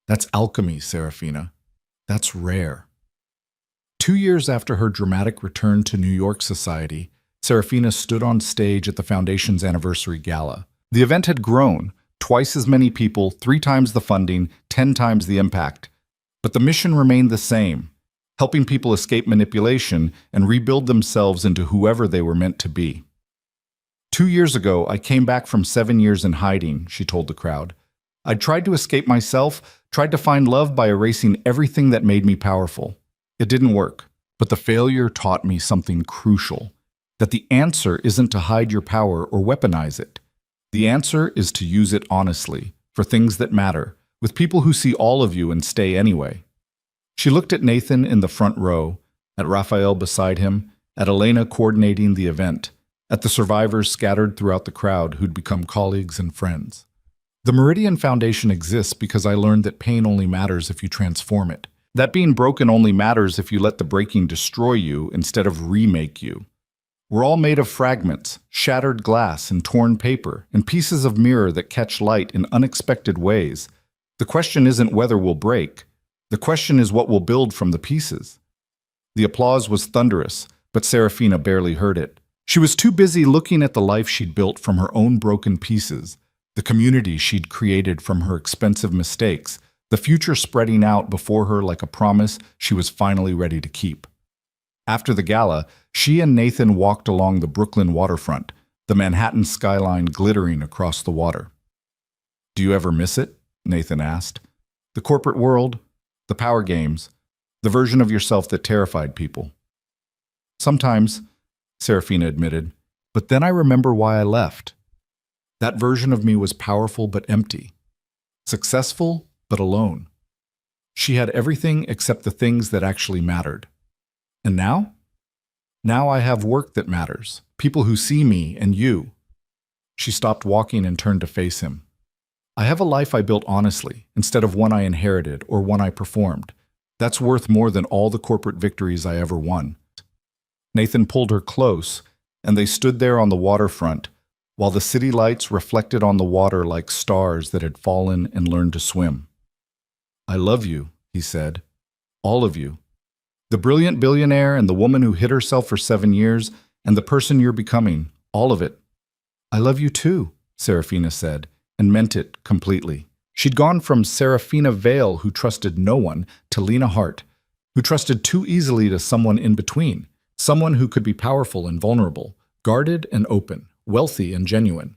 That's alchemy, Sarafina. That's rare. 2 years after her dramatic return to New York society, Sarafina stood on stage at the Foundation's anniversary gala. The event had grown, twice as many people, 3 times the funding, 10 times the impact. But the mission remained the same, helping people escape manipulation and rebuild themselves into whoever they were meant to be. 2 years ago, I came back from 7 years in hiding, she told the crowd. I'd tried to escape myself, tried to find love by erasing everything that made me powerful. It didn't work, but the failure taught me something crucial, that the answer isn't to hide your power or weaponize it. The answer is to use it honestly, for things that matter, with people who see all of you and stay anyway. She looked at Nathan in the front row, at Raphael beside him, at Elena coordinating the event, at the survivors scattered throughout the crowd who'd become colleagues and friends. The Meridian Foundation exists because I learned that pain only matters if you transform it. That being broken only matters if you let the breaking destroy you instead of remake you. We're all made of fragments, shattered glass and torn paper, and pieces of mirror that catch light in unexpected ways. The question isn't whether we'll break. The question is what we'll build from the pieces. The applause was thunderous, but Sarafina barely heard it. She was too busy looking at the life she'd built from her own broken pieces, the community she'd created from her expensive mistakes, the future spreading out before her like a promise she was finally ready to keep. After the gala, she and Nathan walked along the Brooklyn waterfront, the Manhattan skyline glittering across the water. "Do you ever miss it?" Nathan asked. "The corporate world, the power games, the version of yourself that terrified people." "Sometimes," Sarafina admitted, "but then I remember why I left. That version of me was powerful but empty, successful but alone. She had everything except the things that actually mattered. And now? Now I have work that matters, people who see me and you." She stopped walking and turned to face him. "I have a life I built honestly, instead of one I inherited or one I performed. That's worth more than all the corporate victories I ever won." Nathan pulled her close, and they stood there on the waterfront, while the city lights reflected on the water like stars that had fallen and learned to swim. "I love you," he said. "All of you. The brilliant billionaire and the woman who hid herself for 7 years, and the person you're becoming, all of it." "I love you too," Sarafina said, and meant it completely. She'd gone from Sarafina Vale, who trusted no one, to Lena Hart, who trusted too easily, to someone in between, someone who could be powerful and vulnerable, guarded and open, wealthy and genuine.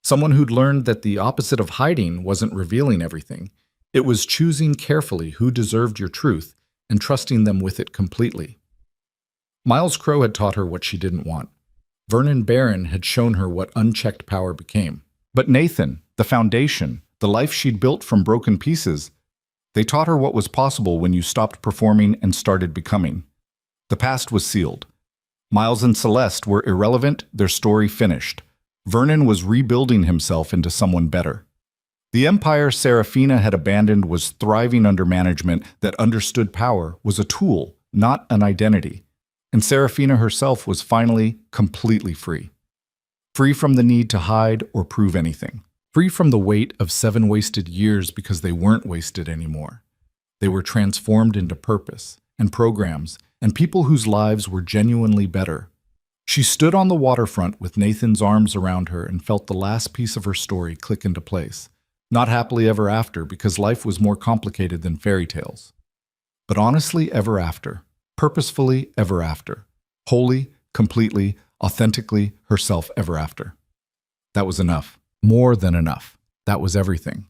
Someone who'd learned that the opposite of hiding wasn't revealing everything. It was choosing carefully who deserved your truth and trusting them with it completely. Miles Crow had taught her what she didn't want. Vernon Barron had shown her what unchecked power became. But Nathan, the foundation, the life she'd built from broken pieces, they taught her what was possible when you stopped performing and started becoming. The past was sealed. Miles and Celeste were irrelevant, their story finished. Vernon was rebuilding himself into someone better. The empire Sarafina had abandoned was thriving under management that understood power was a tool, not an identity. And Sarafina herself was finally completely free. Free from the need to hide or prove anything. Free from the weight of 7 wasted years because they weren't wasted anymore. They were transformed into purpose and programs and people whose lives were genuinely better. She stood on the waterfront with Nathan's arms around her and felt the last piece of her story click into place. Not happily ever after, because life was more complicated than fairy tales. But honestly ever after. Purposefully ever after. Wholly, completely, authentically herself ever after. That was enough. More than enough. That was everything.